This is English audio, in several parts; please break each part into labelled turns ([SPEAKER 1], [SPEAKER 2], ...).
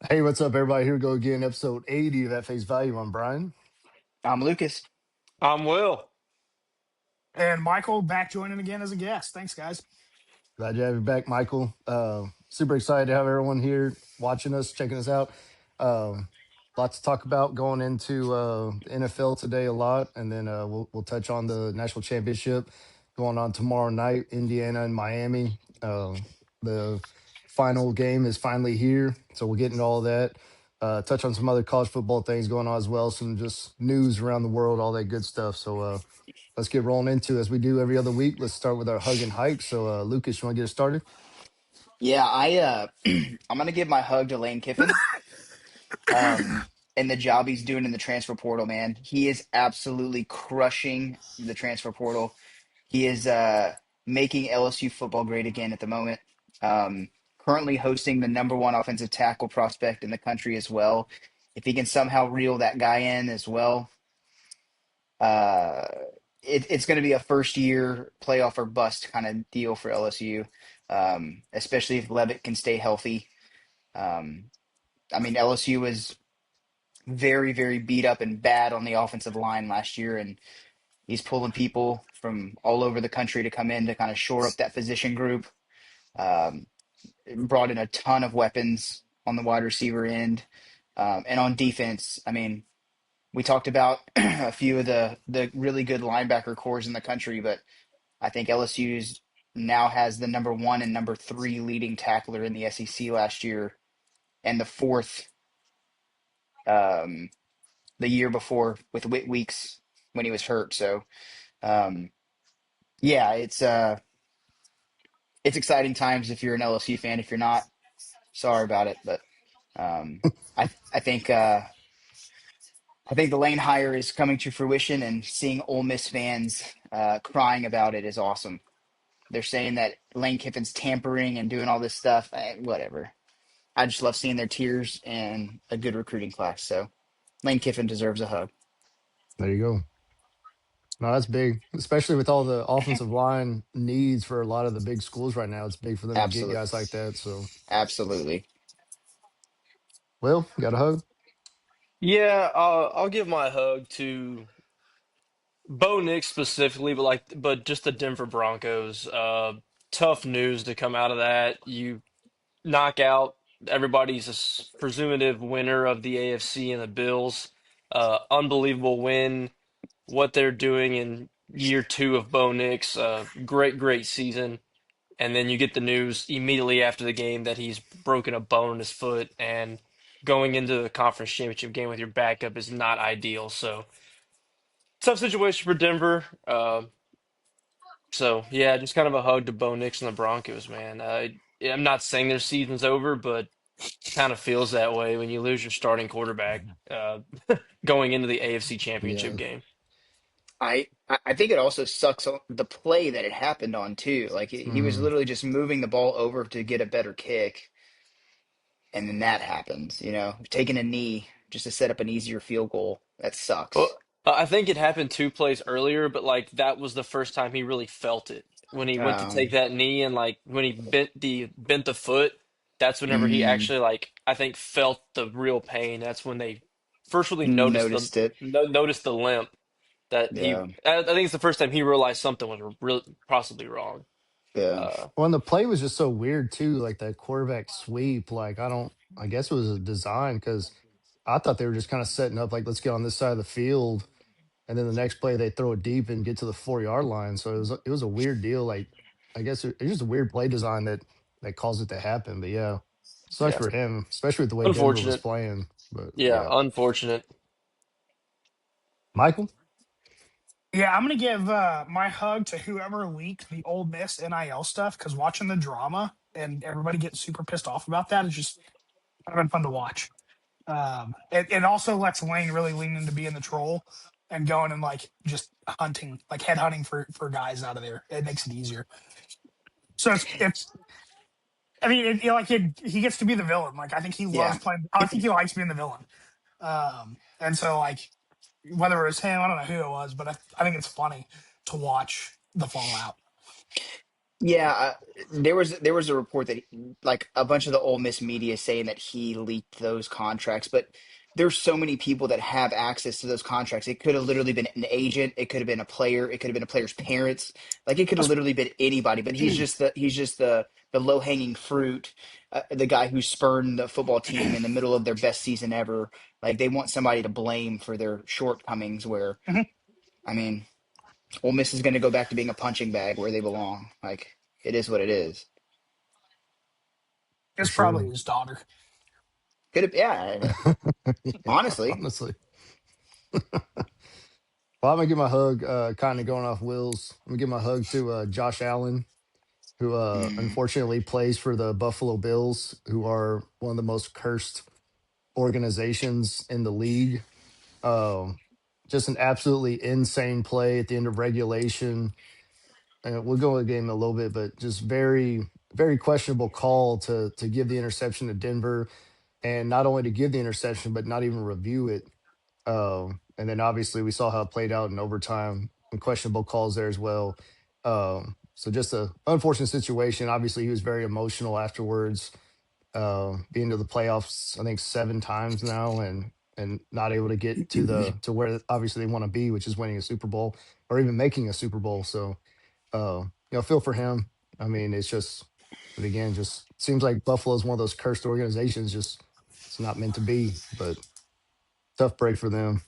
[SPEAKER 1] Hey, what's up, everybody? Here we go again, episode 80 of At Face Value. I'm Brian.
[SPEAKER 2] I'm Lucas.
[SPEAKER 3] I'm Will.
[SPEAKER 4] And Michael back joining again as a guest. Thanks, guys.
[SPEAKER 1] Glad you have you back, Michael. Super excited to have everyone here watching us, checking us out. Lots to talk about going into the NFL today, a lot, and then we'll touch on the national championship going on tomorrow night, Indiana and Miami. The final game is finally here, so we'll get into all of that. Touch on some other college football things going on as well, some just news around the world, all that good stuff. So let's get rolling into as we do every other week. Let's start with our hug and hike. So Lucas, you want to get us started?
[SPEAKER 2] Yeah, I I'm gonna give my hug to Lane Kiffin, um, and the job he's doing in the transfer portal, man. He is absolutely crushing the transfer portal. He is making LSU football great again at the moment. Um, Currently hosting the number one offensive tackle prospect in the country as well. If he can somehow reel that guy in as well, uh, it's going to be a first year playoff or bust kind of deal for LSU, especially if Levitt can stay healthy. Um, I mean, LSU was very, very beat up and bad on the offensive line last year, and he's pulling people from all over the country to come in to kind of shore up that position group. Um, Brought in a ton of weapons on the wide receiver end, and on defense. I mean, we talked about a few of the really good linebacker cores in the country, but I think LSU's now has the number one and number three leading tackler in the SEC last year, and the fourth um, the year before with Whit Weeks when he was hurt. So um, yeah, it's exciting times if you're an LSU fan. If you're not, sorry about it, but um, I think I think the Lane hire is coming to fruition, and seeing Ole Miss fans crying about it is awesome. They're saying that Lane Kiffin's tampering and doing all this stuff. Whatever. I just love seeing their tears and a good recruiting class. So Lane Kiffin deserves a hug.
[SPEAKER 1] There you go. No, that's big, especially with all the offensive line needs for a lot of the big schools right now. It's big for them to get
[SPEAKER 2] Absolutely.
[SPEAKER 1] guys like that. So,
[SPEAKER 2] Absolutely.
[SPEAKER 1] Will, got a hug?
[SPEAKER 3] Yeah, I'll give my hug to Bo Nix specifically, but just the Denver Broncos. Tough news to come out of that. You knock out everybody's presumptive winner of the AFC and the Bills. Unbelievable win. What they're doing in year two of Bo Nix. Great season. And then you get the news immediately after the game that he's broken a bone in his foot, and going into the conference championship game with your backup is not ideal. So tough situation for Denver. So yeah, just kind of a hug to Bo Nix and the Broncos, man. I'm not saying their season's over, but kind of feels that way when you lose your starting quarterback going into the AFC Championship
[SPEAKER 1] Yeah.
[SPEAKER 3] game.
[SPEAKER 2] I think it also sucks the play that it happened on too. Like he was
[SPEAKER 1] Mm.
[SPEAKER 2] literally just moving the ball over to get a better kick, and then that happens. Taking a knee just to set up an easier field goal. That
[SPEAKER 3] Well,
[SPEAKER 2] sucks.
[SPEAKER 3] I think it happened two plays earlier, but like that was the first time he really felt it when he went to take
[SPEAKER 2] Um,
[SPEAKER 3] that knee, and like when he bent the foot. That's whenever he
[SPEAKER 2] mm,
[SPEAKER 3] actually, like, I think, felt the real pain. That's when they first really noticed the
[SPEAKER 2] Noticed it.
[SPEAKER 3] no, noticed the limp. That he,
[SPEAKER 2] Yeah,
[SPEAKER 3] I think it's the first time he realized something was real, possibly wrong.
[SPEAKER 2] yeah.
[SPEAKER 3] Uh,
[SPEAKER 1] Well, and the play was just so weird too, like that quarterback sweep. Like I guess it was a design because I thought they were just kind of setting up like let's get on this side of the field, and then the next play they throw it deep and get to the 4 yard line. So it was a weird deal. Like I guess it's just a weird play design that caused it to happen. But yeah, sucks
[SPEAKER 3] yeah,
[SPEAKER 1] for him, especially with the way Denver was
[SPEAKER 3] unfortunate.
[SPEAKER 1] playing. But
[SPEAKER 3] Yeah,
[SPEAKER 1] yeah,
[SPEAKER 3] unfortunate.
[SPEAKER 1] Michael.
[SPEAKER 4] Yeah, I'm gonna give my hug to whoever leaked the Old Miss NIL stuff because watching the drama and everybody getting super pissed off about that is just kind of been fun to watch. It also lets Lane really lean into being the troll and going and like just hunting, like head hunting for guys out of there. It makes it easier. So it's I mean, he gets to be the villain. Like I think he loves
[SPEAKER 2] Yeah.
[SPEAKER 4] playing. I think he likes being the villain. And so like whether it was him, I don't know who it was, but I think it's funny to watch the fallout.
[SPEAKER 2] Yeah, there was a report that like a bunch of the Ole Miss media saying that he leaked those contracts, but there's so many people that have access to those contracts. It could have literally been an agent, it could have been a player, it could have been a player's parents. Like it could have
[SPEAKER 4] That's-
[SPEAKER 2] literally been anybody, but he's just the low-hanging fruit, the guy who spurned the football team in the middle of their best season ever. Like they want somebody to blame for their shortcomings where
[SPEAKER 4] Mhm.
[SPEAKER 2] I mean Ole Miss is going to go back to being a punching bag where they belong. Like it is what it is.
[SPEAKER 1] For
[SPEAKER 4] It's probably
[SPEAKER 1] sure.
[SPEAKER 4] his daughter.
[SPEAKER 2] Could have, yeah.
[SPEAKER 1] Yeah,
[SPEAKER 2] Honestly,
[SPEAKER 1] honestly. Well, I'm gonna give my hug. Kind of going off Will's. I'm gonna give my hug to Josh Allen, who
[SPEAKER 2] mm,
[SPEAKER 1] unfortunately plays for the Buffalo Bills, who are one of the most cursed organizations in the league. Um, just an absolutely insane play at the end of regulation. And we'll go into the game in a little bit, but just very questionable call to give the interception to Denver, and not only to give the interception, but not even review it. And then obviously we saw how it played out in overtime and questionable calls there as well. So just a unfortunate situation. Obviously, he was very emotional afterwards, being to the playoffs, I think 7 times now, and not able to get to where obviously they want to be, which is winning a Super Bowl or even making a Super Bowl. So feel for him. I mean, it's just, but again, just seems like Buffalo is one of those cursed organizations. Just it's not meant to be, but tough break for them.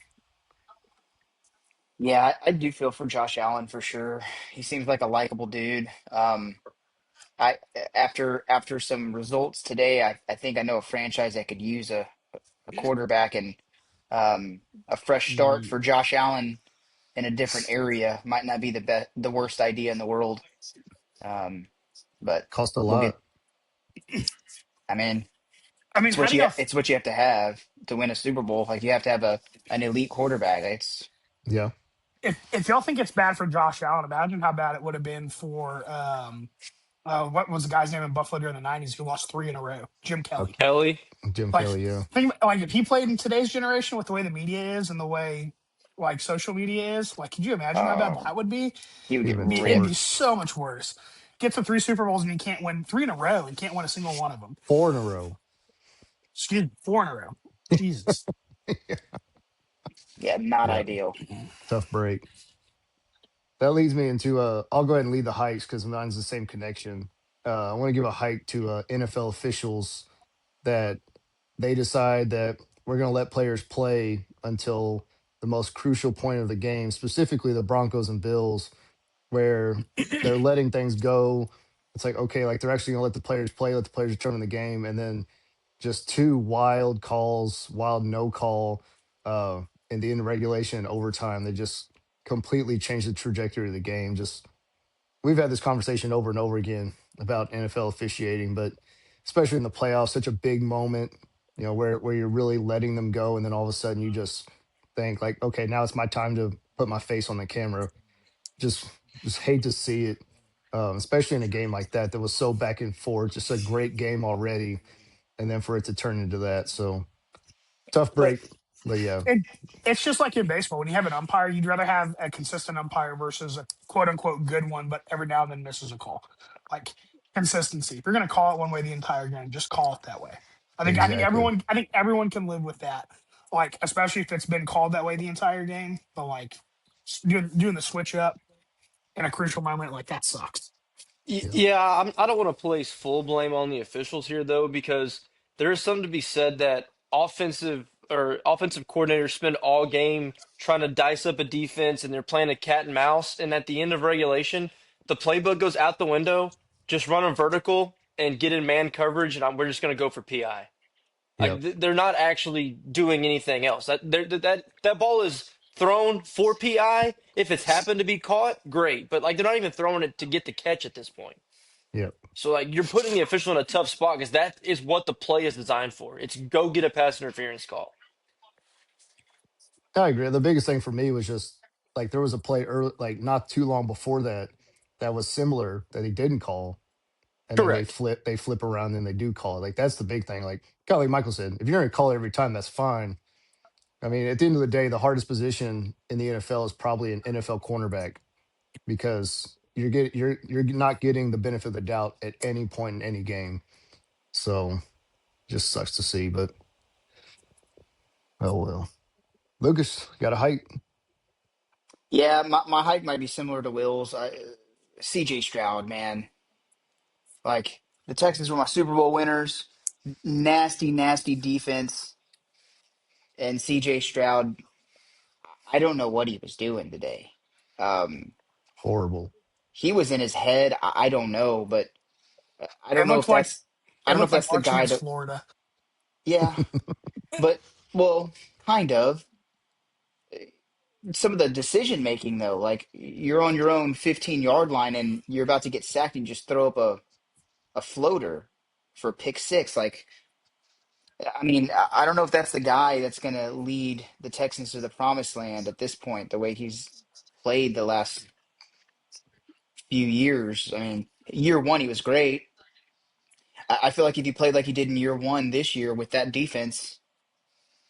[SPEAKER 2] yeah, I do feel for Josh Allen for sure. He seems like a likable dude. I after some results today, I think I know a franchise that could use a quarterback and a fresh start for Josh Allen in a different area might not be the worst idea in the world. Um, but
[SPEAKER 1] Cost a
[SPEAKER 2] we'll get.
[SPEAKER 1] lot.
[SPEAKER 2] I mean,
[SPEAKER 4] I mean,
[SPEAKER 2] it's what
[SPEAKER 4] having a
[SPEAKER 2] it's what you have to have to win a Super Bowl. Like you have to have a an elite quarterback. It's
[SPEAKER 1] Yeah.
[SPEAKER 4] if y'all think it's bad for Josh Allen, imagine how bad it would have been for what was the guy's name in Buffalo during the '90s who lost three in a row? Jim
[SPEAKER 1] Uh,
[SPEAKER 4] Kelly.
[SPEAKER 3] Kelly.
[SPEAKER 1] Jim
[SPEAKER 4] Like,
[SPEAKER 1] Kelly, yeah.
[SPEAKER 4] like if he played in today's generation with the way the media is and the way like social media is, like, could you imagine how bad
[SPEAKER 2] uh,
[SPEAKER 4] that would be?
[SPEAKER 2] he would get
[SPEAKER 1] Even
[SPEAKER 4] It'd be
[SPEAKER 2] ripped.
[SPEAKER 1] worse.
[SPEAKER 4] so much worse. Get to three Super Bowls and you can't win three in a row and can't win a single one of them.
[SPEAKER 1] Four in a row.
[SPEAKER 4] Excuse me, four in a row. Jesus.
[SPEAKER 2] Yeah, not
[SPEAKER 1] Yeah.
[SPEAKER 2] ideal.
[SPEAKER 1] Tough break. That leads me into I'll go ahead and lead the hikes because mine's the same connection. I want to give a hike to NFL officials that they decide that we're going to let players play until the most crucial point of the game, specifically the Broncos and Bills, where they're letting things go. It's like, okay, like they're actually going to let the players play, let the players determine the game. And then just two wild calls, wild no call in the end of regulation and overtime. They just completely changed the trajectory of the game. Just we've had this conversation over and over again about NFL officiating, but especially in the playoffs, such a big moment, where you're really letting them go, and then all of a sudden you just think like, okay, now it's my time to put my face on the camera. Just just hate to see it, especially in a game like that was so back and forth. Just a great game already, and then for it to turn into that. So tough
[SPEAKER 4] But
[SPEAKER 1] break, but yeah,
[SPEAKER 4] it it's just like in baseball. When you have an umpire, you'd rather have a consistent umpire versus a quote unquote good one, but every now and then misses a call. Like consistency. If you're gonna call it one way the entire game, just call it that way.
[SPEAKER 1] exactly.
[SPEAKER 4] I think everyone can live with that. Like, especially if it's been called that way the entire game. But like doing the switch up in a crucial moment, like that sucks.
[SPEAKER 1] Yeah,
[SPEAKER 3] Yeah, I don't want to place full blame on the officials here though, because there is something to be said that offensive coordinators spend all game trying to dice up a defense, and they're playing a cat and mouse. And at the end of regulation, the playbook goes out the window. Just run a vertical and get in man coverage, and we're just going to go for PI.
[SPEAKER 1] yep,
[SPEAKER 3] They're not actually doing anything else. That ball is thrown for PI. If it's happened to be caught, great. But like they're not even throwing it to get the catch at this point.
[SPEAKER 1] yep.
[SPEAKER 3] So like you're putting the official in a tough spot because that is what the play is designed for. It's go get a pass interference call.
[SPEAKER 1] I agree. The biggest thing for me was just like there was a play early, like not too long before that, that was similar that he didn't call, and then
[SPEAKER 3] Correct.
[SPEAKER 1] they flip around and they do call it. Like that's the big thing. Kind of like Michael said, if you're going to call it every time, that's fine. I mean, at the end of the day, the hardest position in the NFL is probably an NFL cornerback because you're not getting the benefit of the doubt at any point in any game. So just sucks to see, but oh well. Lucas, got a height?
[SPEAKER 2] Yeah, my hike might be similar to Will's. CJ Stroud, man. Like the Texans were my Super Bowl winners. Nasty, nasty defense. And CJ Stroud, I don't know what he was doing today. Um,
[SPEAKER 1] Horrible.
[SPEAKER 2] he was in his head. I don't know, but I
[SPEAKER 4] It
[SPEAKER 2] don't know if
[SPEAKER 4] looked like
[SPEAKER 2] that's I
[SPEAKER 4] it
[SPEAKER 2] don't know
[SPEAKER 4] looked
[SPEAKER 2] if
[SPEAKER 4] like
[SPEAKER 2] that's the
[SPEAKER 4] Arch
[SPEAKER 2] guy
[SPEAKER 4] against
[SPEAKER 2] that.
[SPEAKER 4] Florida.
[SPEAKER 2] Yeah, but well, kind of. Some of the decision making though, like you're on your own 15-yard line and you're about to get sacked and just throw up a floater for pick six. Like, I mean, I don't know if that's the guy that's going to lead the Texans to the promised land at this point, the way he's played the last few years. I mean, year one, he was great. I feel like if he played like he did in year one this year with that defense,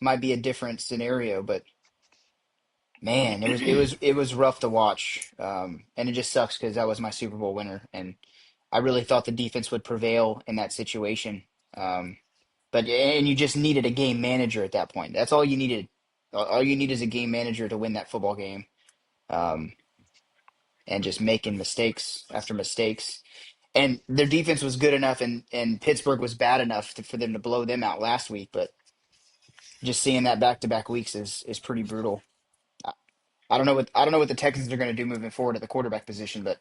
[SPEAKER 2] might be a different scenario. But man, it was rough to watch, and it just sucks because that was my Super Bowl winner, and I really thought the defense would prevail in that situation. Um, but and you just needed a game manager at that point. That's all you needed. All you need is a game manager to win that football game, um, and just making mistakes after mistakes. And their defense was good enough, and Pittsburgh was bad enough for them to blow them out last week. But just seeing that back to back weeks is pretty brutal. I don't know what the Texans are going to do moving forward at the quarterback position, but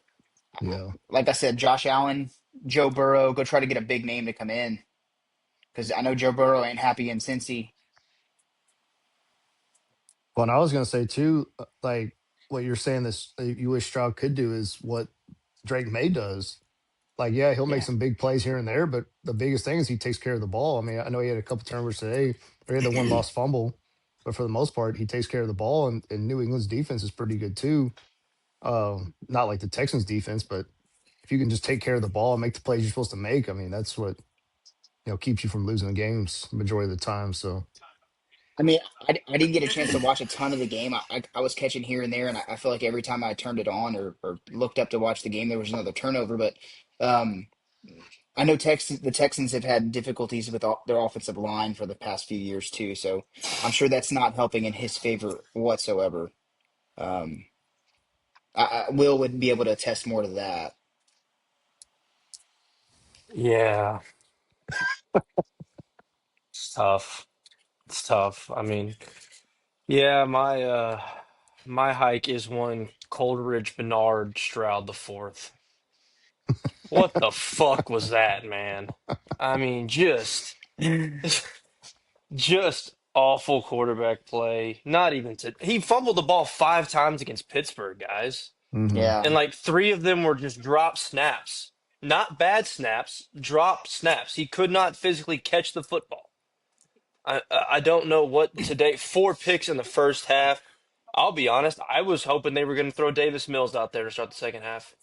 [SPEAKER 1] Yeah.
[SPEAKER 2] like I said, Josh Allen, Joe Burrow, go try to get a big name to come in because I know Joe Burrow ain't happy in Cincy.
[SPEAKER 1] Well, and I was gonna say too, like what you're saying this you wish Stroud could do is what Drake May does. Like, yeah, he'll make
[SPEAKER 2] Yeah.
[SPEAKER 1] some big plays here and there, but the biggest thing is he takes care of the ball. I mean, I know he had a couple turnovers today, or he had the one lost fumble, but for the most part, he takes care of the ball. And New England's defense is pretty good too. Not like the Texans' defense, but if you can just take care of the ball and make the plays you're supposed to make, I mean, that's what keeps you from losing the games majority of the time. So
[SPEAKER 2] I mean, I didn't get a chance to watch a ton of the game. I was catching here and there, and I feel like every time I turned it on or looked up to watch the game, there was another turnover. But um, I know the Texans have had difficulties with their offensive line for the past few years too, so I'm sure that's not helping in his favor whatsoever. Um, Will would be able to attest more to that.
[SPEAKER 3] Yeah, it's tough. It's tough. I mean, yeah, my hike is one Coleridge Bernard Stroud the fourth. What the fuck was that, man? I mean, just awful quarterback play. Not even he fumbled the ball 5 times against Pittsburgh, guys.
[SPEAKER 1] hmm
[SPEAKER 2] Yeah.
[SPEAKER 3] And like three of them were just drop snaps. Not bad snaps, drop snaps. He could not physically catch the football. I don't know what today. 4 picks in the first half. I'll be honest. I was hoping they were going to throw Davis Mills out there to start the second half.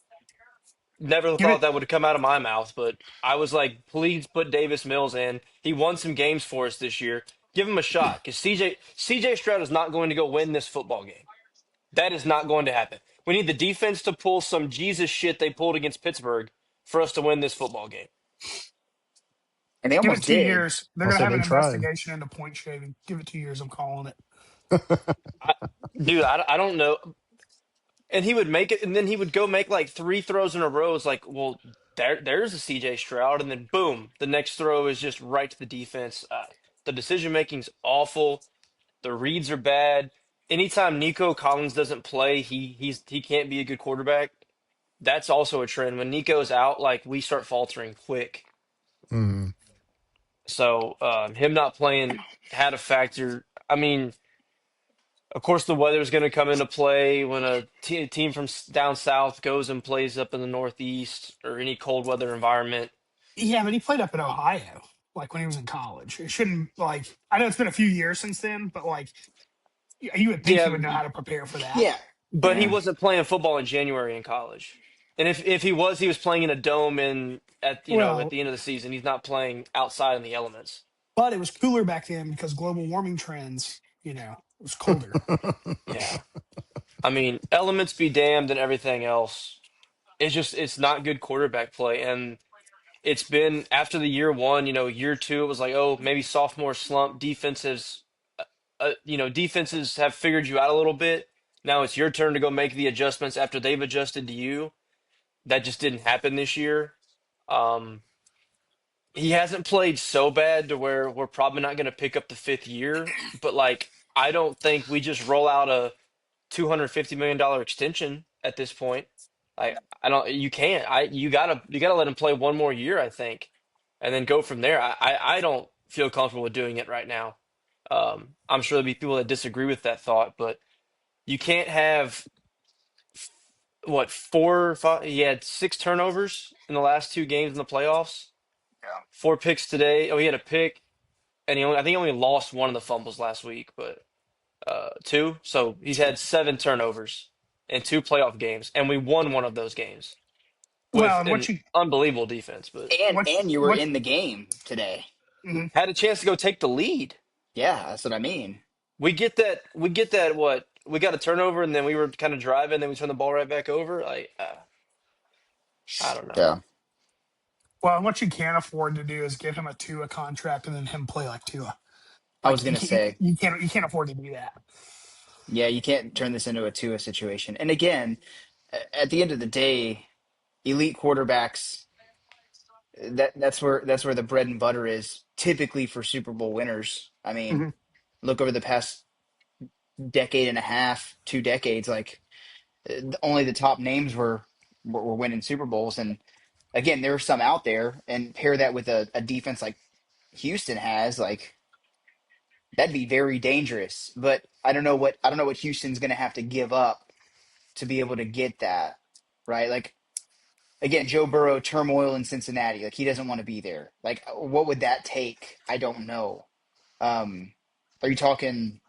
[SPEAKER 3] Never
[SPEAKER 4] Give
[SPEAKER 3] thought
[SPEAKER 4] it
[SPEAKER 3] that would come out of my mouth, but I was like, please put Davis Mills in. He won some games for us this year. Give him a shot because CJ Stroud is not going to go win this football game. That is not going to happen. We need the defense to pull some Jesus shit they pulled against Pittsburgh for us to win this football game.
[SPEAKER 2] And they
[SPEAKER 4] give it
[SPEAKER 2] almost
[SPEAKER 4] two
[SPEAKER 2] did.
[SPEAKER 4] years. They're
[SPEAKER 1] I'll
[SPEAKER 4] gonna
[SPEAKER 1] say
[SPEAKER 4] have
[SPEAKER 1] they
[SPEAKER 4] an
[SPEAKER 1] tried.
[SPEAKER 4] investigation into point shaving. Give it 2 years. I'm calling it.
[SPEAKER 3] I, dude, I don't know. And he would make it, and then he would go make like three throws in a row. It's like, well, there's a CJ Stroud, and then boom, the next throw is just right to the defense. The decision making's awful. The reads are bad. Anytime Nico Collins doesn't play, he can't be a good quarterback. That's also a trend. When Nico's out, like we start faltering quick.
[SPEAKER 1] hmm
[SPEAKER 3] So him not playing had a factor. I mean, of course, the weather's going to come into play when a team from down south goes and plays up in the Northeast or any cold weather environment.
[SPEAKER 4] Yeah, but he played up in Ohio, like when he was in college. It shouldn't like. I know it's been a few years since then, but like you would think he
[SPEAKER 3] Yeah,
[SPEAKER 4] would know how to prepare for that.
[SPEAKER 2] Yeah.
[SPEAKER 3] but he
[SPEAKER 2] Yeah.
[SPEAKER 3] wasn't playing football in January in college. And if he was playing in a dome in at
[SPEAKER 4] Well,
[SPEAKER 3] the end of the season. He's not playing outside in the elements.
[SPEAKER 4] but it was cooler back then because global warming trends. It was colder.
[SPEAKER 3] Yeah. I mean, elements be damned and everything else. it's not good quarterback play. And it's been after the year one, year two, it was like, oh, maybe sophomore slump. Defenses have figured you out a little bit. Now it's your turn to go make the adjustments after they've adjusted to you. That just didn't happen this year. Um, he hasn't played so bad to where we're probably not going to pick up the fifth year, but like, I don't think we just roll out a $250 million extension at this point. I don't. You can't. You gotta let him play one more year, I think, and then go from there. I don't feel comfortable with doing it right now. I'm sure there'll be people that disagree with that thought, but you can't have what, four, or five. He had six turnovers in the last two games in the playoffs.
[SPEAKER 2] Yeah.
[SPEAKER 3] Four picks today. Oh, he had a pick, and I think he only lost one of the fumbles last week, but two. So he's had seven turnovers in two playoff games, and we won one of those games
[SPEAKER 4] Well,
[SPEAKER 3] with
[SPEAKER 4] and
[SPEAKER 3] an unbelievable defense. But
[SPEAKER 2] And you were
[SPEAKER 4] what
[SPEAKER 2] in the game today.
[SPEAKER 4] mhm.
[SPEAKER 3] had a chance to go take the lead.
[SPEAKER 2] Yeah, that's what I mean.
[SPEAKER 3] We get that. We get that. What, we got a turnover, and then we were kind of driving, then we turned the ball right back over. I don't know.
[SPEAKER 2] Yeah.
[SPEAKER 4] Well, and what you can't afford to do is give him a Tua contract and then him play like Tua.
[SPEAKER 2] I was
[SPEAKER 4] Like
[SPEAKER 2] gonna say,
[SPEAKER 4] you can't afford to do that.
[SPEAKER 2] yeah, you can't turn this into a Tua situation. And again, at the end of the day, elite quarterbacks, that's where the bread and butter is typically for Super Bowl winners. I mean,
[SPEAKER 4] Hmm.
[SPEAKER 2] look over the past decade and a half, 2 decades, like only the top names were winning Super Bowls. And again, there are some out there, and pair that with a defense like Houston has, like that'd be very dangerous. But I don't know what Houston's going to have to give up to be able to get that right. Like again, Joe Burrow turmoil in Cincinnati, like he doesn't want to be there. Like what would that take? I don't know. Um, are you talking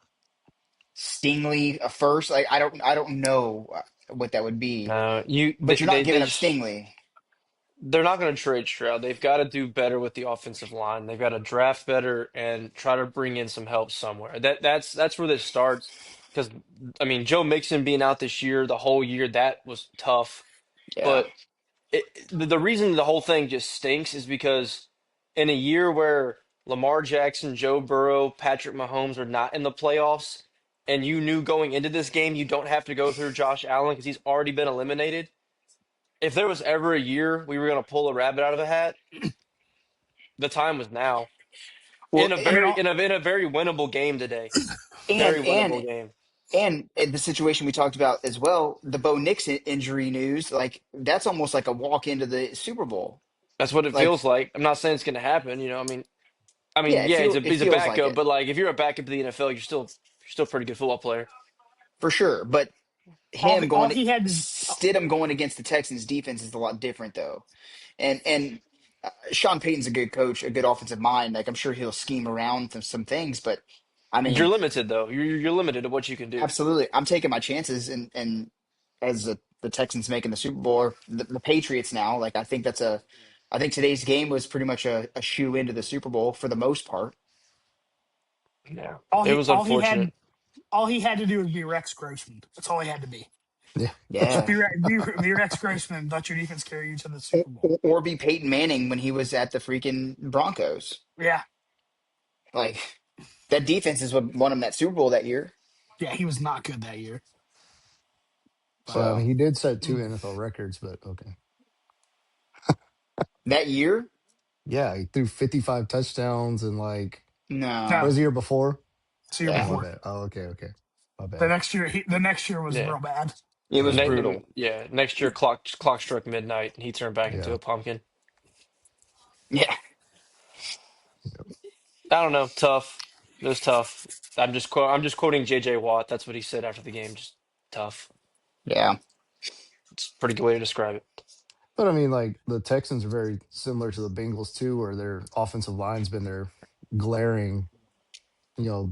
[SPEAKER 2] Stingley a first? Like I don't know what that would be.
[SPEAKER 3] No, you
[SPEAKER 2] But you're not
[SPEAKER 3] they
[SPEAKER 2] giving
[SPEAKER 3] they
[SPEAKER 2] up Stingley.
[SPEAKER 3] they're not going to trade Stroud. They've got to do better with the offensive line. They've got to draft better and try to bring in some help somewhere. That's where this starts. Because I mean, Joe Mixon being out this year, the whole year, that was tough.
[SPEAKER 2] Yeah.
[SPEAKER 3] But the reason the whole thing just stinks is because in a year where Lamar Jackson, Joe Burrow, Patrick Mahomes are not in the playoffs, and you knew going into this game you don't have to go through Josh Allen because he's already been eliminated. If there was ever a year we were going to pull a rabbit out of the hat, the time was now.
[SPEAKER 2] Well,
[SPEAKER 4] I mean, all,
[SPEAKER 3] In a very winnable game today.
[SPEAKER 2] and
[SPEAKER 3] Very
[SPEAKER 2] and
[SPEAKER 3] winnable game.
[SPEAKER 2] and the situation we talked about as well, the Bo Nix injury news, like that's almost like a walk into the Super Bowl.
[SPEAKER 3] That's what it
[SPEAKER 2] Like,
[SPEAKER 3] feels like. I'm not saying it's going to happen.
[SPEAKER 2] yeah,
[SPEAKER 3] Yeah,
[SPEAKER 2] it
[SPEAKER 3] he's a
[SPEAKER 2] feels like
[SPEAKER 3] backup,
[SPEAKER 2] it
[SPEAKER 3] but like if you're a backup to the NFL, you're still a pretty good football player.
[SPEAKER 2] for sure. But
[SPEAKER 4] all
[SPEAKER 2] him
[SPEAKER 4] he, all
[SPEAKER 2] going
[SPEAKER 4] he had to
[SPEAKER 2] Stidham going against the Texans defense is a lot different though. And Sean Payton's a good coach, a good offensive mind. Like I'm sure he'll scheme around some things, but I
[SPEAKER 3] You're
[SPEAKER 2] mean,
[SPEAKER 3] limited though. You're limited to what you can do.
[SPEAKER 2] absolutely, I'm taking my chances. And as the Texans making the Super Bowl, or the Patriots now, like I think today's game was pretty much a shoe into the Super Bowl for the most part.
[SPEAKER 3] Yeah,
[SPEAKER 4] all
[SPEAKER 3] it
[SPEAKER 4] he
[SPEAKER 3] was
[SPEAKER 4] all he
[SPEAKER 3] unfortunate.
[SPEAKER 4] had all he had to do was be Rex Grossman. That's all he had to be.
[SPEAKER 1] Yeah.
[SPEAKER 4] Just
[SPEAKER 2] Yeah,
[SPEAKER 4] be Rex Grossman and let your defense carry you to the
[SPEAKER 2] or,
[SPEAKER 4] Super Bowl.
[SPEAKER 2] or be Peyton Manning when he was at the freaking Broncos.
[SPEAKER 4] Yeah,
[SPEAKER 2] Like that defense is what won him that Super Bowl that year.
[SPEAKER 4] yeah, he was not good that year. But
[SPEAKER 1] Well, I
[SPEAKER 2] So
[SPEAKER 1] mean, he did set two
[SPEAKER 4] mm,
[SPEAKER 1] NFL records, but okay.
[SPEAKER 2] that year,
[SPEAKER 1] Yeah, he threw 55 touchdowns and like, what
[SPEAKER 4] no,
[SPEAKER 2] no,
[SPEAKER 1] was the year before?
[SPEAKER 4] it's the year
[SPEAKER 1] Oh,
[SPEAKER 2] yeah,
[SPEAKER 1] my
[SPEAKER 4] before.
[SPEAKER 1] bad. Oh, okay, okay. My
[SPEAKER 4] The
[SPEAKER 1] bad.
[SPEAKER 4] next year, the next year was
[SPEAKER 3] Yeah.
[SPEAKER 4] real bad.
[SPEAKER 2] it was
[SPEAKER 1] Yeah,
[SPEAKER 2] brutal.
[SPEAKER 3] Yeah, next year clock struck midnight and he turned back into
[SPEAKER 1] yeah.
[SPEAKER 3] a pumpkin.
[SPEAKER 2] Yeah,
[SPEAKER 3] I don't know, tough. It was tough. I'm just quoting JJ Watt. That's what he said after the game. Just tough.
[SPEAKER 2] yeah,
[SPEAKER 3] It's a pretty good way to describe it.
[SPEAKER 1] But I mean, like the Texans are very similar to the Bengals too, where their offensive line's been their glaring,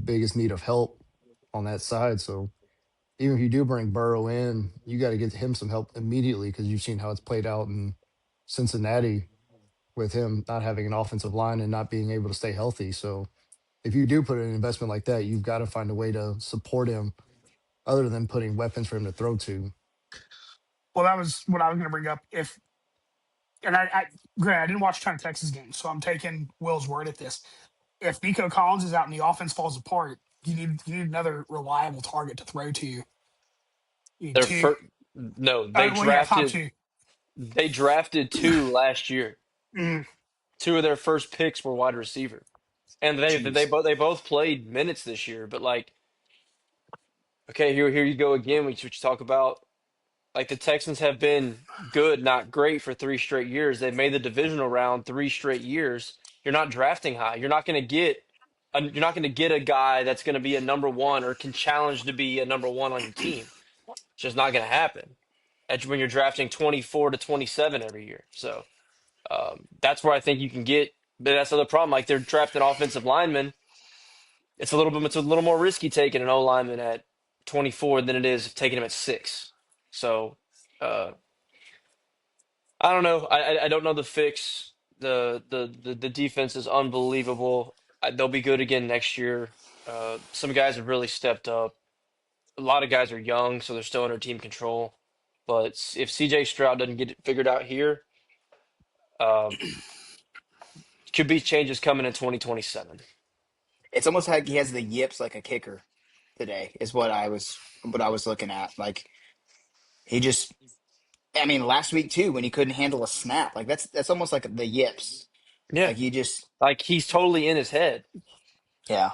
[SPEAKER 1] biggest need of help on that side. So even if you do bring Burrow in, you got to get him some help immediately because you've seen how it's played out in Cincinnati with him not having an offensive line and not being able to stay healthy. So if you do put an investment like that, you've got to find a way to support him other than putting weapons for him to throw to.
[SPEAKER 4] Well, that was what I was going to bring up. And granted, I didn't watch a ton of Texas games, so I'm taking Will's word at this. If Nico Collins is out and the offense falls apart, you need another reliable target to throw to. You need
[SPEAKER 3] Their
[SPEAKER 4] two.
[SPEAKER 3] first, no,
[SPEAKER 4] Well, yeah, top two.
[SPEAKER 3] they drafted two last year.
[SPEAKER 4] Mm,
[SPEAKER 3] Two of their first picks were wide receiver, and
[SPEAKER 4] Jeez.
[SPEAKER 3] they both played minutes this year. But like, okay, here you go again. We should talk about like the Texans have been good, not great for 3 straight years. They've made the divisional round 3 straight years. You're not drafting high. You're not going to get a guy that's going to be a number one or can challenge to be a number one on your team. It's just not going to happen. When you're drafting 24 to 27 every year. So that's where I think you can get. But that's the other problem. Like they're drafting offensive linemen. It's a little more risky taking an O lineman at 24 than it is taking him at 6. So uh, I don't know. I don't know the fix. The defense is unbelievable. They'll be good again next year. Some guys have really stepped up. A lot of guys are young, so they're still under team control. But if CJ Stroud doesn't get it figured out here, um, could be changes coming in 2027.
[SPEAKER 2] It's almost like he has the yips like a kicker today, is what I was looking at. Like he just I mean, last week too, when he couldn't handle a snap. Like that's almost like the yips.
[SPEAKER 3] Yeah,
[SPEAKER 2] Like he just
[SPEAKER 3] like he's totally in his head.
[SPEAKER 2] yeah.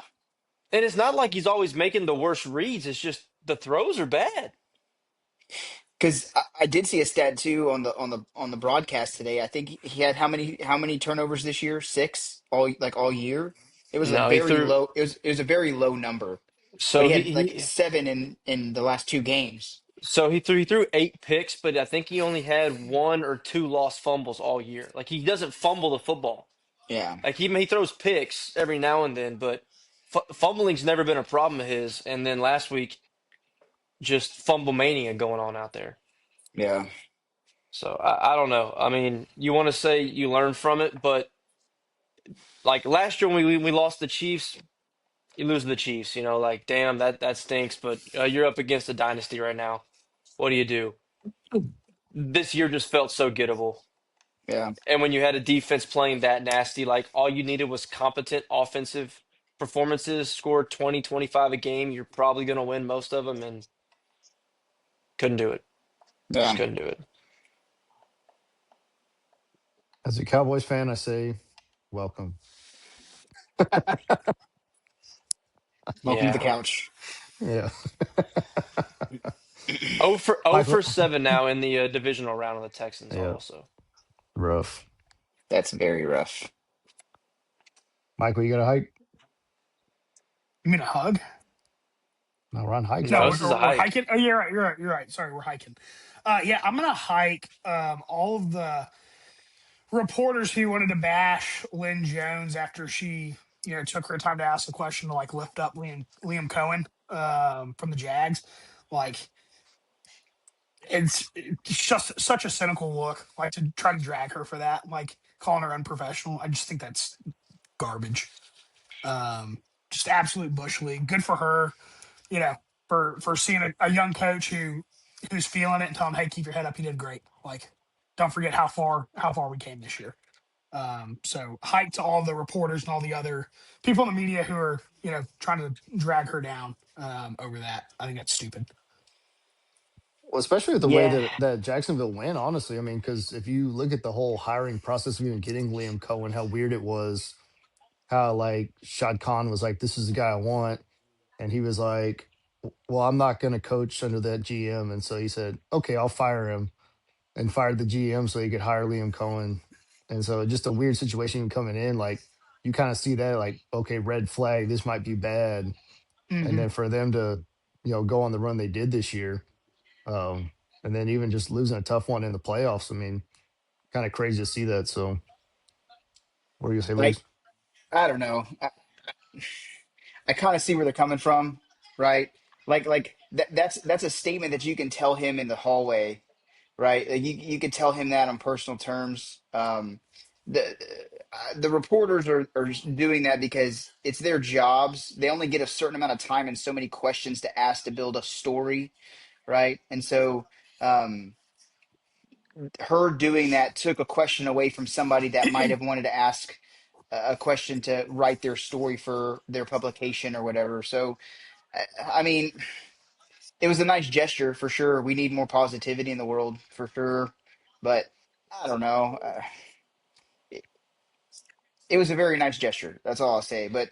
[SPEAKER 3] And it's not like he's always making the worst reads. It's just the throws are bad.
[SPEAKER 2] Because I did see a stat too on the broadcast today. I think he had how many turnovers this year? 6 all year. It was a
[SPEAKER 3] No, he
[SPEAKER 2] very
[SPEAKER 3] threw.
[SPEAKER 2] low. It was a very low number. But
[SPEAKER 3] So
[SPEAKER 2] he
[SPEAKER 3] he,
[SPEAKER 2] had like
[SPEAKER 3] he
[SPEAKER 2] 7 in the last 2 games.
[SPEAKER 3] so he threw 8 picks, but I think he only had one or two lost fumbles all year. Like he doesn't fumble the football.
[SPEAKER 2] Yeah,
[SPEAKER 3] Like he throws picks every now and then, but fumbling's never been a problem of his. And then last week, just fumble mania going on out there.
[SPEAKER 2] yeah.
[SPEAKER 3] So I don't know. I mean, you want to say you learn from it, but like last year when we lost the Chiefs, you lose to the Chiefs. You know, like damn that stinks. But you're up against a dynasty right now. What do you do? This year just felt so gettable.
[SPEAKER 2] Yeah,
[SPEAKER 3] And when you had a defense playing that nasty, like all you needed was competent offensive performances, score 20, 25 a game, you're probably going to win most of them, and couldn't do it. Just
[SPEAKER 2] yeah.
[SPEAKER 3] couldn't do it.
[SPEAKER 1] As a Cowboys fan, I say welcome.
[SPEAKER 2] Welcome to the
[SPEAKER 3] Yeah.
[SPEAKER 2] couch.
[SPEAKER 1] Yeah.
[SPEAKER 3] 0
[SPEAKER 1] Michael.
[SPEAKER 3] for 7 now in the divisional round of the Texans
[SPEAKER 1] Yeah.
[SPEAKER 3] also.
[SPEAKER 1] Rough.
[SPEAKER 2] That's very rough.
[SPEAKER 1] Michael, you got a hike?
[SPEAKER 4] You mean a hug?
[SPEAKER 1] No, we're on hikes,
[SPEAKER 4] No,
[SPEAKER 3] No,
[SPEAKER 1] bro.
[SPEAKER 3] this is a
[SPEAKER 4] we're
[SPEAKER 3] hike.
[SPEAKER 4] hiking. Oh, you're right. You're right. You're right. Sorry, we're hiking. Yeah, I'm gonna hike. All of the reporters who wanted to bash Lynn Jones after she, took her time to ask the question to like lift up Liam Cohen from the Jags, like it's just such a cynical look, like to try to drag her for that, like calling her unprofessional. I just think that's garbage. Um, just absolute bush league. Good for her, you know, for seeing a young coach who's feeling it and telling him, hey, keep your head up. You did great. Like, don't forget how far we came this year. So hype to all the reporters and all the other people in the media who are, trying to drag her down over that. I think that's stupid.
[SPEAKER 1] Well, especially with the way
[SPEAKER 2] Yeah,
[SPEAKER 1] that Jacksonville went, honestly. I mean, because if you look at the whole hiring process of even getting Liam Cohen, how weird it was, how like Shad Khan was like, this is the guy I want. And he was like, well, I'm not going to coach under that GM. And so he said, okay, I'll fire him, and fired the GM so he could hire Liam Cohen. And so just a weird situation coming in. Like you kind of see that, like, okay, red flag, this might be bad. And
[SPEAKER 4] Hmm.
[SPEAKER 1] then for them to, go on the run they did this year, um, and then even just losing a tough one in the playoffs. I mean, kind of crazy to see that. So, what do you say,
[SPEAKER 2] like
[SPEAKER 1] Luis?
[SPEAKER 2] I don't know. I kind of see where they're coming from, right? Like that's a statement that you can tell him in the hallway, right? Like you could tell him that on personal terms. The reporters are doing that because it's their jobs. They only get a certain amount of time and so many questions to ask to build a story, right? And so, um, her doing that took a question away from somebody that might have wanted to ask a question to write their story for their publication or whatever. So, I mean, it was a nice gesture for sure. We need more positivity in the world for sure. But I don't know. It, it was a very nice gesture. That's all I'll say. But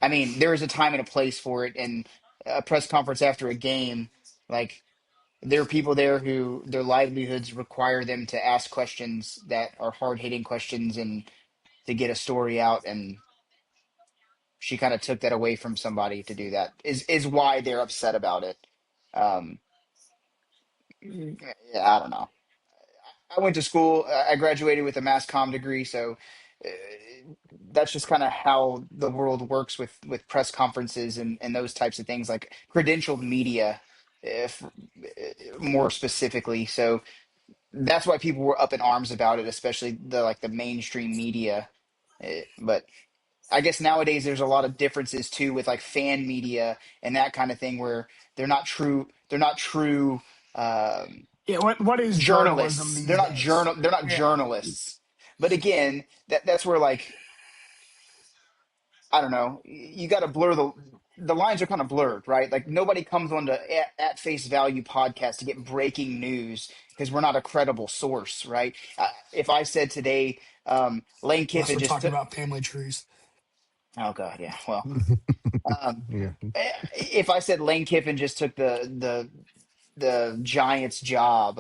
[SPEAKER 2] I mean, there is a time and a place for it. And a press conference after a game, like, there are people there who their livelihoods require them to ask questions that are hard hitting questions and to get a story out. And she kind of took that away from somebody to do that is why they're upset about it. Um, yeah, I don't know. I went to school. I graduated with a mass comm degree, so uh, that's just kind of how the world works with press conferences and those types of things, like credentialed media, if more specifically. So that's why people were up in arms about it, especially the mainstream media. But I guess nowadays there's a lot of differences too with like fan media and that kind of thing where they're not true
[SPEAKER 4] Yeah, what is journalism
[SPEAKER 2] journalists.
[SPEAKER 4] these days?
[SPEAKER 2] They're not
[SPEAKER 4] Yeah.
[SPEAKER 2] journalists. But again, that's where like I don't know, you got to blur the lines are kind of blurred, right? Like nobody comes on to at face value podcast to get breaking news because we're not a credible source, right? If I said today Lane
[SPEAKER 4] Unless
[SPEAKER 2] Kiffin
[SPEAKER 4] we're
[SPEAKER 2] just
[SPEAKER 4] talking
[SPEAKER 2] took,
[SPEAKER 4] about family trees.
[SPEAKER 2] oh god, yeah, well, um,
[SPEAKER 1] Yeah.
[SPEAKER 2] if I said Lane Kiffin just took the Giants job,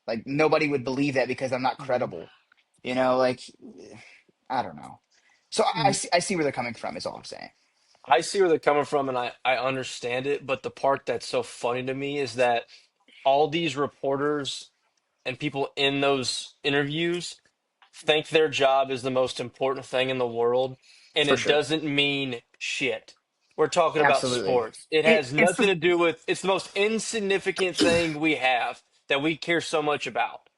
[SPEAKER 2] like nobody would believe that because I'm not
[SPEAKER 4] Mhm.
[SPEAKER 2] credible. Like I don't know. So I see where they're coming from. Is all I'm saying.
[SPEAKER 3] I see where they're coming from, and I understand it. But the part that's so funny to me is that all these reporters and people in those interviews think their job is the most important thing in the world, and
[SPEAKER 2] For
[SPEAKER 3] it
[SPEAKER 2] sure.
[SPEAKER 3] doesn't mean shit. We're talking about
[SPEAKER 2] Absolutely.
[SPEAKER 3] sports. It has
[SPEAKER 4] It's
[SPEAKER 3] nothing
[SPEAKER 4] the
[SPEAKER 3] to do with, it's the most insignificant thing we have that we care so much about.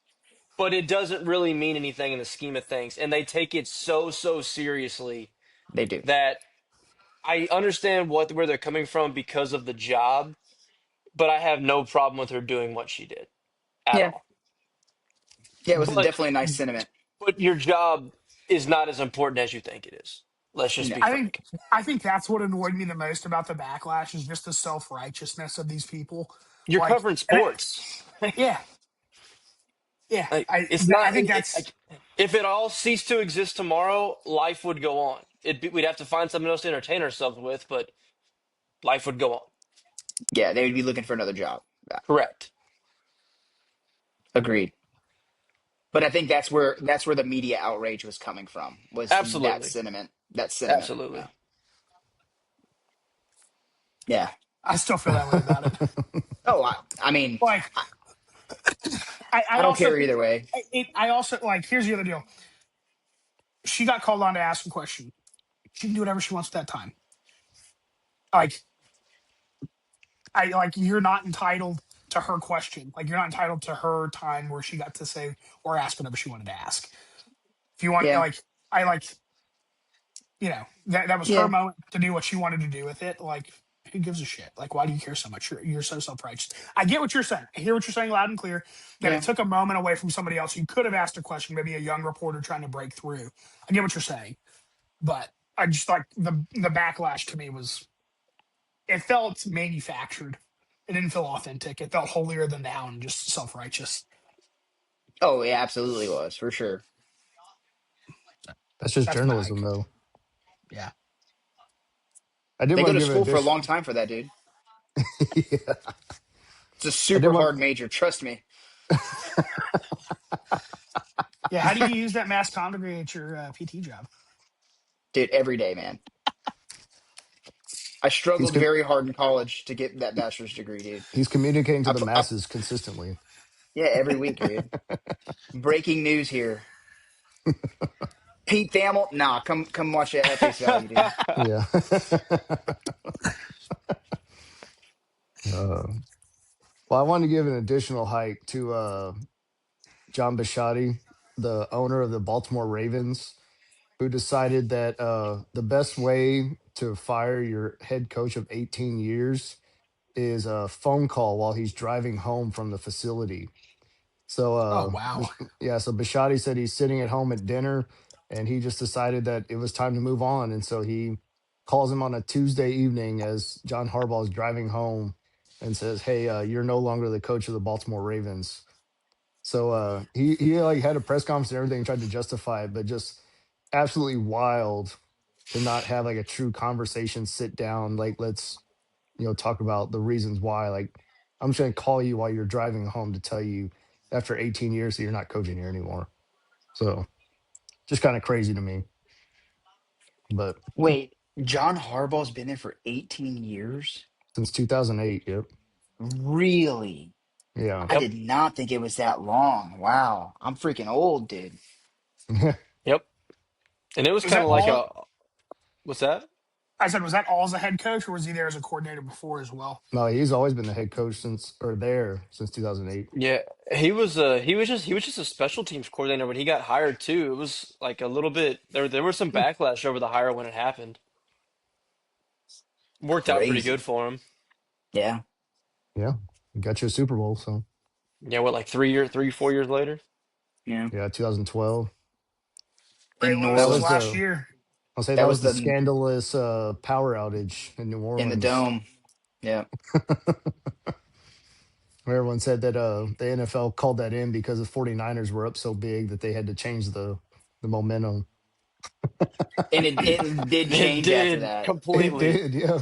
[SPEAKER 3] But it doesn't really mean anything in the scheme of things. And they take it so, so seriously
[SPEAKER 2] They do.
[SPEAKER 3] that I understand where they're coming from because of the job, but I have no problem with her doing what she did at
[SPEAKER 2] Yeah.
[SPEAKER 3] all.
[SPEAKER 2] Yeah, it was
[SPEAKER 3] But
[SPEAKER 2] definitely a nice sentiment.
[SPEAKER 3] but your job is not as important as you think it is. Let's just
[SPEAKER 2] No.
[SPEAKER 3] be
[SPEAKER 4] I think
[SPEAKER 3] frank.
[SPEAKER 4] I think that's what annoyed me the most about the backlash is just the self righteousness of these people.
[SPEAKER 3] You're
[SPEAKER 4] Like,
[SPEAKER 3] covering
[SPEAKER 4] and
[SPEAKER 3] sports.
[SPEAKER 4] yeah, yeah.
[SPEAKER 3] Like
[SPEAKER 4] I
[SPEAKER 3] it's not
[SPEAKER 4] I think that's
[SPEAKER 3] like if it all ceased to exist tomorrow, life would go on. We'd have to find something else to entertain ourselves with, but life would go on.
[SPEAKER 2] Yeah, they would be looking for another job. Yeah,
[SPEAKER 3] Correct.
[SPEAKER 2] agreed. But I think that's where the media outrage was coming from. Was that
[SPEAKER 3] Absolutely.
[SPEAKER 2] sentiment? That sentiment. Yeah.
[SPEAKER 3] Absolutely.
[SPEAKER 2] Yeah.
[SPEAKER 4] I still feel that way about it.
[SPEAKER 2] Oh, I mean,
[SPEAKER 4] Like,
[SPEAKER 2] I,
[SPEAKER 4] I
[SPEAKER 2] I don't
[SPEAKER 4] also
[SPEAKER 2] care
[SPEAKER 4] think
[SPEAKER 2] either way.
[SPEAKER 4] I also like. Here's the other deal. She got called on to ask a question. She can do whatever she wants at that time. Like, I like you're not entitled to her question. Like, you're not entitled to her time where she got to say or ask whatever she wanted to ask. If you want,
[SPEAKER 2] Yeah.
[SPEAKER 4] like, I like that was her
[SPEAKER 2] Yeah.
[SPEAKER 4] moment to do what she wanted to do with it. Like, who gives a shit? Like, why do you care so much? You're so self righteous. I get what you're saying. I hear what you're saying loud and clear. That it
[SPEAKER 2] Yeah.
[SPEAKER 4] took a moment away from somebody else who could have asked a question, maybe a young reporter trying to break through. I get what you're saying, but I just like the backlash to me was it felt manufactured. It didn't feel authentic. It felt holier than thou and just self righteous.
[SPEAKER 2] Oh, yeah, absolutely was for sure.
[SPEAKER 1] That's just
[SPEAKER 4] That's my
[SPEAKER 1] journalism,
[SPEAKER 4] hike.
[SPEAKER 1] though.
[SPEAKER 4] Yeah,
[SPEAKER 1] I did
[SPEAKER 2] They go
[SPEAKER 1] want
[SPEAKER 2] to
[SPEAKER 1] to give an
[SPEAKER 2] school for a
[SPEAKER 1] addition.
[SPEAKER 2] long time for that, dude.
[SPEAKER 1] Yeah.
[SPEAKER 2] It's a
[SPEAKER 1] I did
[SPEAKER 2] super
[SPEAKER 1] want.
[SPEAKER 2] hard major. Trust me,
[SPEAKER 4] yeah. How do you use that mass comm degree at your PT job?
[SPEAKER 2] dude. Every day, man. I
[SPEAKER 1] He's
[SPEAKER 2] struggled
[SPEAKER 1] co-
[SPEAKER 2] very hard in college to get that bachelor's degree, dude.
[SPEAKER 1] he's communicating to the
[SPEAKER 2] I
[SPEAKER 1] masses consistently.
[SPEAKER 2] Yeah, every week, dude. Breaking news here. Pete Thamel, nah, come watch it at face value, dude.
[SPEAKER 1] Yeah. uh, well, I wanted to give an additional hike to John Bisciotti, the owner of the Baltimore Ravens, who decided that the best way to fire your head coach of 18 years is a phone call while he's driving home from the facility. So,
[SPEAKER 4] Oh wow.
[SPEAKER 1] yeah, so Bishotti said he's sitting at home at dinner and he just decided that it was time to move on. And so he calls him on a Tuesday evening as John Harbaugh is driving home and says, "Hey, you're no longer the coach of the Baltimore Ravens." So he like had a press conference and everything, tried to justify it, but just absolutely wild to not have like a true conversation, sit down, like let's talk about the reasons why. Like I'm just gonna call you while you're driving home to tell you after 18 years that you're not coaching here anymore. So just kind of crazy to me. But
[SPEAKER 2] Wait, John Harbaugh's been there for 18 years?
[SPEAKER 1] since 2008, yep,
[SPEAKER 2] Really?
[SPEAKER 1] yeah,
[SPEAKER 2] I
[SPEAKER 3] Yep.
[SPEAKER 2] did not think it was that long. Wow. I'm freaking old, dude.
[SPEAKER 3] Yep. And it was
[SPEAKER 4] Was
[SPEAKER 3] kind
[SPEAKER 4] that
[SPEAKER 3] of like
[SPEAKER 4] all?
[SPEAKER 3] a what's that?
[SPEAKER 4] I said, was that all as a head coach, or was he there as a coordinator before as well?
[SPEAKER 1] no, he's always been the head coach since or there since 2008.
[SPEAKER 3] Yeah, he was just a special teams coordinator when he got hired too. It was like a little bit there was some backlash over the hire when it happened. Worked out pretty good
[SPEAKER 2] Crazy.
[SPEAKER 3] for him.
[SPEAKER 2] Yeah.
[SPEAKER 1] Yeah, got you a Super Bowl. So
[SPEAKER 3] Yeah, what like 4 years later?
[SPEAKER 2] Yeah.
[SPEAKER 1] yeah, 2012.
[SPEAKER 4] Ray
[SPEAKER 2] In New
[SPEAKER 1] That
[SPEAKER 4] Lewis's
[SPEAKER 1] was
[SPEAKER 4] last
[SPEAKER 2] Orleans.
[SPEAKER 1] the
[SPEAKER 4] year.
[SPEAKER 1] I'll say
[SPEAKER 2] That
[SPEAKER 1] that
[SPEAKER 2] was
[SPEAKER 1] was the
[SPEAKER 2] the
[SPEAKER 1] scandalous power outage in New
[SPEAKER 2] in the
[SPEAKER 1] Orleans.
[SPEAKER 2] dome. Yeah.
[SPEAKER 1] Where everyone said that the NFL called that in because the 49ers were up so big that they had to change the momentum.
[SPEAKER 2] And it did
[SPEAKER 3] It
[SPEAKER 2] change after
[SPEAKER 3] did
[SPEAKER 2] that.
[SPEAKER 1] It
[SPEAKER 3] completely.
[SPEAKER 1] did, yeah.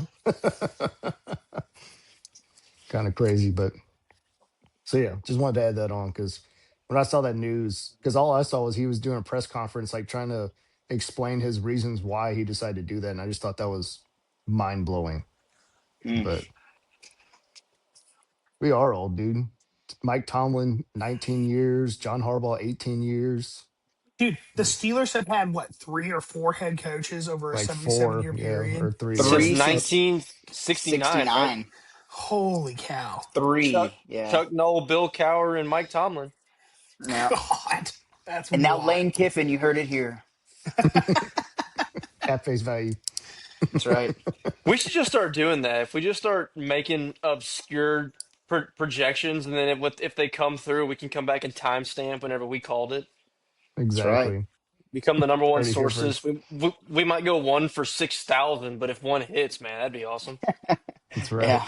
[SPEAKER 1] Kind of crazy, but so yeah, just wanted to add that on because when I saw that news, because all I saw was he was doing a press conference, like trying to explain his reasons why he decided to do that, and I just thought that was mind blowing.
[SPEAKER 2] Mm.
[SPEAKER 1] But we are old, dude. Mike Tomlin, 19 years. John Harbaugh, 18 years.
[SPEAKER 4] Dude, the Steelers have had what, three or four head coaches over a
[SPEAKER 1] Like
[SPEAKER 4] 77
[SPEAKER 1] four,
[SPEAKER 4] year
[SPEAKER 1] yeah,
[SPEAKER 4] period?
[SPEAKER 1] or three, yeah.
[SPEAKER 3] Since
[SPEAKER 2] Three since
[SPEAKER 3] 1969, right?
[SPEAKER 2] 69.
[SPEAKER 4] Holy cow.
[SPEAKER 3] Chuck
[SPEAKER 2] Three. Yeah.
[SPEAKER 3] Chuck Noll, Bill Cowher, and Mike Tomlin.
[SPEAKER 2] Yeah.
[SPEAKER 4] God, that's
[SPEAKER 2] And now
[SPEAKER 4] wild.
[SPEAKER 2] Lane Kiffin, you heard it here.
[SPEAKER 1] At face value.
[SPEAKER 2] That's right.
[SPEAKER 3] We should just start doing that. If we just start making obscure projections, and then if they come through, we can come back and timestamp whenever we called it.
[SPEAKER 2] That's right.
[SPEAKER 1] Exactly.
[SPEAKER 3] Become the number one
[SPEAKER 1] Heard it here
[SPEAKER 3] sources.
[SPEAKER 1] first.
[SPEAKER 3] We might go one for 6,000, but if one hits, man, that'd be awesome.
[SPEAKER 1] That's right.
[SPEAKER 2] Yeah.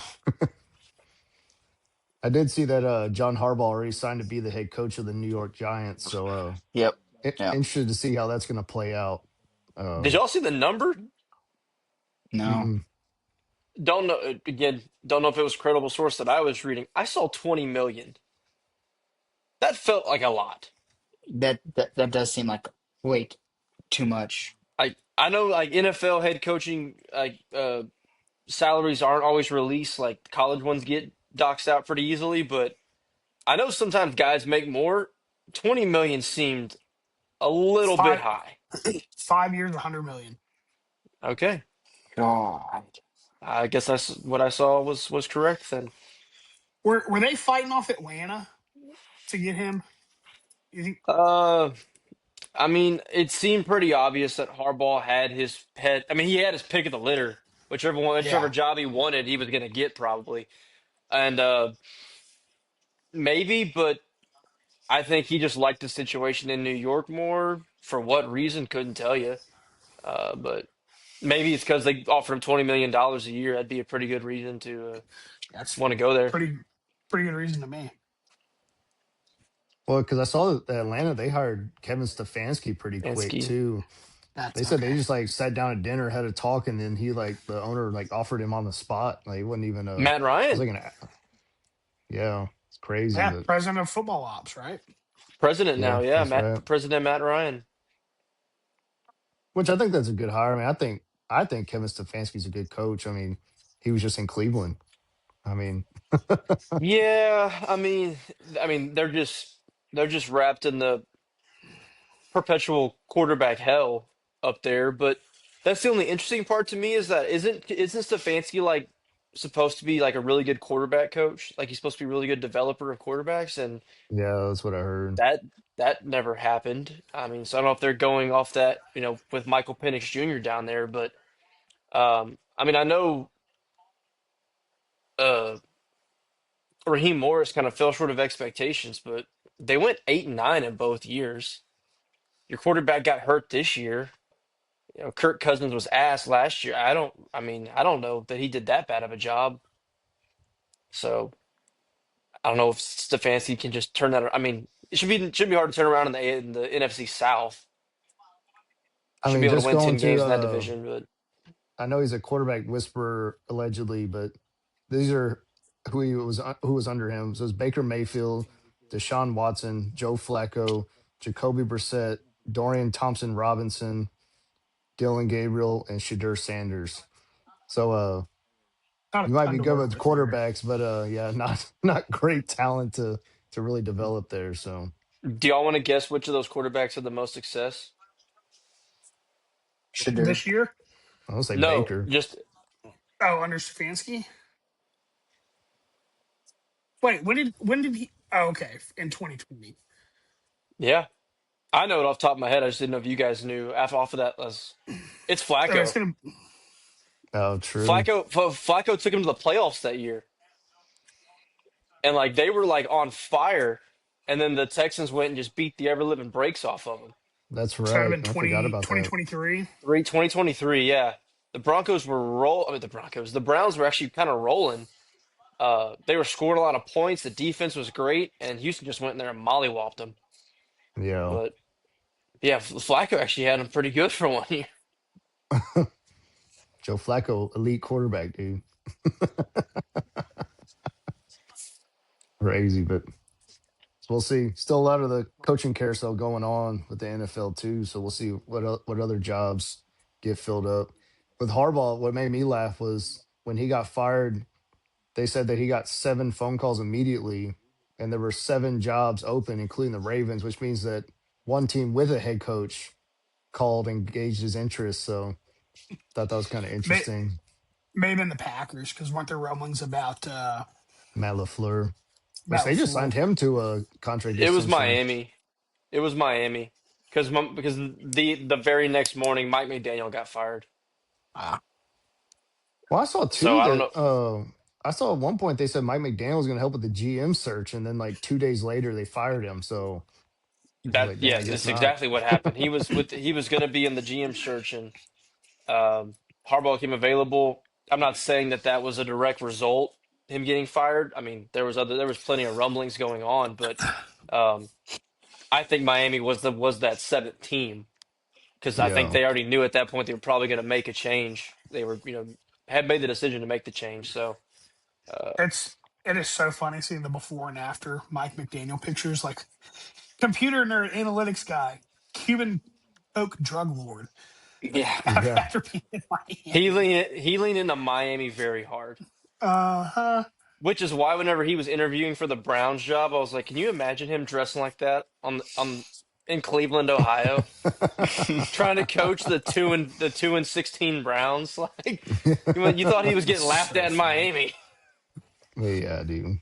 [SPEAKER 1] I did see that John Harbaugh already signed to be the head coach of the New York Giants. So
[SPEAKER 2] Yep. Yep.
[SPEAKER 1] interested to see how that's going to play out.
[SPEAKER 3] Did
[SPEAKER 1] Um,
[SPEAKER 3] y'all see the number?
[SPEAKER 2] No.
[SPEAKER 1] mm-mm.
[SPEAKER 3] Don't know. Again, don't know if it was a credible source that I was reading. I saw 20 million. That felt like a lot.
[SPEAKER 2] That does seem like wait, too much.
[SPEAKER 3] I know like NFL head coaching salaries aren't always released. Like college ones get doxed out pretty easily, but I know sometimes guys make more. 20 million seemed a little bit
[SPEAKER 4] Five
[SPEAKER 3] high.
[SPEAKER 4] 5 years, 100 million.
[SPEAKER 3] Okay.
[SPEAKER 2] God.
[SPEAKER 3] I guess that's what I saw was correct then.
[SPEAKER 4] Were they fighting off Atlanta to get him? You think?
[SPEAKER 3] Uh, I mean, it seemed pretty obvious that Harbaugh had his head. I mean, he had his pick of the litter. Whichever
[SPEAKER 4] Yeah,
[SPEAKER 3] job he wanted, he was going to get probably. And maybe, but I think he just liked the situation in New York more. For what reason, couldn't tell you. But maybe it's because they offered him $20 million a year. That'd be a pretty good reason to
[SPEAKER 4] that's
[SPEAKER 3] want to go there.
[SPEAKER 4] pretty pretty good reason to me.
[SPEAKER 1] Well, because I saw that Atlanta, they hired Kevin Stefanski pretty quick
[SPEAKER 3] Ansky.
[SPEAKER 1] too. They
[SPEAKER 4] That's
[SPEAKER 1] said they
[SPEAKER 4] okay.
[SPEAKER 1] just like sat down at dinner, had a talk, and then he like the owner like offered him on the spot. Like it wasn't even
[SPEAKER 3] Matt
[SPEAKER 1] it was
[SPEAKER 3] Ryan,
[SPEAKER 1] like yeah, it's crazy,
[SPEAKER 4] Yeah,
[SPEAKER 1] but
[SPEAKER 4] president of football ops, right?
[SPEAKER 3] president now.
[SPEAKER 1] yeah,
[SPEAKER 3] Yeah,
[SPEAKER 1] that's right.
[SPEAKER 3] President Matt Ryan.
[SPEAKER 1] Which I think that's a good hire. I mean, I think Kevin Stefanski's a good coach. I mean, he was just in Cleveland. I mean,
[SPEAKER 3] Yeah, I mean they're just wrapped in the perpetual quarterback hell up there. But that's the only interesting part to me is that isn't Stefanski like supposed to be like a really good quarterback coach? Like he's supposed to be a really good developer of quarterbacks, and
[SPEAKER 1] yeah, that's what I heard.
[SPEAKER 3] that that never happened. I mean, so I don't know if they're going off that, with Michael Penix Jr. down there, but I mean, I know uh, Raheem Morris kind of fell short of expectations, but they went 8-9 in both years. Your quarterback got hurt this year. You know, Kirk Cousins was ass last year. I don't know that he did that bad of a job. So I don't know if Stefanski can just turn that. I mean, it should be hard to turn around in the NFC South.
[SPEAKER 1] I
[SPEAKER 3] Should be
[SPEAKER 1] mean,
[SPEAKER 3] able to
[SPEAKER 1] just
[SPEAKER 3] win
[SPEAKER 1] going
[SPEAKER 3] 10
[SPEAKER 1] to
[SPEAKER 3] games in that division, but
[SPEAKER 1] I know he's a quarterback whisperer allegedly, but these are who was under him. So it's Baker Mayfield, Deshaun Watson, Joe Flacco, Jacoby Brissett, Dorian Thompson Robinson, Dylan Gabriel, and Shadur Sanders. So
[SPEAKER 4] Not a
[SPEAKER 1] you might
[SPEAKER 4] ton
[SPEAKER 1] be
[SPEAKER 4] to
[SPEAKER 1] good
[SPEAKER 4] work
[SPEAKER 1] with
[SPEAKER 4] with there.
[SPEAKER 1] quarterbacks, but yeah, not great talent to really develop there. So
[SPEAKER 3] do y'all want to guess which of those quarterbacks had the most success?
[SPEAKER 2] Shadur.
[SPEAKER 4] This year?
[SPEAKER 1] I'll say
[SPEAKER 3] No,
[SPEAKER 1] Baker.
[SPEAKER 3] just
[SPEAKER 4] Oh, under Stefanski? Wait, when did he? Oh, okay, in 2020.
[SPEAKER 3] yeah. I know it off the top of my head. I just didn't know if you guys knew. Off of that, it's
[SPEAKER 4] It's
[SPEAKER 3] Flacco.
[SPEAKER 4] gonna.
[SPEAKER 1] Oh, true.
[SPEAKER 3] Flacco took him to the playoffs that year, and like they were like on fire, and then the Texans went and just beat the ever living brakes off of them.
[SPEAKER 1] That's
[SPEAKER 4] So that'd
[SPEAKER 1] right.
[SPEAKER 4] have been
[SPEAKER 1] I forgot
[SPEAKER 4] 20
[SPEAKER 1] about
[SPEAKER 4] twenty
[SPEAKER 1] that.
[SPEAKER 4] twenty three.
[SPEAKER 3] 2023, yeah. The Broncos were roll. I mean, the Broncos. The Browns were actually kind of rolling. They were scoring a lot of points. The defense was great, and Houston just went in there and mollywopped them.
[SPEAKER 1] Yeah.
[SPEAKER 3] But yeah, Flacco actually had them pretty good for one year.
[SPEAKER 1] Joe Flacco, elite quarterback, dude. Crazy, but we'll see. Still a lot of the coaching carousel going on with the NFL too. So we'll see what other jobs get filled up. With Harbaugh, what made me laugh was when he got fired. They said that he got 7 phone calls immediately, and there were 7 jobs open, including the Ravens, which means that one team with a head coach called and gauged his interest. So thought that was kind of
[SPEAKER 4] May,
[SPEAKER 1] interesting.
[SPEAKER 4] Maybe in the Packers because weren't there rumblings
[SPEAKER 1] Matt LaFleur, which
[SPEAKER 4] about
[SPEAKER 1] they just
[SPEAKER 4] LaFleur?
[SPEAKER 1] signed him to a contract
[SPEAKER 3] It was
[SPEAKER 1] extension.
[SPEAKER 3] Miami. It was Miami because the very next morning Mike McDaniel got fired.
[SPEAKER 4] Ah,
[SPEAKER 1] Well, I saw
[SPEAKER 3] So
[SPEAKER 1] too
[SPEAKER 3] I don't
[SPEAKER 1] that
[SPEAKER 3] know.
[SPEAKER 1] I saw at one point they said Mike McDaniel was going to help with the GM search, and then like 2 days later they fired him. So I was
[SPEAKER 3] That
[SPEAKER 1] like, dang, I
[SPEAKER 3] yes,
[SPEAKER 1] guess
[SPEAKER 3] it's
[SPEAKER 1] not.
[SPEAKER 3] exactly what happened. He was going to be in the GM search, and Harbaugh came available. I'm not saying that that was a direct result him getting fired. I mean, there was plenty of rumblings going on, but um, I think Miami was that seventh team because I think
[SPEAKER 1] Yeah,
[SPEAKER 3] they already knew at that point they were probably going to make a change. They were had made the decision to make the change. So
[SPEAKER 4] it is so funny seeing the before and after Mike McDaniel pictures. Like computer nerd, analytics guy, Cuban coke drug lord.
[SPEAKER 2] Yeah.
[SPEAKER 1] yeah.
[SPEAKER 4] After being in Miami.
[SPEAKER 3] he leaned into Miami very hard.
[SPEAKER 4] Uh-huh.
[SPEAKER 3] Which is why whenever he was interviewing for the Browns job, I was like, can you imagine him dressing like that on in Cleveland, Ohio, trying to coach the 2-16 Browns? Like you thought he was getting laughed
[SPEAKER 4] So
[SPEAKER 3] at in
[SPEAKER 4] funny.
[SPEAKER 3] Miami.
[SPEAKER 1] Yeah, dude.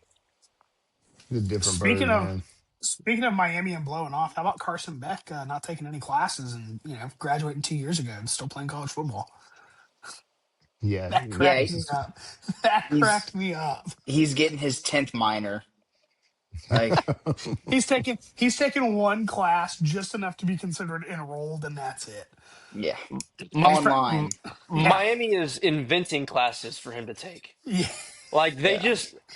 [SPEAKER 1] He's a different
[SPEAKER 4] Speaking
[SPEAKER 1] bird,
[SPEAKER 4] of
[SPEAKER 1] man.
[SPEAKER 4] speaking of Miami and blowing off, how about Carson Beck not taking any classes and graduating 2 years ago and still playing college football?
[SPEAKER 1] Yeah,
[SPEAKER 4] That
[SPEAKER 1] dude.
[SPEAKER 2] Yeah.
[SPEAKER 4] cracked
[SPEAKER 1] This
[SPEAKER 4] me
[SPEAKER 1] is
[SPEAKER 4] up. That
[SPEAKER 2] He's
[SPEAKER 4] cracked me up.
[SPEAKER 2] he's getting his 10th minor. Like,
[SPEAKER 4] He's taken one class just enough to be considered enrolled, and that's it.
[SPEAKER 2] yeah,
[SPEAKER 3] Mi-
[SPEAKER 4] He's
[SPEAKER 2] online.
[SPEAKER 4] yeah,
[SPEAKER 3] Miami is inventing classes for him to take.
[SPEAKER 4] yeah.
[SPEAKER 3] Like
[SPEAKER 2] Yeah.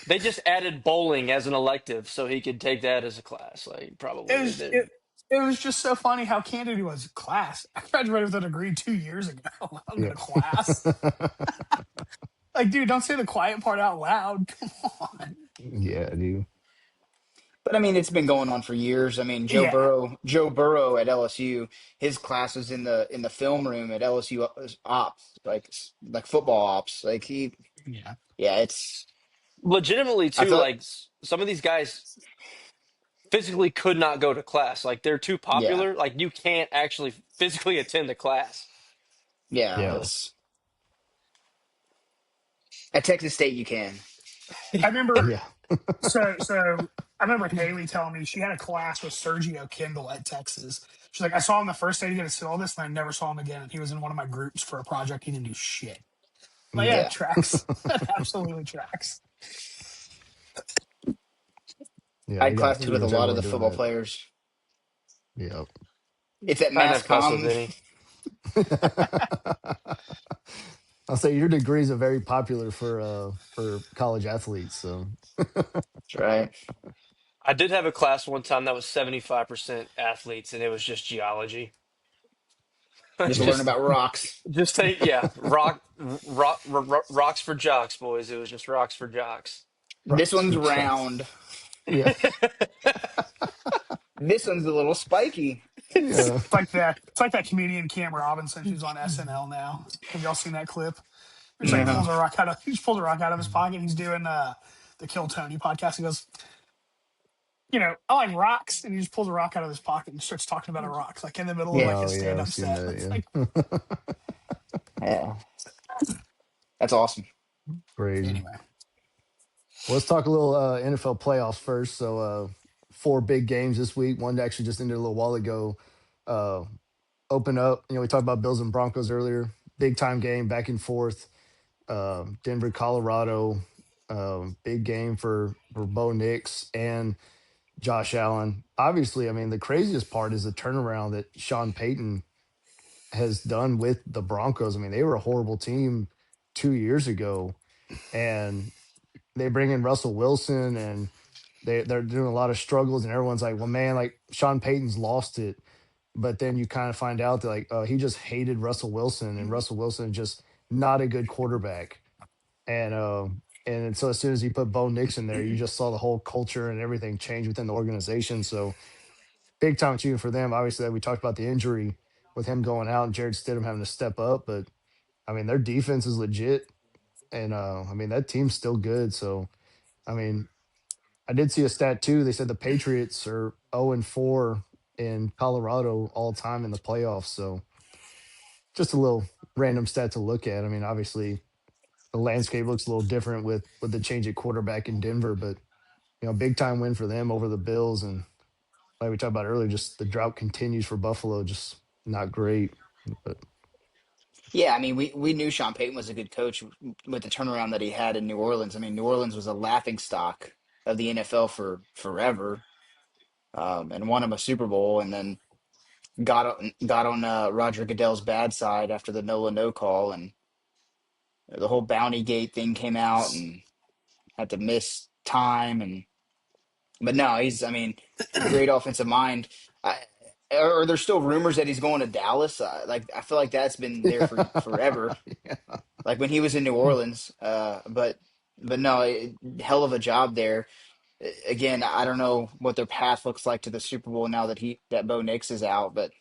[SPEAKER 3] they just added bowling as an elective so he could take that as a class. Like
[SPEAKER 4] It
[SPEAKER 3] probably
[SPEAKER 4] was it, it was just so funny how candid he was. Class. I graduated with a degree 2 years ago. I don't go
[SPEAKER 1] yeah.
[SPEAKER 4] to class. Like, dude, don't say the quiet part out loud. Come on.
[SPEAKER 1] Yeah, dude.
[SPEAKER 2] But I mean, it's been going on for years. I mean,
[SPEAKER 4] Yeah,
[SPEAKER 2] Joe Burrow at LSU, his class was in the film room at LSU ops, like football ops. Like
[SPEAKER 4] yeah.
[SPEAKER 2] yeah, it's
[SPEAKER 3] legitimately
[SPEAKER 2] I
[SPEAKER 3] too.
[SPEAKER 2] feel
[SPEAKER 3] Like some of these guys physically could not go to class. Like they're too
[SPEAKER 2] yeah,
[SPEAKER 3] popular. Like you can't actually physically attend the class.
[SPEAKER 2] yeah.
[SPEAKER 1] Yeah.
[SPEAKER 2] It's at Texas State you can.
[SPEAKER 4] I remember.
[SPEAKER 1] Yeah.
[SPEAKER 4] So I remember Haley telling me she had a class with Sergio Kindle at Texas. She's like, I saw him the first day to get a syllabus, and I never saw him again. And he was in one of my groups for a project. He didn't do shit. Like, yeah,
[SPEAKER 1] Yeah.
[SPEAKER 4] it
[SPEAKER 2] Yeah.
[SPEAKER 4] tracks. That absolutely tracks.
[SPEAKER 1] Yeah,
[SPEAKER 2] I'd
[SPEAKER 1] they got
[SPEAKER 2] clap
[SPEAKER 1] pretty
[SPEAKER 2] with a
[SPEAKER 1] much
[SPEAKER 2] lot of
[SPEAKER 1] everyone
[SPEAKER 2] the
[SPEAKER 1] doing
[SPEAKER 2] football
[SPEAKER 1] that.
[SPEAKER 2] players.
[SPEAKER 1] Yeah.
[SPEAKER 2] If that
[SPEAKER 3] I'd
[SPEAKER 2] mass
[SPEAKER 3] have class with
[SPEAKER 2] comm,
[SPEAKER 3] any.
[SPEAKER 1] I'll say your degrees are very popular for college athletes. So
[SPEAKER 2] that's right.
[SPEAKER 3] I did have a class one time that was 75% athletes, and it was just geology.
[SPEAKER 2] Just learn
[SPEAKER 3] just
[SPEAKER 2] about rocks.
[SPEAKER 3] just take yeah, rocks for jocks, boys. It was just rocks for jocks.
[SPEAKER 2] This
[SPEAKER 1] rocks
[SPEAKER 2] one's
[SPEAKER 1] for chucks.
[SPEAKER 2] round.
[SPEAKER 1] Yeah.
[SPEAKER 2] This one's a little spiky.
[SPEAKER 1] Yeah.
[SPEAKER 4] It's like that. It's like that comedian Cam Robinson who's on SNL now. Have y'all seen that clip? It's like
[SPEAKER 2] No.
[SPEAKER 4] pulls a rock out of he just pulls a rock out of his pocket. He's doing the Kill Tony podcast. He goes, I like rocks, and he just pulls a rock out of his pocket and starts talking about a rock, like in the middle of
[SPEAKER 2] Yeah.
[SPEAKER 4] like
[SPEAKER 1] Oh
[SPEAKER 4] his
[SPEAKER 1] yeah,
[SPEAKER 4] stand
[SPEAKER 1] I've
[SPEAKER 4] up
[SPEAKER 1] seen
[SPEAKER 4] set. It's
[SPEAKER 1] that.
[SPEAKER 4] like
[SPEAKER 1] Yeah.
[SPEAKER 2] Yeah. That's awesome.
[SPEAKER 1] Crazy.
[SPEAKER 4] anyway.
[SPEAKER 1] Well, let's talk a little NFL playoffs first. So, four big games this week. One actually just ended a little while ago. Uh, open up. We talked about Bills and Broncos earlier. Big time game, back and forth. Denver, Colorado. Big game for Bo Nix and Josh Allen. Obviously, I mean the craziest part is the turnaround that Sean Payton has done with the Broncos. I mean they were a horrible team 2 years ago, and they bring in Russell Wilson, and they're doing a lot of struggles, and everyone's like, well, man, like Sean Payton's lost it. But then you kind of find out that like he just hated Russell Wilson, and Russell Wilson is just not a good quarterback. And so as soon as he put Bo Nix in there, you just saw the whole culture and everything change within the organization. So big time achievement for them. Obviously, we talked about the injury with him going out and Jared Stidham having to step up, but I mean their defense is legit, and I mean that team's still good. So I mean I did see a stat too. They said the Patriots are 0-4 in Colorado all time in the playoffs. So just a little random stat to look at. I mean, obviously the landscape looks a little different with the change at quarterback in Denver, but big time win for them over the Bills. And like we talked about earlier, just the drought continues for Buffalo, just not great. But
[SPEAKER 2] Yeah, I mean, we knew Sean Payton was a good coach with the turnaround that he had in New Orleans. I mean, New Orleans was a laughing stock of the NFL for forever, and won him a Super Bowl, and then got on Roger Goodell's bad side after the Nola no call, and the whole Bounty Gate thing came out, and had to miss time, and but no, he's I mean, great offensive mind. I, are there still rumors that he's going to Dallas? Like I feel like that's been there for forever.
[SPEAKER 1] yeah.
[SPEAKER 2] Like when he was in New Orleans. But no, hell of a job there. Again, I don't know what their path looks like to the Super Bowl now that Bo Nix is out. But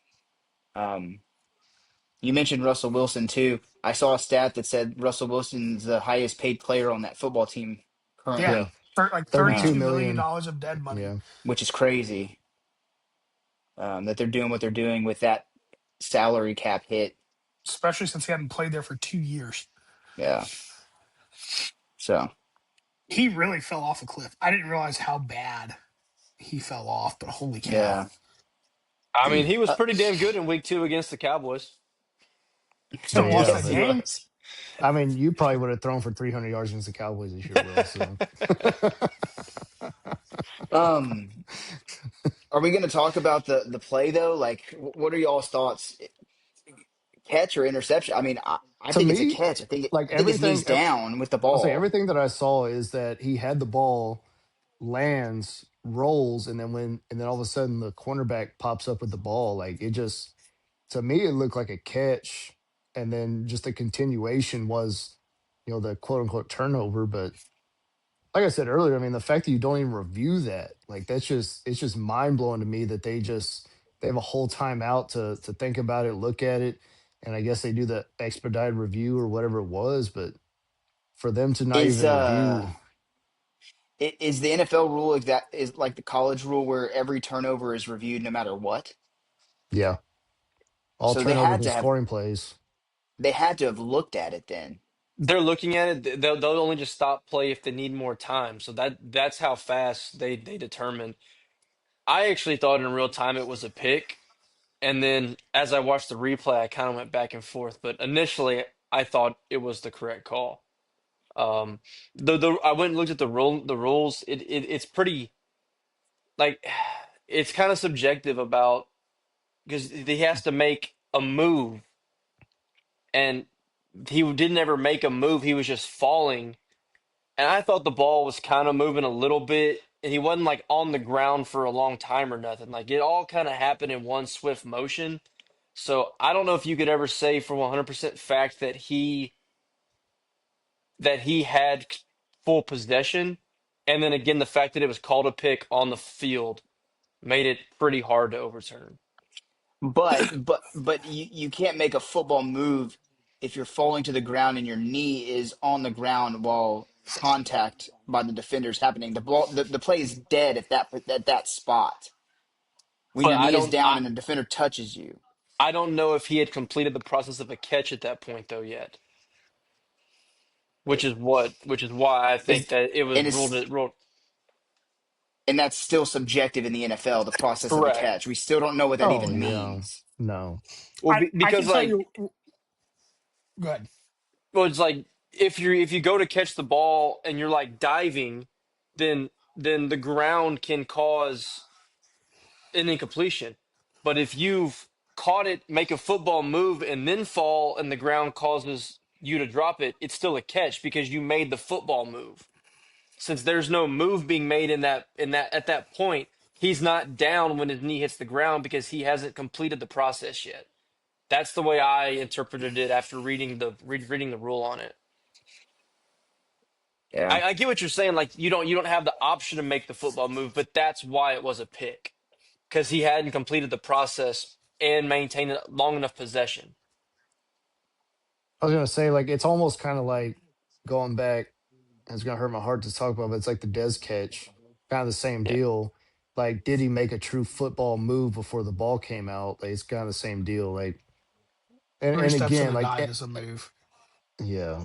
[SPEAKER 2] um, you mentioned Russell Wilson too. I saw a stat that said Russell Wilson's the highest paid player on that football team
[SPEAKER 4] Yeah,
[SPEAKER 1] Yeah.
[SPEAKER 2] currently,
[SPEAKER 4] like
[SPEAKER 1] 32
[SPEAKER 2] um,
[SPEAKER 1] million.
[SPEAKER 4] $32 million of dead money,
[SPEAKER 1] Yeah.
[SPEAKER 2] which is crazy. That they're doing what they're doing with that salary cap hit.
[SPEAKER 4] especially since he hadn't played there for 2 years.
[SPEAKER 2] Yeah. So
[SPEAKER 4] He really fell off a cliff. I didn't realize how bad he fell off, but holy cow.
[SPEAKER 2] yeah.
[SPEAKER 3] I mean, he was
[SPEAKER 2] Uh,
[SPEAKER 3] pretty damn good in week 2 against the Cowboys.
[SPEAKER 1] Hey,
[SPEAKER 4] Still lost
[SPEAKER 1] yeah.
[SPEAKER 4] that
[SPEAKER 2] yes, he
[SPEAKER 1] But
[SPEAKER 4] game.
[SPEAKER 2] was.
[SPEAKER 1] I mean, you probably would have thrown for 300 yards against the Cowboys this year, Will. So
[SPEAKER 2] Um, are we going to talk about the play though? Like, what are y'all's thoughts? Catch or interception? I mean, I
[SPEAKER 1] to
[SPEAKER 2] think it's a
[SPEAKER 1] me,
[SPEAKER 2] catch.
[SPEAKER 1] like
[SPEAKER 2] I think it's knees
[SPEAKER 1] everything,
[SPEAKER 2] down with the
[SPEAKER 1] I'll say
[SPEAKER 2] ball.
[SPEAKER 1] everything that I saw is that he had the ball, lands, rolls, and then all of a sudden the cornerback pops up with the ball. Like it just to me, it looked like a catch, and then just a continuation was, the quote unquote turnover. But like I said earlier, I mean, the fact that you don't even review that, like it's just mind blowing to me that they have a whole timeout to think about it, look at it, and I guess they do the expedited review or whatever it was, but for them to not
[SPEAKER 2] Is
[SPEAKER 1] even review,
[SPEAKER 2] is the NFL rule is like the college rule where every turnover is reviewed no matter what?
[SPEAKER 1] yeah, all
[SPEAKER 2] So
[SPEAKER 1] turnovers and scoring plays.
[SPEAKER 2] they had to have looked at it then.
[SPEAKER 3] They're looking at it. They'll only just stop play if they need more time. So that's how fast they determine. I actually thought in real time it was a pick, and then as I watched the replay, I kind of went back and forth. But initially, I thought it was the correct call. Um, the I went and looked at the rules. It's pretty like it's kind of subjective about because he has to make a move, and he didn't ever make a move. He was just falling, and I thought the ball was kind of moving a little bit, and he wasn't like on the ground for a long time or nothing. Like it all kind of happened in one swift motion. So I don't know if you could ever say for 100% fact that he had full possession, and then again the fact that it was called a pick on the field made it pretty hard to overturn.
[SPEAKER 2] But you can't make a football move if you're falling to the ground and your knee is on the ground while contact by the defender is happening. The play is dead at that spot when
[SPEAKER 3] But
[SPEAKER 2] your knee is down and the defender touches you.
[SPEAKER 3] I don't know if he had completed the process of a catch at that point though yet, which is why I think
[SPEAKER 2] It's
[SPEAKER 3] that it was
[SPEAKER 2] and it's
[SPEAKER 3] ruled
[SPEAKER 2] and that's still subjective in the NFL, the process of a
[SPEAKER 3] correct.
[SPEAKER 2] catch. We still don't know what that
[SPEAKER 1] Oh
[SPEAKER 2] even
[SPEAKER 1] yeah,
[SPEAKER 2] means.
[SPEAKER 1] no.
[SPEAKER 3] Well,
[SPEAKER 4] I can
[SPEAKER 3] because
[SPEAKER 4] tell
[SPEAKER 3] like
[SPEAKER 4] you. Good.
[SPEAKER 3] well, it's like if you go to catch the ball and you're like diving, then the ground can cause an incompletion. But if you've caught it, make a football move, and then fall, and the ground causes you to drop it, it's still a catch because you made the football move. Since there's no move being made in that at that point, he's not down when his knee hits the ground because he hasn't completed the process yet. That's the way I interpreted it after reading the rule on it.
[SPEAKER 2] Yeah.
[SPEAKER 3] I get what you're saying. Like you don't have the option to make the football move, but that's why it was a pick because he hadn't completed the process and maintained long enough possession.
[SPEAKER 1] I was gonna say like it's almost kind of like going back. It's gonna hurt my heart to talk about, but it's like the Des catch, kind of the same
[SPEAKER 3] Yeah.
[SPEAKER 1] deal. Like, did he make a true football move before the ball came out? Like, it's kind of the same deal. Like,
[SPEAKER 4] Three
[SPEAKER 1] and
[SPEAKER 4] steps to
[SPEAKER 1] again,
[SPEAKER 4] the
[SPEAKER 1] like,
[SPEAKER 4] dive is a move.
[SPEAKER 1] yeah,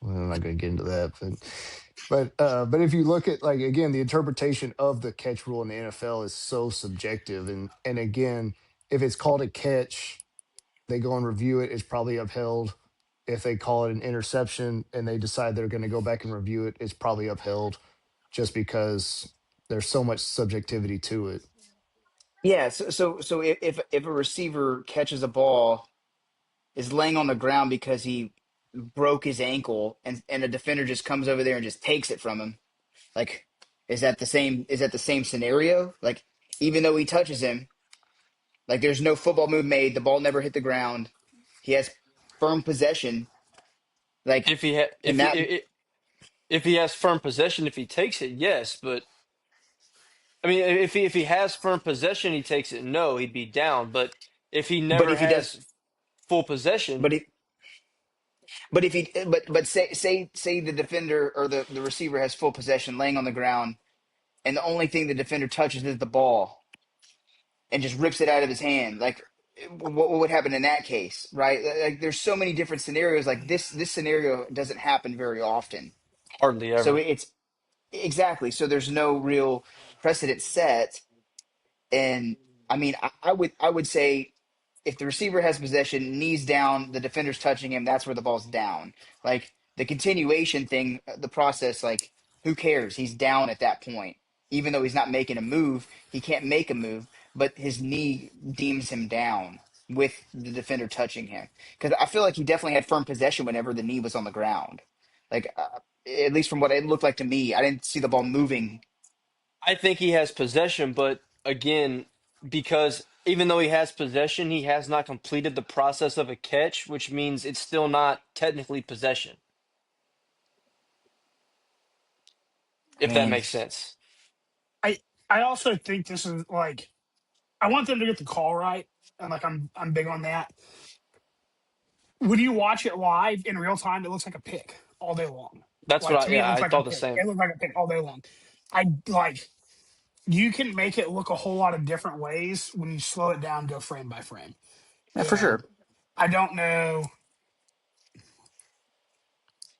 [SPEAKER 1] well, I'm not gonna get into that, but if you look at like again, the interpretation of the catch rule in the NFL is so subjective, and again, if it's called a catch, they go and review it, it's probably upheld. If they call it an interception and they decide they're going to go back and review it, it's probably upheld just because there's so much subjectivity to it.
[SPEAKER 2] Yeah, so if a receiver catches a ball, is laying on the ground because he broke his ankle and a defender just comes over there and just takes it from him, like is that the same scenario? Like even though he touches him, like there's no football move made, the ball never hit the ground. He has firm possession. Like
[SPEAKER 3] If he ha-
[SPEAKER 2] can that
[SPEAKER 3] if he has firm possession, if he takes it, yes. But I mean, if he has firm possession, he takes it. No, he'd be down. But if he
[SPEAKER 2] but
[SPEAKER 3] never
[SPEAKER 2] if he does
[SPEAKER 3] has full possession,
[SPEAKER 2] but he but if he but say the defender or the receiver has full possession laying on the ground and the only thing the defender touches is the ball and just rips it out of his hand. Like, what would happen in that case, right? Like, there's so many different scenarios. Like this scenario doesn't happen very often.
[SPEAKER 3] hardly
[SPEAKER 2] So
[SPEAKER 3] ever.
[SPEAKER 2] it's exactly. So there's no real precedent set. And I mean, I would say if the receiver has possession, knees down, the defender's touching him, that's where the ball's down. Like the continuation thing, the process, like who cares? He's down at that point. Even though he's not making a move, he can't make a move, but his knee deems him down with the defender touching him. Because I feel like he definitely had firm possession whenever the knee was on the ground. Like, at least from what it looked like to me, I didn't see the ball moving.
[SPEAKER 3] I think he has possession, but again, because even though he has possession, he has not completed the process of a catch, which means it's still not technically possession,
[SPEAKER 2] I
[SPEAKER 3] if that
[SPEAKER 2] mean,
[SPEAKER 3] makes sense.
[SPEAKER 4] I I also think this is like I want them to get the call right, and like I'm big on that. When you watch it live in real time, it looks like a pick all day long.
[SPEAKER 3] That's
[SPEAKER 4] Like
[SPEAKER 3] what
[SPEAKER 4] to me, it looks
[SPEAKER 3] I
[SPEAKER 4] like a
[SPEAKER 3] thought the
[SPEAKER 4] pick.
[SPEAKER 3] same.
[SPEAKER 4] It looks like a pick all day long. I like you can make it look a whole lot of different ways when you slow it down, go frame by frame.
[SPEAKER 2] yeah, for
[SPEAKER 4] And
[SPEAKER 2] sure.
[SPEAKER 4] I don't know.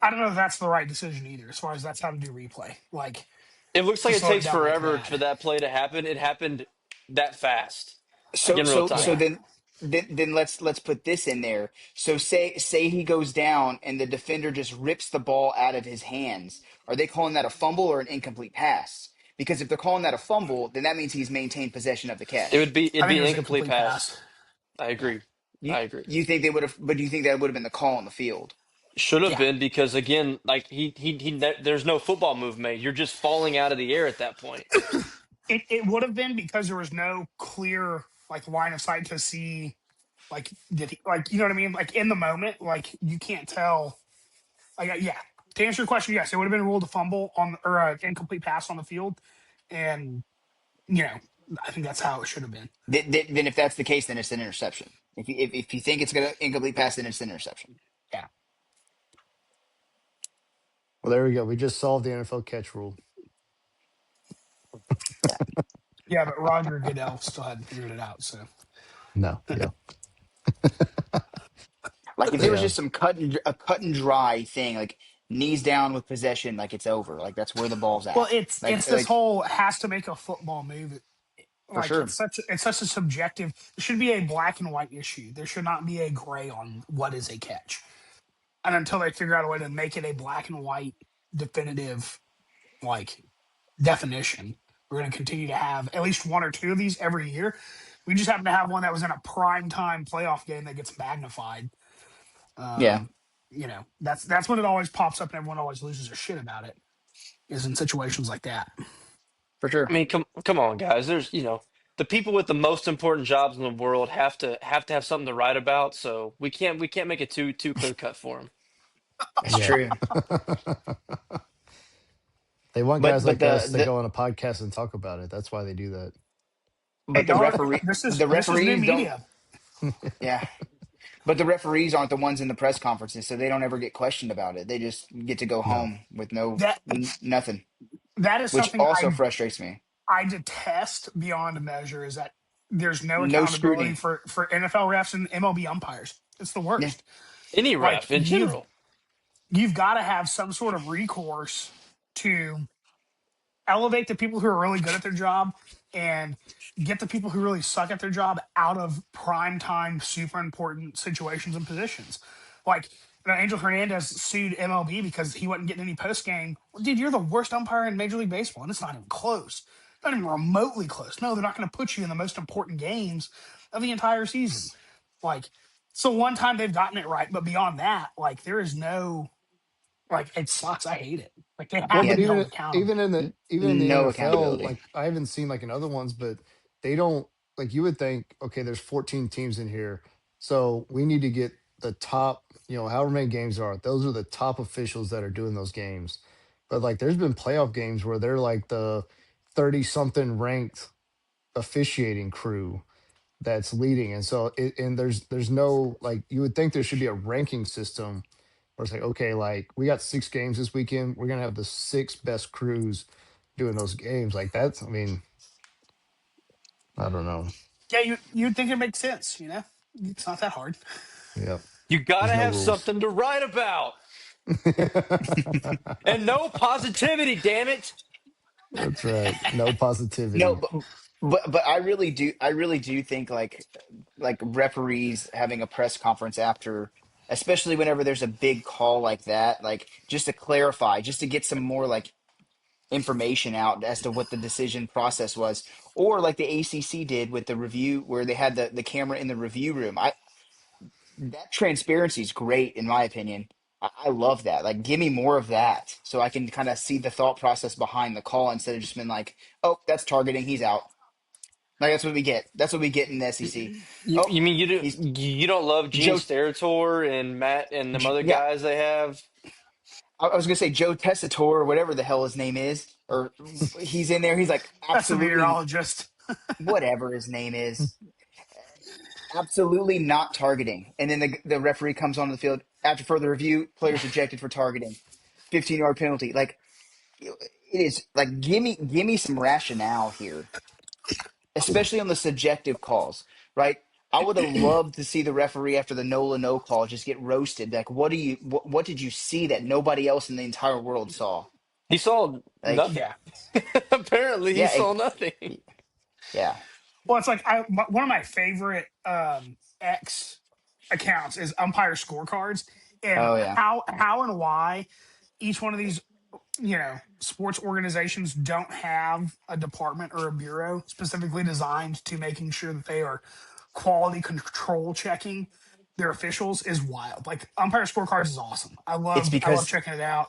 [SPEAKER 4] I don't know if that's the right decision either, as far as that's how to do replay. Like
[SPEAKER 3] It looks like
[SPEAKER 4] to
[SPEAKER 3] it
[SPEAKER 4] slow it
[SPEAKER 3] takes
[SPEAKER 4] down like
[SPEAKER 3] forever
[SPEAKER 4] that.
[SPEAKER 3] for that play to happen. It happened that fast, like
[SPEAKER 2] So
[SPEAKER 3] in real
[SPEAKER 2] so so
[SPEAKER 3] time.
[SPEAKER 4] Yeah.
[SPEAKER 2] then. then let's put this in there. So say he goes down and the defender just rips the ball out of his hands. Are they calling that a fumble or an incomplete pass? Because if they're calling that a fumble, then that means he's maintained possession of the catch.
[SPEAKER 4] I
[SPEAKER 3] It'd
[SPEAKER 4] think
[SPEAKER 3] be
[SPEAKER 4] it
[SPEAKER 3] an
[SPEAKER 4] was a
[SPEAKER 3] incomplete
[SPEAKER 4] complete pass.
[SPEAKER 3] pass. I
[SPEAKER 2] Yeah.
[SPEAKER 3] agree.
[SPEAKER 2] You
[SPEAKER 3] I agree.
[SPEAKER 2] you think they would have, but do you think that would have been the call on the field?
[SPEAKER 3] Should have
[SPEAKER 4] Yeah,
[SPEAKER 3] been because again, like there's no football move made. You're just falling out of the air at that point.
[SPEAKER 4] it would have been because there was no clear like line of sight to see like did he like you know what I mean like in the moment like you can't tell like yeah to answer your question yes it would have been ruled a fumble on or an incomplete pass on the field and you know I think that's how it should have been.
[SPEAKER 2] Then if that's the case, then it's an interception. If you think it's gonna incomplete pass, then it's an interception.
[SPEAKER 4] Yeah,
[SPEAKER 1] Well, there we go. We just solved the NFL catch rule.
[SPEAKER 2] Yeah.
[SPEAKER 4] yeah, but Roger Goodell still hadn't figured it out. So
[SPEAKER 1] No, yeah,
[SPEAKER 2] Like if there was
[SPEAKER 1] yeah,
[SPEAKER 2] just a cut and dry thing, like knees down with possession, like it's over. Like that's where the ball's
[SPEAKER 4] well,
[SPEAKER 2] at.
[SPEAKER 4] it's this whole has to make a football move.
[SPEAKER 2] For
[SPEAKER 4] Like
[SPEAKER 2] sure.
[SPEAKER 4] it's such a subjective. It should be a black and white issue. There should not be a gray on what is a catch. And until they figure out a way to make it a black and white definitive like definition, we're going to continue to have at least one or two of these every year. We just happen to have one that was in a prime time playoff game that gets magnified.
[SPEAKER 2] Yeah,
[SPEAKER 4] Um, that's when it always pops up and everyone always loses their shit about it. Is in situations like that.
[SPEAKER 2] for
[SPEAKER 3] I
[SPEAKER 2] sure.
[SPEAKER 3] mean, come on, guys. There's the people with the most important jobs in the world have something to write about. So we can't make it too clear cut for them.
[SPEAKER 2] It's
[SPEAKER 1] yeah.
[SPEAKER 2] true.
[SPEAKER 1] They want
[SPEAKER 2] But
[SPEAKER 1] guys
[SPEAKER 2] but
[SPEAKER 1] like us to
[SPEAKER 2] the
[SPEAKER 1] go on a podcast and talk about it. That's why they do that.
[SPEAKER 4] Hey,
[SPEAKER 2] but the
[SPEAKER 4] don't.
[SPEAKER 2] referee the
[SPEAKER 4] This is new
[SPEAKER 2] referees don't.
[SPEAKER 4] media.
[SPEAKER 2] Yeah, but the referees aren't the ones in the press conferences, so they don't ever get questioned about it. They just get to go
[SPEAKER 1] No.
[SPEAKER 2] home with no
[SPEAKER 4] That
[SPEAKER 2] nothing,
[SPEAKER 4] that is
[SPEAKER 2] which
[SPEAKER 4] something
[SPEAKER 2] also frustrates me.
[SPEAKER 4] I detest beyond measure is that there's no
[SPEAKER 2] No
[SPEAKER 4] accountability
[SPEAKER 2] scrutiny.
[SPEAKER 4] for NFL refs and MLB umpires. It's the
[SPEAKER 2] Yeah,
[SPEAKER 4] worst.
[SPEAKER 3] Any
[SPEAKER 4] Like
[SPEAKER 3] ref in general.
[SPEAKER 4] you've got to have some sort of recourse to elevate the people who are really good at their job and get the people who really suck at their job out of prime time, super important situations and positions. Like, Angel Hernandez sued MLB because he wasn't getting any post game. Well, dude, you're the worst umpire in Major League Baseball, and it's not even close. Not even remotely close. No, they're not going to put you in the most important games of the entire season. Like, so one time they've gotten it right, but beyond that, like, there is no like it sucks. I hate it. Like they
[SPEAKER 1] Well,
[SPEAKER 4] have to
[SPEAKER 2] yeah.
[SPEAKER 1] but
[SPEAKER 4] be held accountable.
[SPEAKER 1] even in the
[SPEAKER 2] No
[SPEAKER 1] NFL,
[SPEAKER 2] accountability.
[SPEAKER 1] like I haven't seen like in other ones, but they don't like you would think, okay, there's 14 teams in here. So we need to get the top, however many games there are. Those are the top officials that are doing those games. But like there's been playoff games where they're like the 30 something ranked officiating crew that's leading. And so and there's no like you would think there should be a ranking system where it's like, okay, like we got 6 games this weekend. We're gonna have the 6 best crews doing those games. Like that's I mean, I don't know.
[SPEAKER 4] Yeah, you'd think it makes sense. It's not that hard.
[SPEAKER 1] Yeah.
[SPEAKER 3] You got
[SPEAKER 1] There's
[SPEAKER 3] to
[SPEAKER 1] no
[SPEAKER 3] have
[SPEAKER 1] rules.
[SPEAKER 3] something to write about, and no positivity. Damn it!
[SPEAKER 1] That's right. No
[SPEAKER 2] No,
[SPEAKER 1] positivity.
[SPEAKER 2] but I really do think like referees having a press conference after, especially whenever there's a big call like that, like just to clarify, just to get some more like information out as to what the decision process was, or like the ACC did with the review where they had the camera in the review room. That transparency is great in my opinion. I love that. Like, give me more of that so I can kind of see the thought process behind the call instead of just being like, oh, that's targeting, he's out. Like that's what we get. That's what we get in the SEC. Oh,
[SPEAKER 3] You mean
[SPEAKER 2] he's
[SPEAKER 3] you don't love Gene
[SPEAKER 2] Joe.
[SPEAKER 3] Steratore and Matt and the other
[SPEAKER 2] Yeah,
[SPEAKER 3] guys they have?
[SPEAKER 2] I was gonna say Joe Tessitore or whatever the hell his name is, or he's in there. He's like
[SPEAKER 4] That's the
[SPEAKER 2] absolutely
[SPEAKER 4] meteorologist.
[SPEAKER 2] whatever his name is, absolutely not targeting. And then the referee comes onto the field after further review. Players ejected for targeting, 15-yard penalty. Like it is like give me some rationale here, especially on the subjective calls, right? I would have loved to see the referee after the Nola no call just get roasted. Like, what did you see that nobody else in the entire world saw?
[SPEAKER 3] He saw
[SPEAKER 2] Like,
[SPEAKER 3] nothing.
[SPEAKER 4] Yeah.
[SPEAKER 3] Apparently, he
[SPEAKER 2] yeah,
[SPEAKER 3] saw nothing.
[SPEAKER 2] yeah,
[SPEAKER 4] Well, it's like one of my favorite X accounts is umpire scorecards, and
[SPEAKER 2] Oh yeah,
[SPEAKER 4] how and why each one of these sports organizations don't have a department or a bureau specifically designed to making sure that they are quality control checking their officials is wild. Like umpire scorecards is awesome.
[SPEAKER 2] it's
[SPEAKER 4] I love
[SPEAKER 2] because
[SPEAKER 4] checking it out.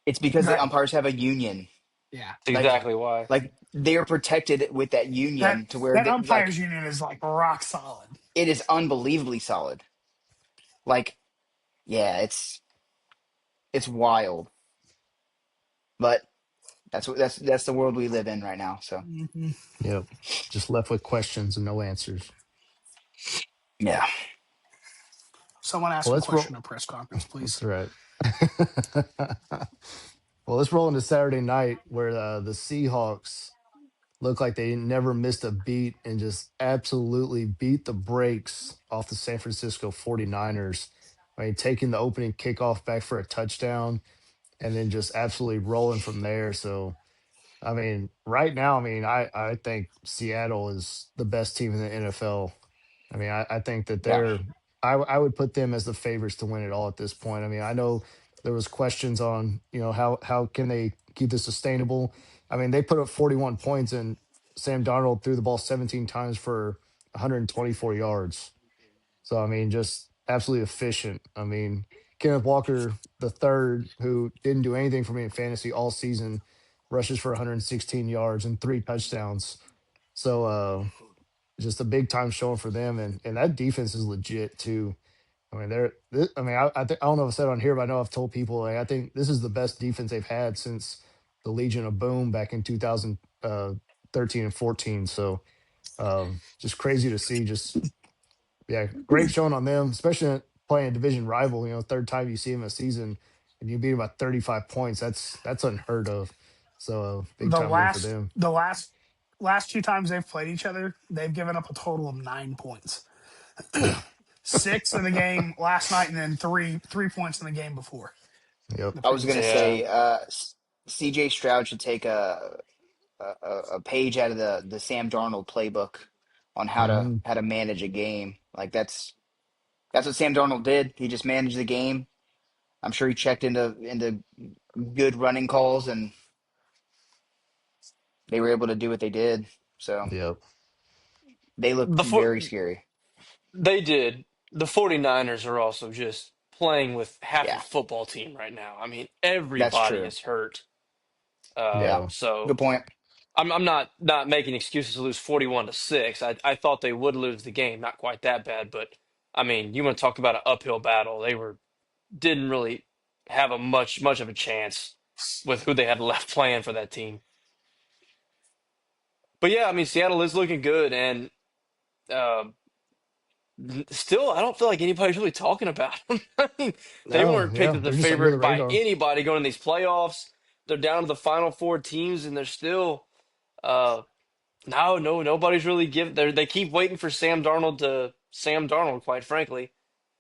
[SPEAKER 2] it's because the
[SPEAKER 4] That
[SPEAKER 2] umpires have a union.
[SPEAKER 4] yeah,
[SPEAKER 3] That's
[SPEAKER 2] Like
[SPEAKER 4] yeah.
[SPEAKER 3] exactly why.
[SPEAKER 2] they're protected with that
[SPEAKER 4] That
[SPEAKER 2] union to where
[SPEAKER 4] that
[SPEAKER 2] they, like
[SPEAKER 4] umpires union is like rock solid.
[SPEAKER 2] it is unbelievably solid. Like yeah, it's wild, but that's the world we live in right now. So
[SPEAKER 4] Mhm.
[SPEAKER 1] Yep. Just left with questions and no answers.
[SPEAKER 2] yeah,
[SPEAKER 4] Someone ask
[SPEAKER 1] Well,
[SPEAKER 4] a
[SPEAKER 1] let's
[SPEAKER 4] question
[SPEAKER 1] roll.
[SPEAKER 4] at press conference,
[SPEAKER 1] That's
[SPEAKER 4] please.
[SPEAKER 1] right. Well, let's roll into Saturday night where the Seahawks look like they never missed a beat and just absolutely beat the brakes off the San Francisco 49ers. I mean, taking the opening kickoff back for a touchdown and then just absolutely rolling from there. So, I mean, right now, I mean, I think Seattle is the best team in the NFL. I mean, I think that
[SPEAKER 2] yeah,
[SPEAKER 1] I would put them as the favorites to win it all at this point. I mean, I know there was questions on, how can they keep this sustainable? I mean, they put up 41 points and Sam Darnold threw the ball 17 times for 124 yards. So I mean, just absolutely efficient. I mean, Kenneth Walker the third, who didn't do anything for me in fantasy all season, rushes for 116 yards and 3 touchdowns. So just a big time showing for them, and that defense is legit too. I mean, I mean, I don't know if I said on here, but I know I've told people like I think this is the best defense they've had since the Legion of Boom back in 2013 and 14. So just crazy to see. Just yeah, great showing on them, especially playing a division rival. Third time you see them a season, and you beat them by 35 points. That's unheard of. So big
[SPEAKER 4] The
[SPEAKER 1] time win for
[SPEAKER 4] last
[SPEAKER 1] them.
[SPEAKER 4] the last last two times they've played each other, they've given up a total of 9 points.
[SPEAKER 1] Yeah.
[SPEAKER 4] Six in the game last night, and then three points in the game before
[SPEAKER 1] Yep.
[SPEAKER 4] the
[SPEAKER 2] I was
[SPEAKER 4] previous
[SPEAKER 2] gonna
[SPEAKER 4] game.
[SPEAKER 3] Yeah.
[SPEAKER 2] say C.J. Stroud should take a page out of the Sam Darnold playbook on
[SPEAKER 1] Hmm.
[SPEAKER 2] how to manage a game. Like that's what Sam Darnold did. He just managed the game. I'm sure he checked into good running calls, and they were able to do what they did. So
[SPEAKER 1] Yep.
[SPEAKER 2] they look
[SPEAKER 3] The four,
[SPEAKER 2] very scary.
[SPEAKER 3] they did. The 49ers are also just playing with half a
[SPEAKER 2] Yeah,
[SPEAKER 3] football team right now. I mean,
[SPEAKER 2] that's
[SPEAKER 3] everybody
[SPEAKER 2] true.
[SPEAKER 3] is hurt.
[SPEAKER 2] Yeah,
[SPEAKER 1] Yeah.
[SPEAKER 3] So
[SPEAKER 2] good point.
[SPEAKER 3] I'm not making excuses to lose 41-6. I thought they would lose the game, not quite that bad, but I mean, you want to talk about an uphill battle. They didn't really have a much of a chance with who they had left playing for that team. But yeah, I mean, Seattle is looking good, and uh, still, I don't feel like anybody's really talking about them. I mean, they
[SPEAKER 1] No.
[SPEAKER 3] weren't picked
[SPEAKER 1] Yeah.
[SPEAKER 3] as a
[SPEAKER 1] They're just under the
[SPEAKER 3] favorite by
[SPEAKER 1] radar.
[SPEAKER 3] anybody going to these playoffs. They're down to the final four teams, and they're still uh, no, nobody's really giving. They keep waiting for Sam Darnold, quite frankly,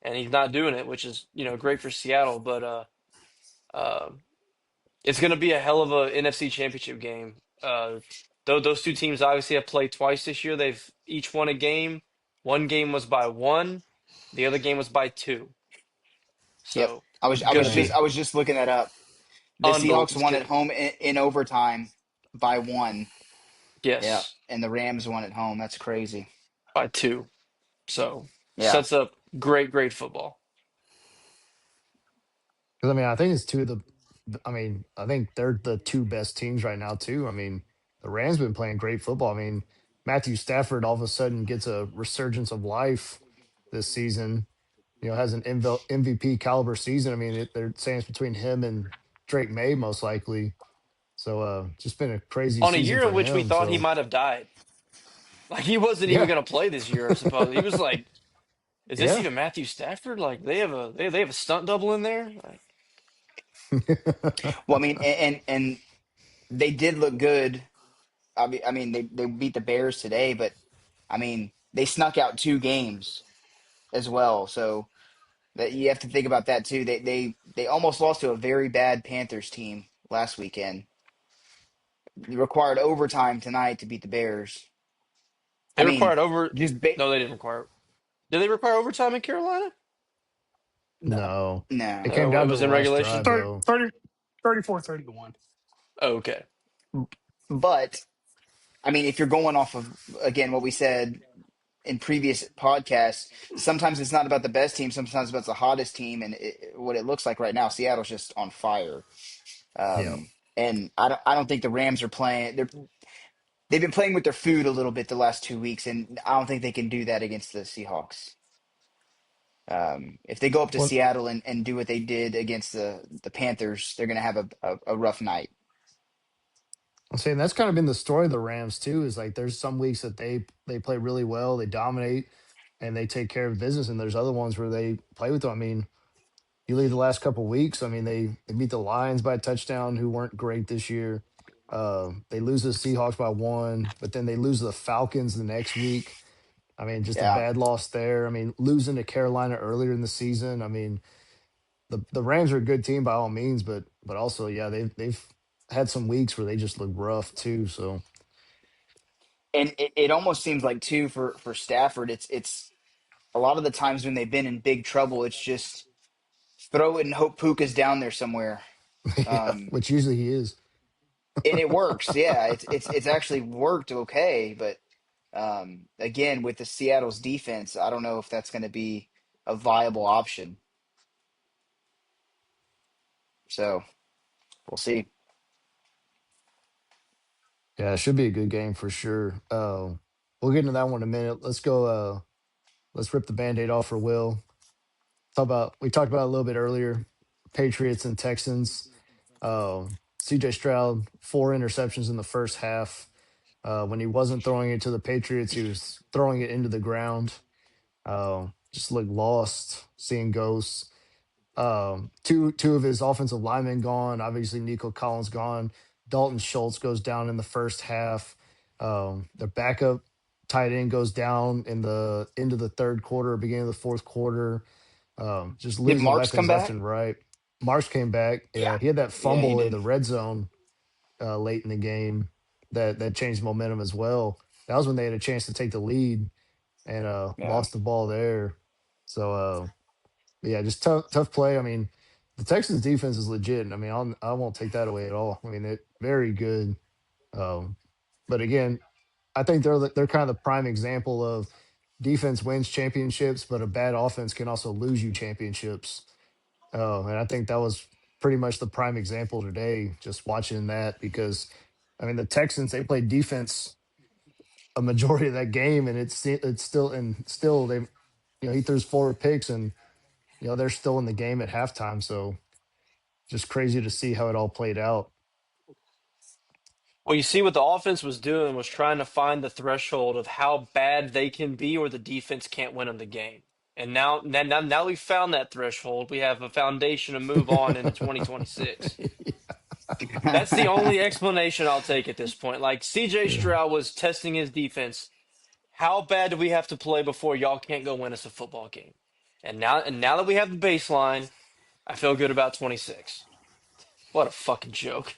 [SPEAKER 3] and he's not doing it, which is great for Seattle. But uh, it's going to be a hell of a NFC Championship game. Though those two teams obviously have played twice this year. They've each won a game. One game was by one, the other game was by two.
[SPEAKER 2] Yep.
[SPEAKER 3] So it's
[SPEAKER 1] I mean,
[SPEAKER 2] I was just looking that up. The Seahawks
[SPEAKER 3] it's
[SPEAKER 2] won
[SPEAKER 3] good.
[SPEAKER 2] at home in overtime by one. Yeah,
[SPEAKER 3] Yes,
[SPEAKER 2] and the Rams won at home. That's crazy.
[SPEAKER 3] by two. So
[SPEAKER 2] Yeah.
[SPEAKER 3] sets up great football.
[SPEAKER 1] 'cause I mean, I think it's two of the. I mean, I think they're the two best teams right now too. I mean, the Rams been playing great football. I mean, Matthew Stafford all of a sudden gets a resurgence of life this season. Has an MVP caliber season. I mean, they're saying it's between him and Drake May most likely. So, just been a crazy
[SPEAKER 3] On a
[SPEAKER 1] season
[SPEAKER 3] year in
[SPEAKER 1] for
[SPEAKER 3] which we
[SPEAKER 1] him.
[SPEAKER 3] thought he
[SPEAKER 1] So,
[SPEAKER 3] might have died. Like he wasn't even
[SPEAKER 1] yeah,
[SPEAKER 3] going to play this year, I suppose. He was like, "Is this
[SPEAKER 1] yeah,
[SPEAKER 3] even Matthew Stafford? Like they have a stunt double in there?" Like,
[SPEAKER 2] Well, I mean, and they did look good. I mean, they beat the Bears today, but I mean, they snuck out two games as well. So that you have to think about that too. They almost lost to a very bad Panthers team last weekend. They required overtime tonight to beat the Bears. I
[SPEAKER 3] they
[SPEAKER 2] mean,
[SPEAKER 3] required over.
[SPEAKER 2] just
[SPEAKER 3] No, they didn't require. Did they require overtime in Carolina?
[SPEAKER 4] No.
[SPEAKER 1] No, it
[SPEAKER 2] No.
[SPEAKER 1] came
[SPEAKER 3] It
[SPEAKER 1] down to
[SPEAKER 3] was
[SPEAKER 1] the
[SPEAKER 3] in
[SPEAKER 1] last
[SPEAKER 3] regulation.
[SPEAKER 1] drive
[SPEAKER 4] 30,
[SPEAKER 1] though.
[SPEAKER 4] 30, 34-31.
[SPEAKER 3] Oh, okay.
[SPEAKER 2] But I mean, if you're going off of again what we said in previous podcasts, sometimes it's not about the best team, sometimes it's about the hottest team, and what it looks like right now, Seattle's just on fire.
[SPEAKER 1] Yeah.
[SPEAKER 2] And I don't think the Rams are playing. They've been playing with their food a little bit the last 2 weeks, and I don't think they can do that against the Seahawks. If they go up to
[SPEAKER 1] Well,
[SPEAKER 2] Seattle and do what they did against the Panthers, they're going to have a rough night.
[SPEAKER 1] I'm saying that's kind of been the story of the Rams too. Is like there's some weeks that they play really well, they dominate, and they take care of business, and there's other ones where they play with them. I mean, you leave the last couple of weeks. I mean, they beat the Lions by a touchdown, who weren't great this year. They lose the Seahawks by one, but then they lose the Falcons the next week. I mean, just a
[SPEAKER 2] Yeah.
[SPEAKER 1] bad loss there. I mean, losing to Carolina earlier in the season. I mean, the Rams are a good team by all means, but also yeah, they've had some weeks where they just look rough too. So
[SPEAKER 2] And it almost seems like too for Stafford, it's a lot of the times when they've been in big trouble, it's just throw it and hope Puka's down there somewhere.
[SPEAKER 1] yeah,
[SPEAKER 2] Um,
[SPEAKER 1] which usually he is.
[SPEAKER 2] and it works. Yeah, it's actually worked okay, but again with the Seattle's defense, I don't know if that's going to be a viable option. So we'll see.
[SPEAKER 1] Yeah, it should be a good game for sure. We'll get into that one in a minute. Let's go. Let's rip the Band-Aid off for Will. We talked about it a little bit earlier. Patriots and Texans. CJ Stroud, 4 interceptions in the first half. When he wasn't throwing it to the Patriots, he was throwing it into the ground. Just looked lost, seeing ghosts. Two of his offensive linemen gone. Obviously, Nico Collins gone. Dalton Schultz goes down in the first half. The backup tight end goes down in the end of the third quarter, beginning of the fourth quarter. Just
[SPEAKER 2] Did
[SPEAKER 1] losing
[SPEAKER 2] Marks come
[SPEAKER 1] weapons left
[SPEAKER 2] back?
[SPEAKER 1] and right. Marsh came back.
[SPEAKER 2] Yeah,
[SPEAKER 1] Yeah, he had that
[SPEAKER 2] yeah, he
[SPEAKER 1] fumble in
[SPEAKER 2] did.
[SPEAKER 1] the red zone late in the game that changed momentum as well. That was when they had a chance to take the lead and
[SPEAKER 2] Yeah.
[SPEAKER 1] lost the ball there. So yeah, just tough play. I mean, the Texans defense is legit. I mean, I won't take that away at all. I mean, it very good. Um, but again, I think they're kind of the prime example of defense wins championships, but a bad offense can also lose you championships. And I think that was pretty much the prime example today. Just watching that because, I mean, the Texans they played defense a majority of that game, and it's still they, he throws 4 picks and they're still in the game at halftime. So just crazy to see how it all played out.
[SPEAKER 3] Well, you see what the offense was doing was trying to find the threshold of how bad they can be or the defense can't win them the game. And now we've found that threshold. We have a foundation to move on into 2026. That's the only explanation I'll take at this point. Like CJ
[SPEAKER 1] Yeah.
[SPEAKER 3] Stroud was testing his defense. How bad do we have to play before y'all can't go win us a football game? And now that we have the baseline, I feel good about 26. What a fucking joke.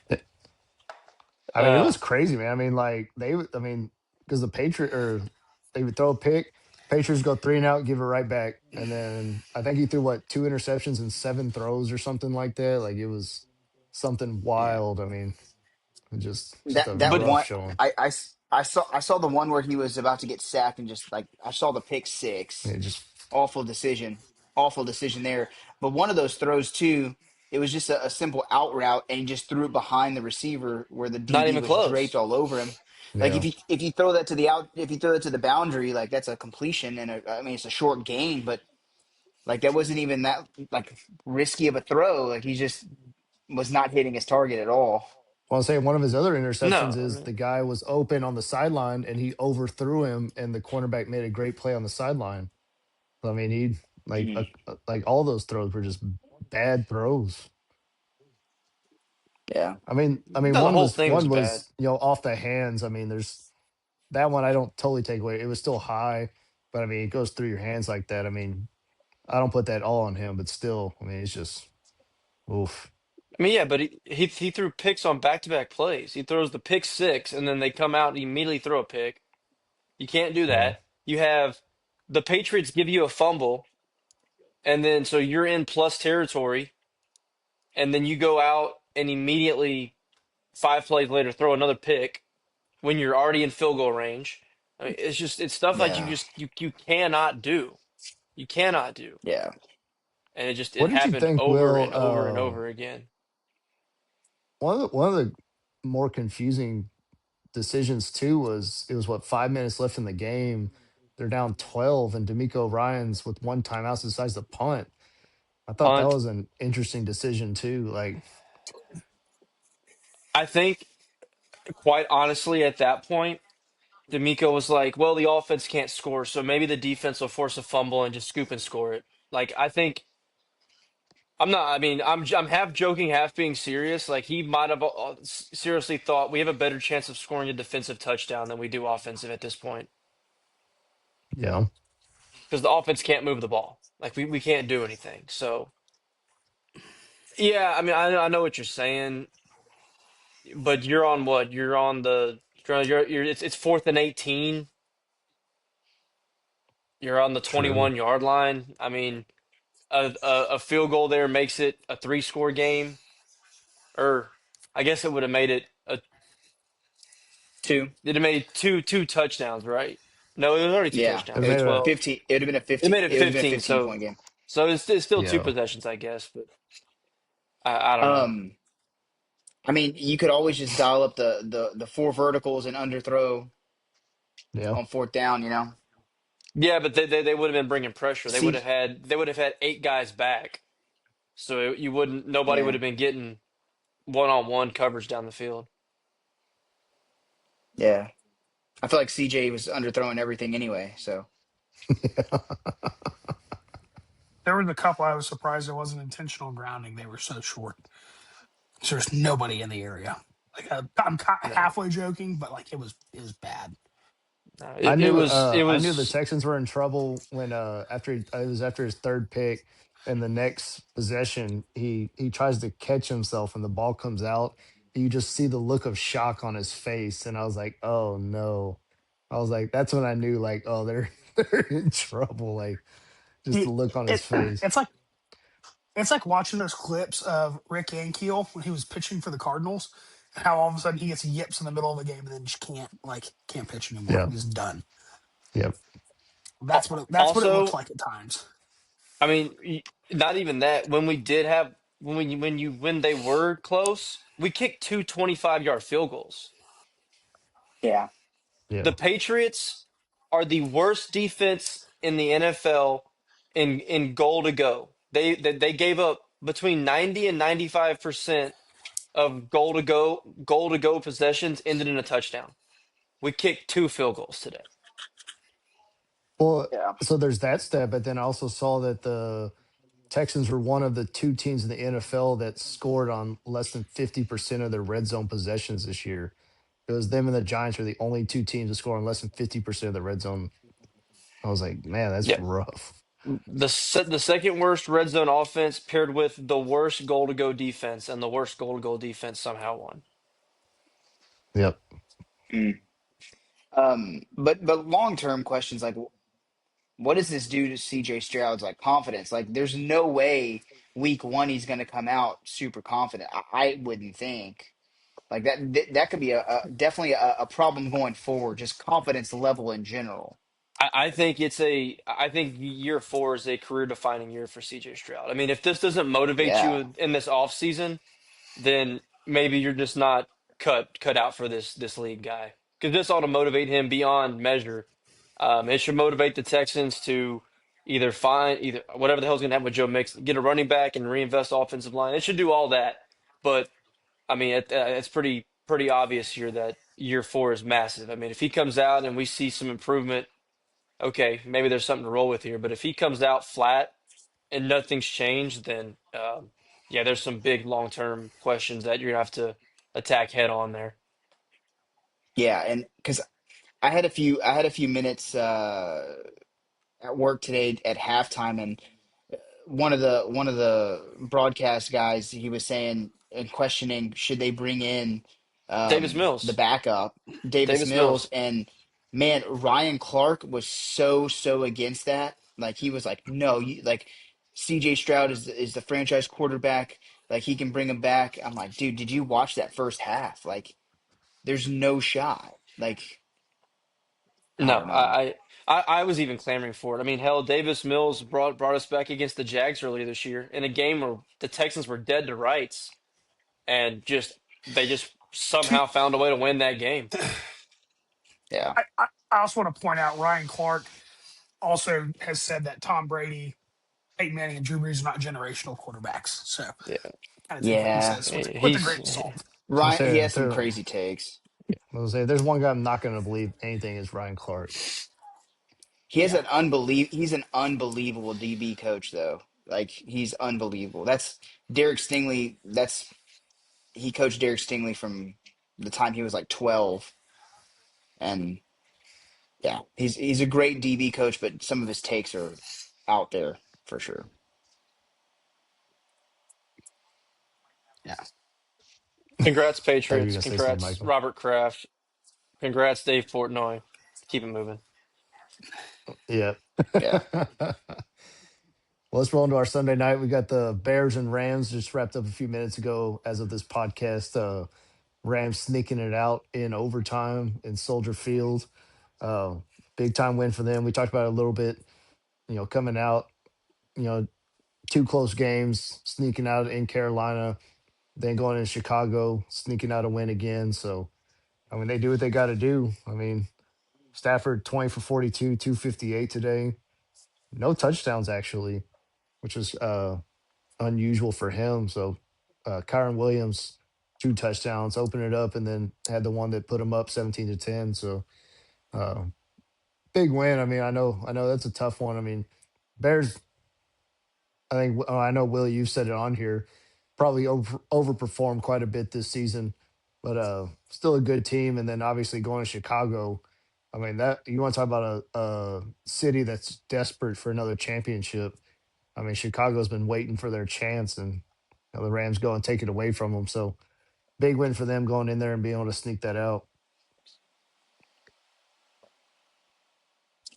[SPEAKER 1] I mean, it
[SPEAKER 3] Uh,
[SPEAKER 1] was crazy, man. I mean, like I mean, because the Patriot or they would throw a pick, Patriots go 3 and out, give it right back, and then I think he threw 2 interceptions and 7 throws or something like that. Like it was something
[SPEAKER 2] Yeah.
[SPEAKER 1] wild. I mean, just
[SPEAKER 2] That
[SPEAKER 1] a
[SPEAKER 2] that
[SPEAKER 3] but
[SPEAKER 1] rough
[SPEAKER 2] one
[SPEAKER 1] showing.
[SPEAKER 2] I saw the one where he was about to get sacked and just like I saw the pick
[SPEAKER 1] Yeah,
[SPEAKER 2] six.
[SPEAKER 1] just
[SPEAKER 2] Awful decision. Awful decision there. But one of those throws too, it was just a simple out route and he just threw it behind the receiver where the
[SPEAKER 3] not
[SPEAKER 2] DB
[SPEAKER 3] even
[SPEAKER 2] was draped
[SPEAKER 3] close.
[SPEAKER 2] all over him. Like
[SPEAKER 1] yeah.
[SPEAKER 2] if you throw that to the out if you throw it to the boundary, like that's a completion and I mean it's a short gain, but like that wasn't even that like risky of a throw. Like he just was not hitting his target at all.
[SPEAKER 1] Well, I'll say one of his other interceptions
[SPEAKER 3] No,
[SPEAKER 1] is the guy was open on the sideline and he overthrew him, and the cornerback made a great play on the sideline. I mean, he
[SPEAKER 2] Mhm.
[SPEAKER 1] like all those throws were just bad throws.
[SPEAKER 2] Yeah.
[SPEAKER 1] I mean,
[SPEAKER 3] no, the
[SPEAKER 1] one
[SPEAKER 3] whole
[SPEAKER 1] was
[SPEAKER 3] thing was
[SPEAKER 1] one
[SPEAKER 3] bad.
[SPEAKER 1] was off the hands. I mean, there's that one I don't totally take away. It was still high, but I mean, it goes through your hands like that. I mean, I don't put that all on him, but still, I mean, it's just oof.
[SPEAKER 3] I mean, yeah, but he threw picks on back-to-back plays. He throws the pick six, and then they come out and immediately throw a pick. You can't do
[SPEAKER 1] Yeah.
[SPEAKER 3] that. You have the Patriots give you a fumble, and then so you're in plus territory, and then you go out and immediately 5 plays later throw another pick when you're already in field goal range. I mean, it's stuff like
[SPEAKER 2] Yeah.
[SPEAKER 3] you cannot do. You cannot do.
[SPEAKER 2] Yeah.
[SPEAKER 3] And it
[SPEAKER 1] What did you
[SPEAKER 3] happened
[SPEAKER 1] think,
[SPEAKER 3] over
[SPEAKER 1] Will?
[SPEAKER 3] and over and over again.
[SPEAKER 1] One of the more confusing decisions too was it was what 5 minutes left in the game. They're down 12, and D'Amico Ryan's with one timeout decides to punt. I thought that
[SPEAKER 3] Punt.
[SPEAKER 1] was an interesting decision too. Like,
[SPEAKER 3] I think quite honestly at that point, D'Amico was like, well, the offense can't score, so maybe the defense will force a fumble and just scoop and score it. Like I think I'm not. I mean, I'm half joking, half being serious. Like he might have seriously thought we have a better chance of scoring a defensive touchdown than we do offensive at this point
[SPEAKER 1] yeah,
[SPEAKER 3] because the offense can't move the ball. Like we can't do anything. So yeah, I mean, I know what you're saying, but you're on what? You're on the it's 4th and 18. You're on the
[SPEAKER 1] true.
[SPEAKER 3] 21-yard line. I mean, a field goal there makes it a 3-score game, or I guess it would have made it a.
[SPEAKER 2] Two.
[SPEAKER 3] It have made two touchdowns, right? No, it was already two
[SPEAKER 2] Yeah.
[SPEAKER 1] It
[SPEAKER 3] touchdowns.
[SPEAKER 2] It
[SPEAKER 3] So
[SPEAKER 1] made
[SPEAKER 2] was
[SPEAKER 1] a
[SPEAKER 3] 12.
[SPEAKER 2] 15. It would have been a
[SPEAKER 3] It
[SPEAKER 2] 15.
[SPEAKER 3] made it
[SPEAKER 2] It would have been a
[SPEAKER 3] 15.
[SPEAKER 2] 15
[SPEAKER 3] So
[SPEAKER 2] point game.
[SPEAKER 3] it's still two
[SPEAKER 1] yeah,
[SPEAKER 3] possessions, I guess. But I don't know.
[SPEAKER 2] Um, I mean, you could always just dial up the four verticals and underthrow
[SPEAKER 1] yeah.
[SPEAKER 2] on fourth down,
[SPEAKER 3] Yeah, but they would have been bringing pressure.
[SPEAKER 2] See,
[SPEAKER 3] They would have had 8 guys back. So you wouldn't. Nobody would
[SPEAKER 2] yeah.
[SPEAKER 3] have been getting one-on-one coverage down the field.
[SPEAKER 2] Yeah. I feel like CJ was underthrowing everything anyway, so
[SPEAKER 4] There was a couple I was surprised it wasn't intentional grounding. They were so short. So there's nobody in the area. Like I'm
[SPEAKER 3] No,
[SPEAKER 4] halfway joking, but like it was bad.
[SPEAKER 3] no.
[SPEAKER 1] I
[SPEAKER 3] It
[SPEAKER 1] knew
[SPEAKER 3] was it
[SPEAKER 1] I knew the
[SPEAKER 3] was.
[SPEAKER 1] Texans were in trouble when it was after his third pick, and the next possession he tries to catch himself and the ball comes out. You just see the look of shock on his face, and I was like, oh no. I was like, that's when I knew, like, oh, they're they're in trouble. Like, just the
[SPEAKER 4] It,
[SPEAKER 1] look on his
[SPEAKER 4] it
[SPEAKER 1] face.
[SPEAKER 4] it's like watching those clips of Rick Ankiel when he was pitching for the Cardinals, and how all of a sudden he gets yips in the middle of the game and then just can't pitch anymore.
[SPEAKER 1] Yeah,
[SPEAKER 4] He's done.
[SPEAKER 1] yep,
[SPEAKER 4] That's what it looks
[SPEAKER 3] Also,
[SPEAKER 4] like at times.
[SPEAKER 3] I mean, not even that. When we did have when they were close, we kicked two 25-yard field goals.
[SPEAKER 2] yeah.
[SPEAKER 3] The
[SPEAKER 1] yeah.
[SPEAKER 3] Patriots are the worst defense in the NFL in goal to go. They gave up between 90 and 95% of goal to go possessions ended in a touchdown. We kicked 2 field goals today.
[SPEAKER 1] Well,
[SPEAKER 2] Yeah.
[SPEAKER 1] so there's that step, but then I also saw that the Texans were one of the two teams in the NFL that scored on less than 50% of their red zone possessions this year. It was them and the Giants were the only two teams to score on less than 50% of the red zone. I was like, man, that's
[SPEAKER 3] Yeah.
[SPEAKER 1] rough.
[SPEAKER 3] The second worst red zone offense paired with the worst goal to go defense, and the worst goal to go defense somehow won.
[SPEAKER 1] Yep.
[SPEAKER 2] Mm. But long term questions like, what does this do to CJ Stroud's like confidence? Like, there's no way week one he's going to come out super confident. I wouldn't think like that could be definitely a problem going forward. Just confidence level in general.
[SPEAKER 3] I think year 4 is a career defining year for CJ Stroud. I mean, if this doesn't motivate you
[SPEAKER 2] Yeah.
[SPEAKER 3] in this offseason, then maybe you're just not cut out for this league guy. Because this ought to motivate him beyond measure. It should motivate the Texans to either whatever the hell's going to happen with Joe Mixon, get a running back and reinvest offensive line. It should do all that. But I mean, it's pretty obvious here that year 4 is massive. I mean, if he comes out and we see some improvement, okay, maybe there's something to roll with here. But if he comes out flat and nothing's changed, then yeah, there's some big long term questions that you're gonna have to attack head on there.
[SPEAKER 2] Yeah, and because I had a few minutes at work today at halftime, and one of the broadcast guys, he was saying and questioning should they bring in
[SPEAKER 3] Davis
[SPEAKER 2] the
[SPEAKER 3] Mills,
[SPEAKER 2] backup Davis
[SPEAKER 3] Davis
[SPEAKER 2] Mills,
[SPEAKER 3] Mills.
[SPEAKER 2] and Man, Ryan Clark was so against that. Like he was like, no, you like CJ Stroud is the franchise quarterback. Like he can bring him back. I'm like, dude, did you watch that first half? Like, there's no shot. Like, I
[SPEAKER 3] No,
[SPEAKER 2] don't know.
[SPEAKER 3] I was even clamoring for it. I mean, hell, Davis Mills brought us back against the Jags earlier this year in a game where the Texans were dead to rights, and they just somehow found a way to win that game.
[SPEAKER 2] Yeah.
[SPEAKER 4] I also want to point out Ryan Clark also has said that Tom Brady, Peyton Manning, and Drew Brees are not generational quarterbacks. So
[SPEAKER 3] Yeah,
[SPEAKER 4] kind of take what he
[SPEAKER 2] Yeah.
[SPEAKER 4] says with a
[SPEAKER 3] he's
[SPEAKER 4] grain of salt.
[SPEAKER 1] I was
[SPEAKER 2] Ryan, he
[SPEAKER 1] saying
[SPEAKER 2] has
[SPEAKER 1] if
[SPEAKER 2] some
[SPEAKER 1] there,
[SPEAKER 2] crazy takes.
[SPEAKER 1] I was saying there's one guy I'm not going to believe anything is Ryan Clark.
[SPEAKER 4] Yeah.
[SPEAKER 2] He's an unbelievable DB coach though. Like he's unbelievable. That's Derek Stingley. He coached Derek Stingley from the time he was like 12, and yeah, he's a great DB coach, but some of his takes are out there for sure.
[SPEAKER 4] Yeah.
[SPEAKER 3] congrats
[SPEAKER 1] Thought you were
[SPEAKER 3] Patriots,
[SPEAKER 1] going to say something,
[SPEAKER 3] congrats
[SPEAKER 1] Michael.
[SPEAKER 3] Robert Kraft, congrats Dave Portnoy. Keep it moving.
[SPEAKER 1] Yeah.
[SPEAKER 2] Yeah,
[SPEAKER 1] Well, let's roll into our Sunday night. We got the Bears and Rams just wrapped up a few minutes ago as of this podcast. Rams sneaking it out in overtime in Soldier Field. Uh, Big time win for them. We talked about it a little bit, coming out, you know, two close games, sneaking out in Carolina, then going in Chicago, sneaking out a win again. So, I mean, they do what they got to do. I mean, Stafford 20 for 42, 258 today. No touchdowns, actually, which is unusual for him. So Kyron Williams, two touchdowns, opened it up, and then had the one that put him up 17-10. So uh, big win. I mean, I know that's a tough one. I mean, Bears. I think I know Will. You said it on here. Probably overperformed quite a bit this season, but still a good team. And then obviously going to Chicago. I mean, that you want to talk about a city that's desperate for another championship. I mean, Chicago's been waiting for their chance, and the Rams go and take it away from them. So big win for them going in there and being able to sneak that out.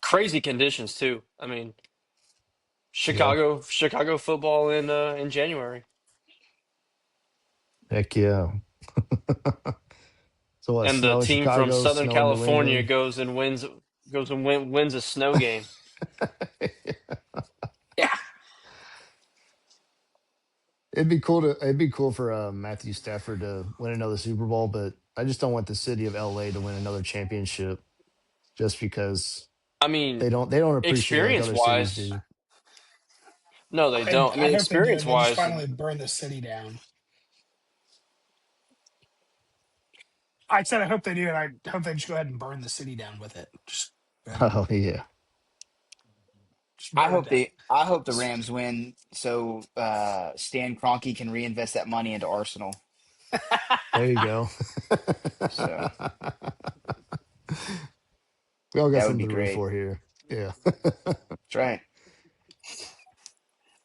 [SPEAKER 3] Crazy conditions too. I mean,
[SPEAKER 1] Yeah,
[SPEAKER 3] Chicago football in January.
[SPEAKER 1] heck yeah. So what?
[SPEAKER 3] And the
[SPEAKER 1] Snow in
[SPEAKER 3] team from
[SPEAKER 1] Chicago,
[SPEAKER 3] Southern
[SPEAKER 1] snow in New
[SPEAKER 3] California
[SPEAKER 1] England.
[SPEAKER 3] wins a snow game.
[SPEAKER 4] Yeah.
[SPEAKER 1] It'd be cool for Matthew Stafford to win another Super Bowl, but I just don't want the city of LA to win another championship just because
[SPEAKER 3] I mean,
[SPEAKER 1] they don't appreciate it like
[SPEAKER 3] experience
[SPEAKER 1] other cities
[SPEAKER 3] wise,
[SPEAKER 1] do.
[SPEAKER 3] no, they don't. I
[SPEAKER 4] I
[SPEAKER 3] mean,
[SPEAKER 4] hope they do,
[SPEAKER 3] experience
[SPEAKER 4] and they just
[SPEAKER 3] wise,
[SPEAKER 4] finally burn the city down. I said I hope they do, and I hope they just go ahead and burn the city down with it. Just go ahead and
[SPEAKER 1] Oh yeah.
[SPEAKER 4] just burn it down.
[SPEAKER 2] I hope the Rams win so Stan Kroenke can reinvest that money into Arsenal.
[SPEAKER 1] There you go.
[SPEAKER 2] So
[SPEAKER 1] We all got
[SPEAKER 2] that would
[SPEAKER 1] something
[SPEAKER 2] be
[SPEAKER 1] to root
[SPEAKER 2] great.
[SPEAKER 1] for here. Yeah.
[SPEAKER 2] That's right.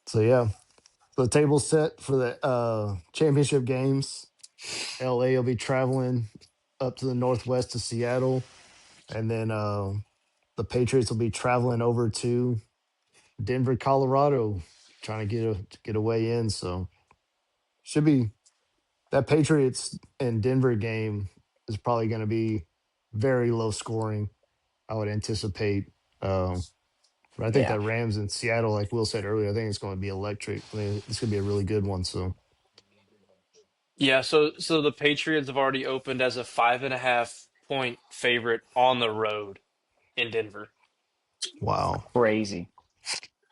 [SPEAKER 1] So yeah. So the table's set for the championship games. LA will be traveling up to the northwest to Seattle. And then the Patriots will be traveling over to Denver, Colorado, trying to get a way in. So should be that Patriots and Denver game is probably going to be very low scoring. I would anticipate. But I think
[SPEAKER 2] Yeah.
[SPEAKER 1] that Rams and Seattle, like Will said earlier, I think it's going to be electric. I mean, it's going to be a really good one. So
[SPEAKER 3] yeah. So the Patriots have already opened as a 5.5 point favorite on the road in Denver.
[SPEAKER 1] wow,
[SPEAKER 2] Crazy.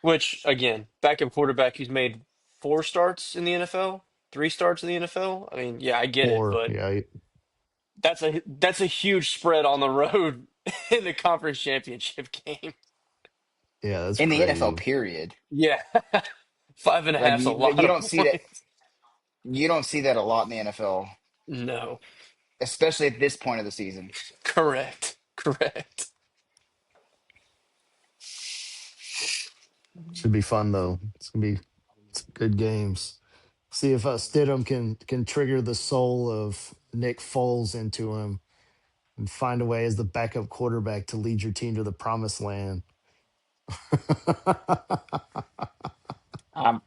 [SPEAKER 3] Which again, backup quarterback who's made 4 starts in the NFL, 3 starts in the NFL. I mean, yeah, I get it,
[SPEAKER 1] or
[SPEAKER 3] but
[SPEAKER 1] yeah,
[SPEAKER 3] that's a huge spread on the road in the conference championship game.
[SPEAKER 1] yeah, that's
[SPEAKER 2] In the NFL
[SPEAKER 1] crazy.
[SPEAKER 2] period.
[SPEAKER 3] Yeah, five and a
[SPEAKER 2] Like
[SPEAKER 3] half's a lot
[SPEAKER 2] you
[SPEAKER 3] of
[SPEAKER 2] don't see that
[SPEAKER 3] points.
[SPEAKER 2] a lot in the NFL,
[SPEAKER 3] No,
[SPEAKER 2] especially at this point of the season.
[SPEAKER 3] correct.
[SPEAKER 1] Should be fun though. It's gonna be good games. See if Stidham can trigger the soul of Nick Foles into him. and find a way as the backup quarterback to lead your team to the promised land.
[SPEAKER 2] I'm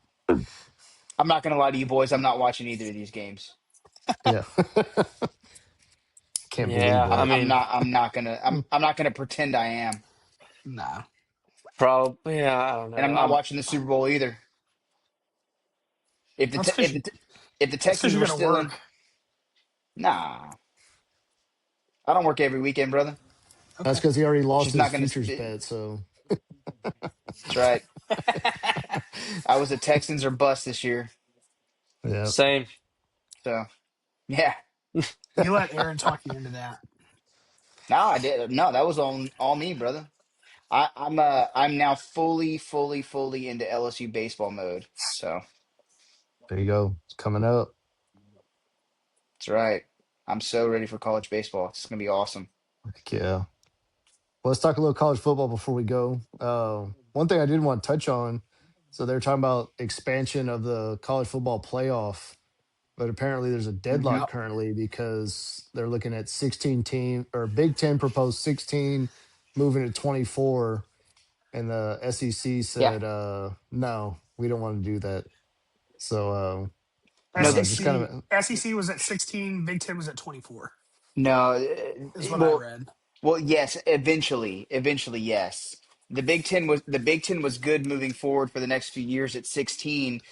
[SPEAKER 2] I'm not gonna lie to you boys. I'm not watching either of these games.
[SPEAKER 1] Yeah. Can't believe
[SPEAKER 3] Yeah, I
[SPEAKER 1] that.
[SPEAKER 3] mean,
[SPEAKER 2] I'm not gonna pretend I am.
[SPEAKER 4] Nah,
[SPEAKER 3] probably. Yeah, I don't
[SPEAKER 2] And
[SPEAKER 3] know.
[SPEAKER 2] I'm not watching the Super Bowl either. If the
[SPEAKER 4] that's because
[SPEAKER 2] if the Texans
[SPEAKER 4] you
[SPEAKER 2] were
[SPEAKER 4] got to
[SPEAKER 2] still
[SPEAKER 4] work.
[SPEAKER 2] in, nah, I don't work every weekend, brother.
[SPEAKER 1] That's
[SPEAKER 4] Okay.
[SPEAKER 1] because he already
[SPEAKER 2] It's
[SPEAKER 1] lost
[SPEAKER 2] just
[SPEAKER 1] his
[SPEAKER 2] not gonna.
[SPEAKER 1] futures bet. So,
[SPEAKER 2] That's right. I was a Texans or bust this year.
[SPEAKER 1] yeah.
[SPEAKER 3] Same.
[SPEAKER 2] So yeah.
[SPEAKER 4] You let Aaron talk you into that.
[SPEAKER 2] No, I did. No, that was all me, brother. I'm now fully into LSU baseball mode. So
[SPEAKER 1] There you go. It's coming up.
[SPEAKER 2] that's right. I'm so ready for college baseball. It's gonna be awesome.
[SPEAKER 1] Heck yeah. Well, let's talk a little college football before we go. One thing I did want to touch on. So they're talking about expansion of the college football playoff, but apparently there's a deadlock
[SPEAKER 4] Yep.
[SPEAKER 1] currently because they're looking at 16 team or Big Ten proposed 16, moving to 24, and the SEC
[SPEAKER 2] Yeah.
[SPEAKER 1] said, no, we don't want to do that. So I
[SPEAKER 2] No.
[SPEAKER 1] don't know, just kind
[SPEAKER 4] SEC
[SPEAKER 1] of
[SPEAKER 4] SEC was at 16. Big Ten was at 24.
[SPEAKER 2] No.
[SPEAKER 4] Is what I
[SPEAKER 2] Well.
[SPEAKER 4] read.
[SPEAKER 2] Well. Yes. Eventually. Yes. The Big Ten was good moving forward for the next few years at 16,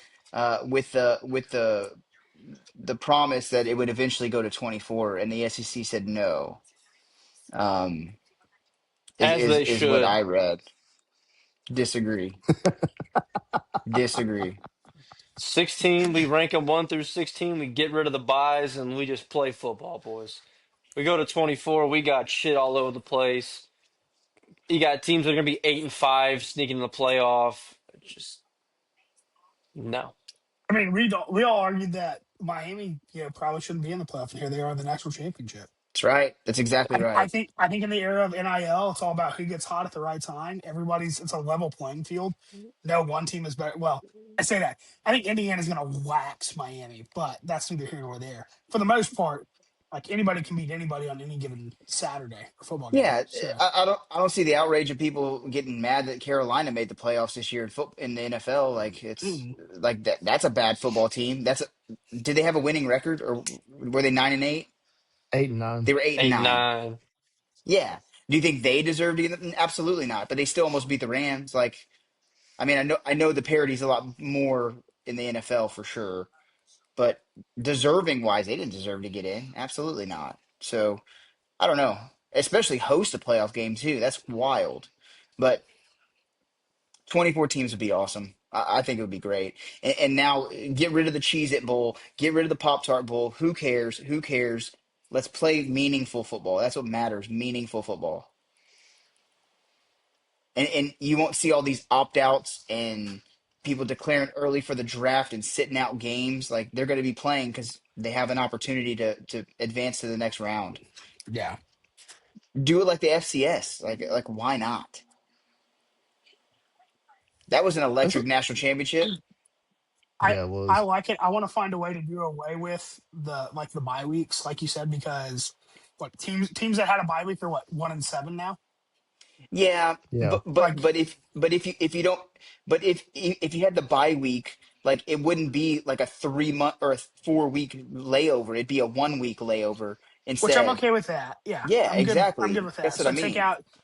[SPEAKER 2] with the promise that it would eventually go to 24, and the SEC said no. Um,
[SPEAKER 3] As they
[SPEAKER 2] is what
[SPEAKER 3] should.
[SPEAKER 2] I read. Disagree. Disagree.
[SPEAKER 3] 16, we rank them 1 through 16. We get rid of the buys and we just play football, boys. We go to 24, we got shit all over the place. You got teams that are going to be 8 and 5 sneaking in the playoff. Just no.
[SPEAKER 4] I mean, we all argued that Miami, probably shouldn't be in the playoff, and here they are in the national championship.
[SPEAKER 2] That's right. That's exactly
[SPEAKER 4] I
[SPEAKER 2] right.
[SPEAKER 4] think in the era of NIL, it's all about who gets hot at the right time. It's a level playing field. No one team is better. Well, I say that. I think Indiana's going to wax Miami, but that's neither here nor there. For the most part, like anybody can beat anybody on any given Saturday or football game.
[SPEAKER 2] Yeah,
[SPEAKER 4] So,
[SPEAKER 2] I don't see the outrage of people getting mad that Carolina made the playoffs this year in the NFL. Like it's
[SPEAKER 4] mm,
[SPEAKER 2] like that's a bad football team. Did they have a winning record, or were they 9-8?
[SPEAKER 1] 8 and 9.
[SPEAKER 2] They were 8 and
[SPEAKER 3] 8 and
[SPEAKER 2] 9.
[SPEAKER 3] 9.
[SPEAKER 2] Yeah. Do you think they deserved to get it? Absolutely not. But they still almost beat the Rams. Like, I mean, I know the parity's a lot more in the NFL for sure, but deserving wise, they didn't deserve to get in. Absolutely not. So I don't know. Especially host a playoff game too. That's wild. But 24 teams would be awesome. I think it would be great. And now get rid of the Cheez It Bowl, get rid of the Pop Tart Bowl. Who cares? Who cares? Let's play meaningful football. That's what matters. Meaningful football. And you won't see all these opt outs and people declaring early for the draft and sitting out games. Like they're going to be playing because they have an opportunity to advance to the next round.
[SPEAKER 4] yeah.
[SPEAKER 2] Do it like the FCS. Like why not? That was an
[SPEAKER 1] That's
[SPEAKER 2] electric
[SPEAKER 1] what,
[SPEAKER 2] national championship.
[SPEAKER 4] I
[SPEAKER 1] yeah, it
[SPEAKER 4] I
[SPEAKER 1] was.
[SPEAKER 4] like it. I want to find a way to do away with the bye weeks, like you said, because what teams that had a bye week are what 1-7 now.
[SPEAKER 2] Yeah,
[SPEAKER 1] Yeah.
[SPEAKER 4] Like,
[SPEAKER 2] if you don't if you had the bye week, like it wouldn't be like a 3 month or a 4 week layover. It'd be a 1 week layover
[SPEAKER 4] which I'm
[SPEAKER 2] instead.
[SPEAKER 4] okay with that. Yeah,
[SPEAKER 2] Yeah,
[SPEAKER 4] I'm good. I'm good
[SPEAKER 2] exactly.
[SPEAKER 4] with that.
[SPEAKER 2] That's what I
[SPEAKER 4] So
[SPEAKER 2] mean.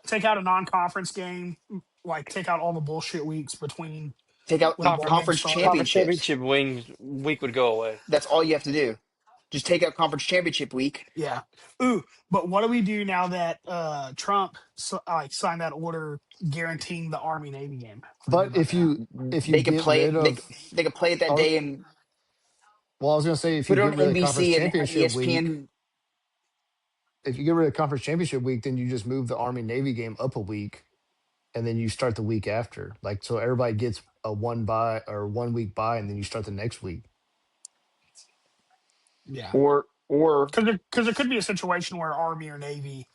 [SPEAKER 4] take out a non-conference game, like take out all the bullshit weeks between
[SPEAKER 2] Take out
[SPEAKER 4] when one game
[SPEAKER 3] Conference
[SPEAKER 2] conference
[SPEAKER 4] starts.
[SPEAKER 3] conference
[SPEAKER 2] championships.
[SPEAKER 3] championship week would go away.
[SPEAKER 2] That's all you have to do. Just take out conference championship week.
[SPEAKER 4] Yeah. Ooh, but what do we do now that Trump signed that order guaranteeing the Army Navy game? What do we do
[SPEAKER 1] But
[SPEAKER 4] about that?
[SPEAKER 1] if you
[SPEAKER 2] They could
[SPEAKER 1] get
[SPEAKER 2] play
[SPEAKER 1] rid
[SPEAKER 2] it.
[SPEAKER 1] of,
[SPEAKER 2] They could play it that
[SPEAKER 1] I was,
[SPEAKER 2] day and
[SPEAKER 1] well, I was gonna say if you
[SPEAKER 2] put it on
[SPEAKER 1] get rid of conference
[SPEAKER 2] NBC and have
[SPEAKER 1] championship week,
[SPEAKER 2] ESPN.
[SPEAKER 1] if you get rid of conference championship week, then you just move the Army Navy game up a week, and then you start the week after. Like so, everybody gets a 1 week bye, and then you start the next week.
[SPEAKER 4] Yeah.
[SPEAKER 2] Or
[SPEAKER 4] Because there could be a situation where Army or Navy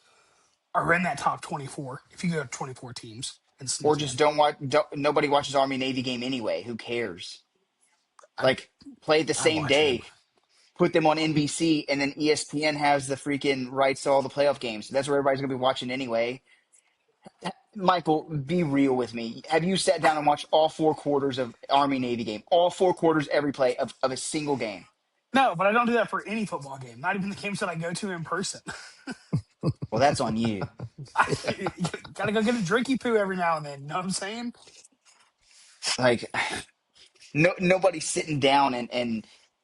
[SPEAKER 4] are in that top 24 if you go to 24 teams and
[SPEAKER 2] or
[SPEAKER 4] sneak
[SPEAKER 2] just
[SPEAKER 4] in.
[SPEAKER 2] don't watch. Nobody watches Army Navy game anyway. Who cares?
[SPEAKER 4] I
[SPEAKER 2] Like play it the
[SPEAKER 4] I
[SPEAKER 2] same
[SPEAKER 4] watch it.
[SPEAKER 2] day. put them on NBC, and then ESPN has the freaking rights to all the playoff games. That's where everybody's gonna be watching anyway. Michael, be real with me. Have you sat down and watched all 4 quarters of Army Navy game? All 4 quarters, every play of a single game?
[SPEAKER 4] No, but I don't do that for any football game. Not even the games that I go to in person.
[SPEAKER 2] Well, that's on you.
[SPEAKER 4] Gotta go get a drinky poo every now and then. You know what I'm saying?
[SPEAKER 2] Like, nobody's sitting down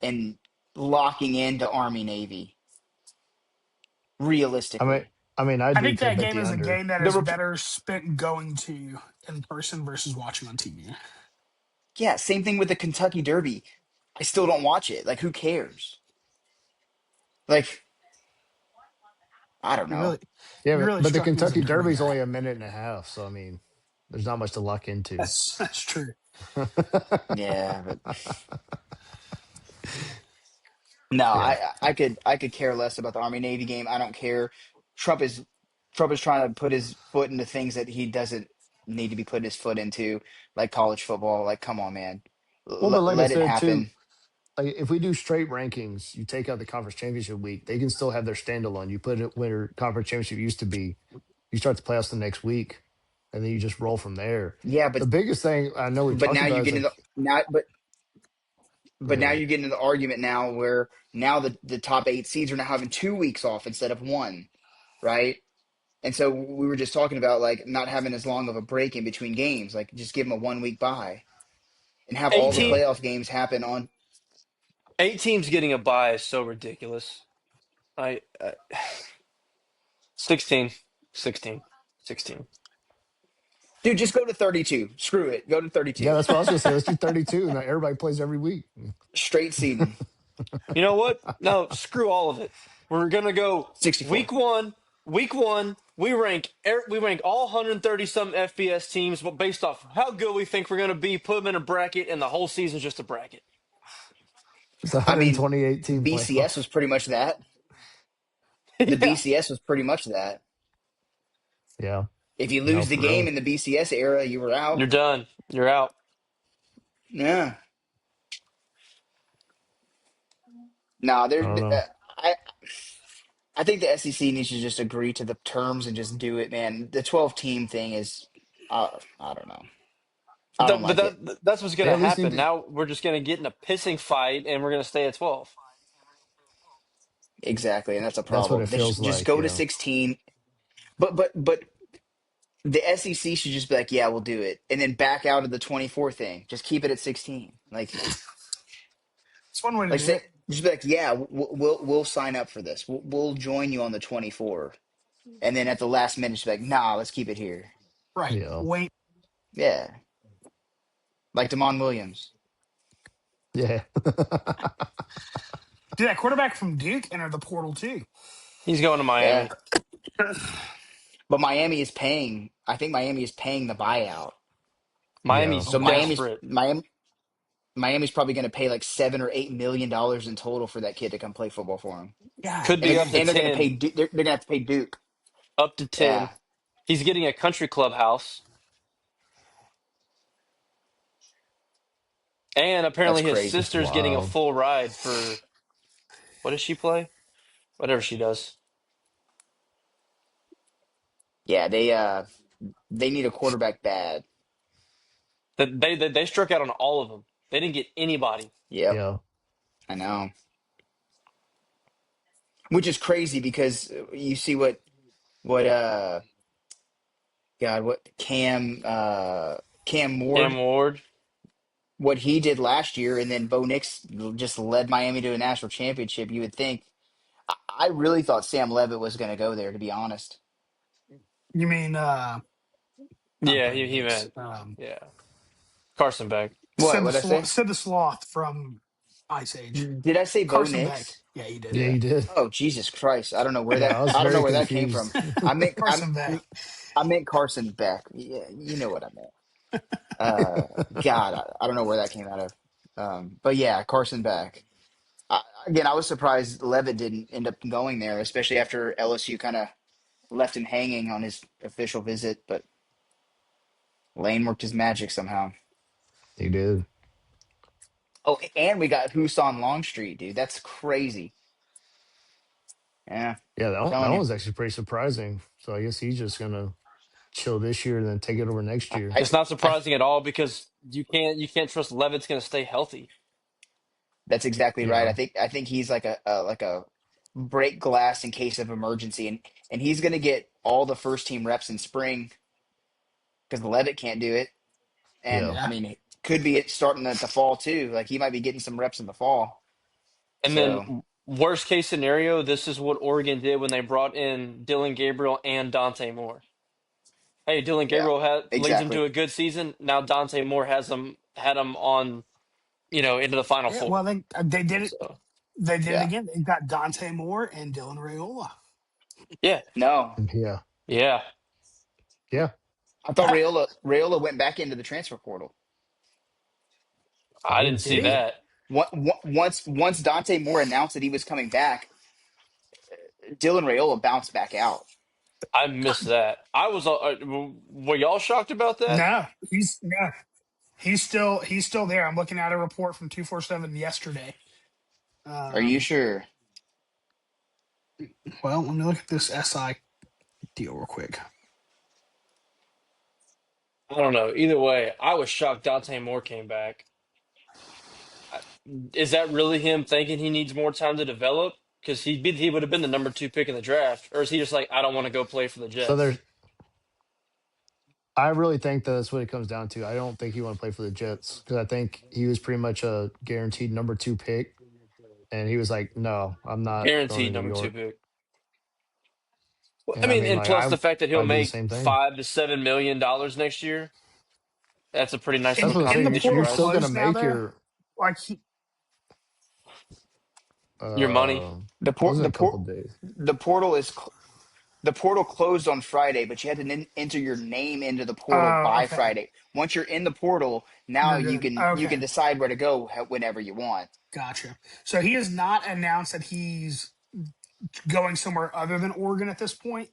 [SPEAKER 2] and locking into Army Navy
[SPEAKER 1] I mean,
[SPEAKER 2] realistically.
[SPEAKER 1] I
[SPEAKER 4] I
[SPEAKER 1] do
[SPEAKER 4] think
[SPEAKER 1] to
[SPEAKER 4] that
[SPEAKER 1] bet
[SPEAKER 4] game
[SPEAKER 1] the
[SPEAKER 4] is a
[SPEAKER 1] under.
[SPEAKER 4] game that
[SPEAKER 3] The
[SPEAKER 4] is
[SPEAKER 3] rep-
[SPEAKER 4] better spent going to in person versus watching on TV.
[SPEAKER 2] Yeah, same thing with the Kentucky Derby. I still don't watch it. Like, who cares? Like, I don't
[SPEAKER 4] You
[SPEAKER 2] know.
[SPEAKER 4] really,
[SPEAKER 1] Yeah,
[SPEAKER 4] you really
[SPEAKER 1] but the
[SPEAKER 4] struck me as a
[SPEAKER 1] Kentucky
[SPEAKER 4] Derby
[SPEAKER 1] Derby's
[SPEAKER 4] guy.
[SPEAKER 1] only a minute and a half, so I mean, there's not much to lock into.
[SPEAKER 4] That's true.
[SPEAKER 2] Yeah, but no,
[SPEAKER 1] Yeah.
[SPEAKER 2] I could care less about the Army Navy game. I don't care. Trump is Trump is trying to put his foot into things that he doesn't need to be putting his foot into, like college football. Like, come on, man,
[SPEAKER 1] Well, but like I
[SPEAKER 2] let it
[SPEAKER 1] said too,
[SPEAKER 2] happen.
[SPEAKER 1] like if we do straight rankings, you take out the conference championship week, they can still have their standalone. You put it where conference championship used to be. You start the playoffs the next week, and then you just roll from there.
[SPEAKER 2] Yeah,
[SPEAKER 1] The biggest thing I know we've
[SPEAKER 2] but
[SPEAKER 1] talked
[SPEAKER 2] now
[SPEAKER 1] about
[SPEAKER 2] you
[SPEAKER 1] is
[SPEAKER 2] get into
[SPEAKER 1] like,
[SPEAKER 2] now,
[SPEAKER 1] go
[SPEAKER 2] but now
[SPEAKER 1] ahead.
[SPEAKER 2] you get into the argument now where now the top 8 seeds are now having 2 weeks off instead of one, right? And so we were just talking about like not having as long of a break in between games, like just give them a 1 week bye and have
[SPEAKER 3] eight
[SPEAKER 2] all the
[SPEAKER 3] team,
[SPEAKER 1] Yeah,
[SPEAKER 2] playoff games happen on.
[SPEAKER 3] 8 teams getting a bye is so ridiculous. I 16, 16, 16.
[SPEAKER 2] Dude, just go to 32. Screw it. Go to
[SPEAKER 1] yeah,
[SPEAKER 2] 32.
[SPEAKER 1] that's what I was gonna say. Let's do 32, and everybody plays every week.
[SPEAKER 2] Straight seeding.
[SPEAKER 3] You know what? No, screw all of it. We're gonna go
[SPEAKER 2] 64.
[SPEAKER 3] week one. Week one, we rank all 130 some FBS teams, but based off how good we think we're gonna be, put them in a bracket, and the whole season's just a bracket.
[SPEAKER 1] It's a
[SPEAKER 2] I mean,
[SPEAKER 1] 128 team
[SPEAKER 2] BCS was
[SPEAKER 1] playoff.
[SPEAKER 2] pretty much that. The
[SPEAKER 3] Yeah,
[SPEAKER 2] BCS was pretty much that.
[SPEAKER 1] Yeah,
[SPEAKER 2] If you
[SPEAKER 1] no,
[SPEAKER 2] lose the
[SPEAKER 1] for
[SPEAKER 2] game
[SPEAKER 1] real.
[SPEAKER 2] in the BCS era, you were out.
[SPEAKER 3] you're done. You're out.
[SPEAKER 2] Yeah. No,
[SPEAKER 1] I don't know.
[SPEAKER 2] I I think the SEC needs to just agree to the terms and just do it, man. The 12 team thing is, I don't know. I don't
[SPEAKER 3] But
[SPEAKER 2] like it.
[SPEAKER 3] that's what's
[SPEAKER 1] They
[SPEAKER 3] gonna
[SPEAKER 1] at least need
[SPEAKER 3] happen.
[SPEAKER 1] to.
[SPEAKER 3] Now we're just gonna get in a pissing fight, and we're gonna stay at 12.
[SPEAKER 2] Exactly, and that's a
[SPEAKER 1] That's what
[SPEAKER 2] problem.
[SPEAKER 1] it
[SPEAKER 2] They should
[SPEAKER 1] feels
[SPEAKER 2] just
[SPEAKER 1] like.
[SPEAKER 2] go to
[SPEAKER 1] Yeah,
[SPEAKER 2] 16. But the SEC should just be like, yeah, we'll do it, and then back out of the 24 thing. Just keep it at 16.
[SPEAKER 4] It's one way to
[SPEAKER 2] Like
[SPEAKER 4] do
[SPEAKER 2] say,
[SPEAKER 4] it.
[SPEAKER 2] just be like, yeah, we'll sign up for this. We'll join you on the 24, and then at the last minute, just be like, nah, let's keep it here.
[SPEAKER 4] Right.
[SPEAKER 1] yeah,
[SPEAKER 4] Wait.
[SPEAKER 2] Yeah, like Damon Williams.
[SPEAKER 1] yeah.
[SPEAKER 4] Dude, that quarterback from Duke entered the portal too.
[SPEAKER 3] He's going to
[SPEAKER 2] Yeah,
[SPEAKER 3] Miami.
[SPEAKER 2] but Miami is paying. I think Miami is paying the buyout.
[SPEAKER 1] Yeah,
[SPEAKER 3] Miami's
[SPEAKER 2] So
[SPEAKER 4] Oh wow.
[SPEAKER 3] desperate.
[SPEAKER 2] Miami's probably going to pay like $7 or $8 million in total for that kid to come play football for him,
[SPEAKER 4] God
[SPEAKER 3] Could
[SPEAKER 2] and
[SPEAKER 3] be
[SPEAKER 2] they're
[SPEAKER 3] up to
[SPEAKER 4] dang.
[SPEAKER 2] and they're going to
[SPEAKER 3] 10.
[SPEAKER 2] pay. They're going to have to pay Duke.
[SPEAKER 3] Up to 10.
[SPEAKER 2] Yeah,
[SPEAKER 3] He's getting a country clubhouse, and
[SPEAKER 2] that's
[SPEAKER 3] apparently his
[SPEAKER 2] crazy.
[SPEAKER 1] it's
[SPEAKER 3] sister's getting a
[SPEAKER 1] wild.
[SPEAKER 3] full ride for what does she play? Whatever she does.
[SPEAKER 2] Yeah, they need a quarterback bad.
[SPEAKER 3] They struck out on all of them. They didn't get anybody.
[SPEAKER 2] Yep,
[SPEAKER 1] Yeah,
[SPEAKER 2] I know. Which is crazy because you see what God, what Cam
[SPEAKER 3] Cam
[SPEAKER 2] Ward,
[SPEAKER 3] Ward.
[SPEAKER 2] what he did last year, and then Bo Nix just led Miami to a national championship. You would think. I really thought Sam Levitt was going to go there, to be honest.
[SPEAKER 4] You mean not
[SPEAKER 3] Yeah,
[SPEAKER 4] Bo
[SPEAKER 3] he
[SPEAKER 4] Nix.
[SPEAKER 3] meant. Yeah. Carson Beck.
[SPEAKER 2] What? What'd I say?
[SPEAKER 4] Sid the Sloth from Ice Age.
[SPEAKER 2] Did I say Bo
[SPEAKER 4] Carson Beck.
[SPEAKER 2] Nix?
[SPEAKER 4] Yeah, you did.
[SPEAKER 1] yeah,
[SPEAKER 3] Yeah.
[SPEAKER 1] you did.
[SPEAKER 2] Oh Jesus Christ! I don't know where
[SPEAKER 1] Yeah,
[SPEAKER 2] that.
[SPEAKER 1] I was
[SPEAKER 2] I don't know
[SPEAKER 1] very
[SPEAKER 2] where that came from.
[SPEAKER 1] confused.
[SPEAKER 2] I meant.
[SPEAKER 4] Carson Beck.
[SPEAKER 2] I meant Carson Beck. Yeah, you know what I meant. Uh, God, I don't know where that came out of. But yeah, Carson Beck. Again, I was surprised Levitt didn't end up going there, especially after LSU kind of left him hanging on his official visit. But Lane worked his magic somehow.
[SPEAKER 1] He did.
[SPEAKER 2] Oh, and we got Huson Longstreet, dude. That's crazy. Yeah,
[SPEAKER 1] Yeah, that
[SPEAKER 2] telling
[SPEAKER 1] one
[SPEAKER 2] you.
[SPEAKER 1] was actually pretty surprising. So I guess he's just gonna chill this year and then take it over next year.
[SPEAKER 3] It's not
[SPEAKER 2] I
[SPEAKER 3] surprising at all because you can't trust Levitt's going to stay healthy.
[SPEAKER 2] That's exactly right.
[SPEAKER 1] Yeah,
[SPEAKER 2] I think he's like a break glass in case of emergency, and he's going to get all the first team reps in spring because Levitt can't do it. And
[SPEAKER 1] yeah.
[SPEAKER 2] I
[SPEAKER 4] Yeah.
[SPEAKER 2] mean, it could be it starting at the fall too. Like he might be getting some reps in the fall.
[SPEAKER 3] And then
[SPEAKER 2] So
[SPEAKER 3] worst case scenario, this is what Oregon did when they brought in Dylan Gabriel and Dante Moore. Hey, Dylan
[SPEAKER 2] yeah,
[SPEAKER 3] Gabriel leads them to
[SPEAKER 2] exactly.
[SPEAKER 3] a good season. Now Dante Moore had them on, into the Final
[SPEAKER 4] Yeah. Well,
[SPEAKER 3] Four.
[SPEAKER 4] they did it.
[SPEAKER 3] So
[SPEAKER 4] They did it
[SPEAKER 2] Yeah,
[SPEAKER 4] again. They got Dante Moore and Dylan Raiola.
[SPEAKER 3] yeah,
[SPEAKER 2] no,
[SPEAKER 1] Yeah.
[SPEAKER 3] yeah,
[SPEAKER 1] Yeah.
[SPEAKER 2] I thought Rayola went back into the transfer portal.
[SPEAKER 1] I
[SPEAKER 3] I
[SPEAKER 1] didn't
[SPEAKER 3] didn't
[SPEAKER 1] see
[SPEAKER 3] see
[SPEAKER 4] Did he?
[SPEAKER 1] that.
[SPEAKER 3] that.
[SPEAKER 2] Once Dante Moore announced that he was coming back, Dylan Rayola bounced back out.
[SPEAKER 3] I missed that. I was. Were y'all shocked about that?
[SPEAKER 4] No. He's still there. I'm looking at a report from 247 yesterday.
[SPEAKER 2] Are you
[SPEAKER 4] Um,
[SPEAKER 2] sure?
[SPEAKER 4] well, let me look at this SI deal real quick.
[SPEAKER 3] I don't know. Either way, I was shocked Dante Moore came back. I- Is that really him thinking he needs more time to develop? Because he would have been the number 2 pick in the draft, or is he just like, I don't want to go play for the
[SPEAKER 1] So
[SPEAKER 3] Jets?
[SPEAKER 1] there's I really think that's what it comes down to. I don't think he want to play for the Jets because I think he was pretty much a guaranteed number two pick, and he was like, "No, I'm not going to
[SPEAKER 3] Guaranteed
[SPEAKER 1] New
[SPEAKER 3] number 2
[SPEAKER 1] York."
[SPEAKER 3] pick. Well, I
[SPEAKER 1] And I
[SPEAKER 3] mean,
[SPEAKER 1] mean,
[SPEAKER 3] and
[SPEAKER 1] like
[SPEAKER 3] plus the fact that he'll
[SPEAKER 1] I'd do the
[SPEAKER 3] make
[SPEAKER 1] same thing.
[SPEAKER 3] $5 to $7 million next year. That's a pretty nice
[SPEAKER 1] That's
[SPEAKER 3] little
[SPEAKER 1] what I'm
[SPEAKER 4] In the
[SPEAKER 1] saying.
[SPEAKER 3] contribution
[SPEAKER 1] You're
[SPEAKER 4] portal
[SPEAKER 1] still
[SPEAKER 3] price.
[SPEAKER 1] going to
[SPEAKER 4] closed now,
[SPEAKER 1] make
[SPEAKER 4] though.
[SPEAKER 1] your
[SPEAKER 4] Like
[SPEAKER 3] Your money.
[SPEAKER 2] The
[SPEAKER 1] what
[SPEAKER 2] port
[SPEAKER 1] was it,
[SPEAKER 2] the
[SPEAKER 1] a couple
[SPEAKER 2] port
[SPEAKER 1] days?
[SPEAKER 2] the portal is the portal closed on Friday, but you had to enter your name into the portal
[SPEAKER 4] oh,
[SPEAKER 2] by
[SPEAKER 4] okay,
[SPEAKER 2] Friday. Once you're in the portal, now
[SPEAKER 4] you're
[SPEAKER 2] you
[SPEAKER 4] good.
[SPEAKER 2] can
[SPEAKER 4] Okay,
[SPEAKER 2] decide where to go whenever you want.
[SPEAKER 4] gotcha. So he has not announced that he's going somewhere other than Oregon at this point.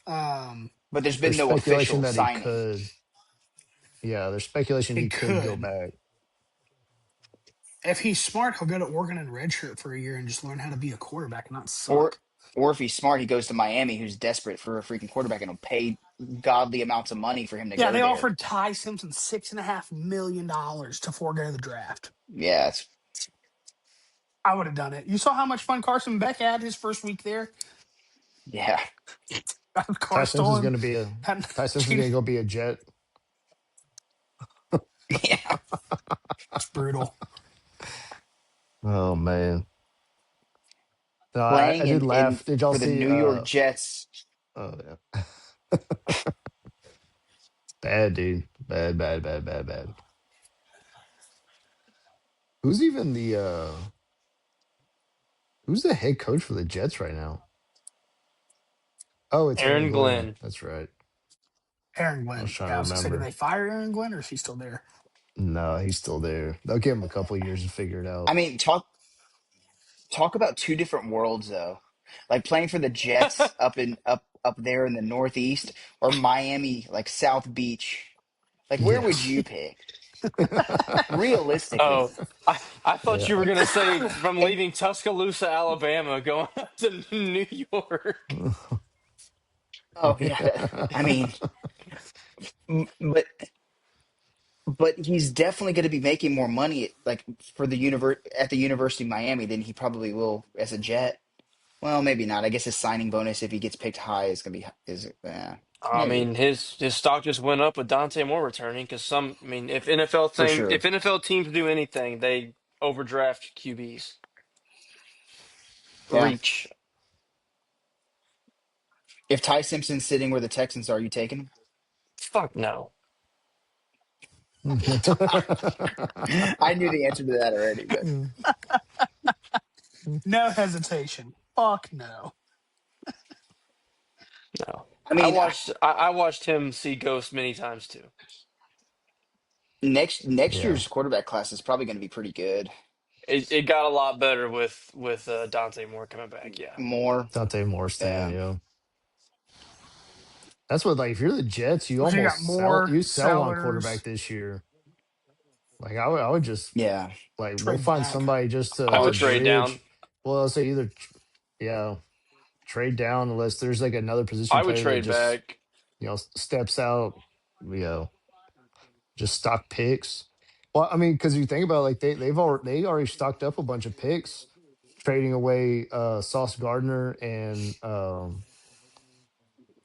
[SPEAKER 4] Um,
[SPEAKER 2] But there's been
[SPEAKER 1] There's
[SPEAKER 2] no
[SPEAKER 1] speculation
[SPEAKER 2] official
[SPEAKER 1] that he
[SPEAKER 2] signing.
[SPEAKER 1] could. Yeah, there's speculation
[SPEAKER 4] he
[SPEAKER 1] he could go
[SPEAKER 4] could,
[SPEAKER 1] back.
[SPEAKER 4] if he's smart, he'll go to Oregon and redshirt for a year and just learn how to be a quarterback and not
[SPEAKER 2] Or
[SPEAKER 4] suck.
[SPEAKER 2] or if he's smart, he goes to Miami, who's desperate for a freaking quarterback and will pay godly amounts of money for him to
[SPEAKER 4] Yeah,
[SPEAKER 2] go
[SPEAKER 4] they
[SPEAKER 2] there.
[SPEAKER 4] offered Ty Simpson $6.5 million to forego the draft.
[SPEAKER 2] Yeah, it's
[SPEAKER 4] I would have done it. You saw how much fun Carson Beck had his first week there.
[SPEAKER 2] yeah.
[SPEAKER 1] Ty
[SPEAKER 4] Car
[SPEAKER 1] Simpson's
[SPEAKER 4] stolen.
[SPEAKER 1] going to be a
[SPEAKER 4] Had,
[SPEAKER 1] Ty Simpson's going to go be a Jet.
[SPEAKER 2] Yeah.
[SPEAKER 4] it's brutal.
[SPEAKER 1] Oh man, no, I
[SPEAKER 2] Playing
[SPEAKER 1] did
[SPEAKER 2] in
[SPEAKER 1] laugh. Did y'all
[SPEAKER 2] for the
[SPEAKER 1] see?
[SPEAKER 2] New York Jets.
[SPEAKER 1] Oh yeah, bad dude, bad, bad, bad, bad, bad. Who's even the who's the head coach for the Jets right now? Oh, it's Aaron
[SPEAKER 3] Aaron
[SPEAKER 1] Glenn.
[SPEAKER 3] Glenn.
[SPEAKER 1] That's right.
[SPEAKER 4] Aaron
[SPEAKER 1] I was
[SPEAKER 4] Glenn.
[SPEAKER 1] trying
[SPEAKER 4] Yeah,
[SPEAKER 1] to
[SPEAKER 4] I was gonna say, did
[SPEAKER 1] remember.
[SPEAKER 4] they fire Aaron Glenn or is he still there?
[SPEAKER 1] No, he's still there. They'll give him a couple years to figure it
[SPEAKER 2] I
[SPEAKER 1] out.
[SPEAKER 2] mean, talk about two different worlds though. Like playing for the Jets up there in the Northeast or Miami, like South Beach. Like where would
[SPEAKER 1] Yes.
[SPEAKER 2] you pick? Realistically.
[SPEAKER 3] Oh, I thought you
[SPEAKER 1] Yeah.
[SPEAKER 3] were gonna say from leaving Tuscaloosa, Alabama, going up to New York.
[SPEAKER 2] Oh yeah. I mean, but he's definitely going to be making more money like for the at the University of Miami than he probably will as a Jet. Well, maybe not. I guess his signing bonus if he gets picked high is going to be
[SPEAKER 3] I
[SPEAKER 2] maybe
[SPEAKER 3] mean, his stock just went up with Dante Moore returning because I mean,
[SPEAKER 2] for sure.
[SPEAKER 3] if NFL teams do anything, they overdraft QBs.
[SPEAKER 2] Yeah.
[SPEAKER 3] Reach.
[SPEAKER 2] If Ty Simpson's sitting where the Texans are, you taking him?
[SPEAKER 3] Fuck no.
[SPEAKER 2] I knew the answer to that already, but
[SPEAKER 4] No hesitation. Fuck no.
[SPEAKER 3] No.
[SPEAKER 2] I
[SPEAKER 3] I
[SPEAKER 2] mean,
[SPEAKER 3] watched I watched him see ghosts many times too.
[SPEAKER 2] next
[SPEAKER 1] Yeah.
[SPEAKER 2] year's quarterback class is probably going to be pretty good.
[SPEAKER 3] It got a lot better with Dante Moore coming back. Yeah.
[SPEAKER 2] More,
[SPEAKER 1] Dante Moore stand,
[SPEAKER 2] yeah,
[SPEAKER 1] yeah. That's what, like, if you're the Jets, you
[SPEAKER 4] So you got
[SPEAKER 1] almost
[SPEAKER 4] Moore,
[SPEAKER 1] sell on quarterback
[SPEAKER 4] Sellers.
[SPEAKER 1] this year. Like I would just
[SPEAKER 2] Yeah.
[SPEAKER 1] like we'll
[SPEAKER 4] Trade
[SPEAKER 1] find
[SPEAKER 4] back.
[SPEAKER 1] somebody just
[SPEAKER 3] I
[SPEAKER 1] to
[SPEAKER 3] would trade down.
[SPEAKER 1] bridge. Well, I'll say either yeah, trade down unless there's like another position
[SPEAKER 3] I would
[SPEAKER 1] player that
[SPEAKER 3] trade
[SPEAKER 1] just
[SPEAKER 3] back.
[SPEAKER 1] steps out. You know, just stock picks. Well, I mean, because you think about it, like they already stocked up a bunch of picks, trading away Sauce Gardner and Quentin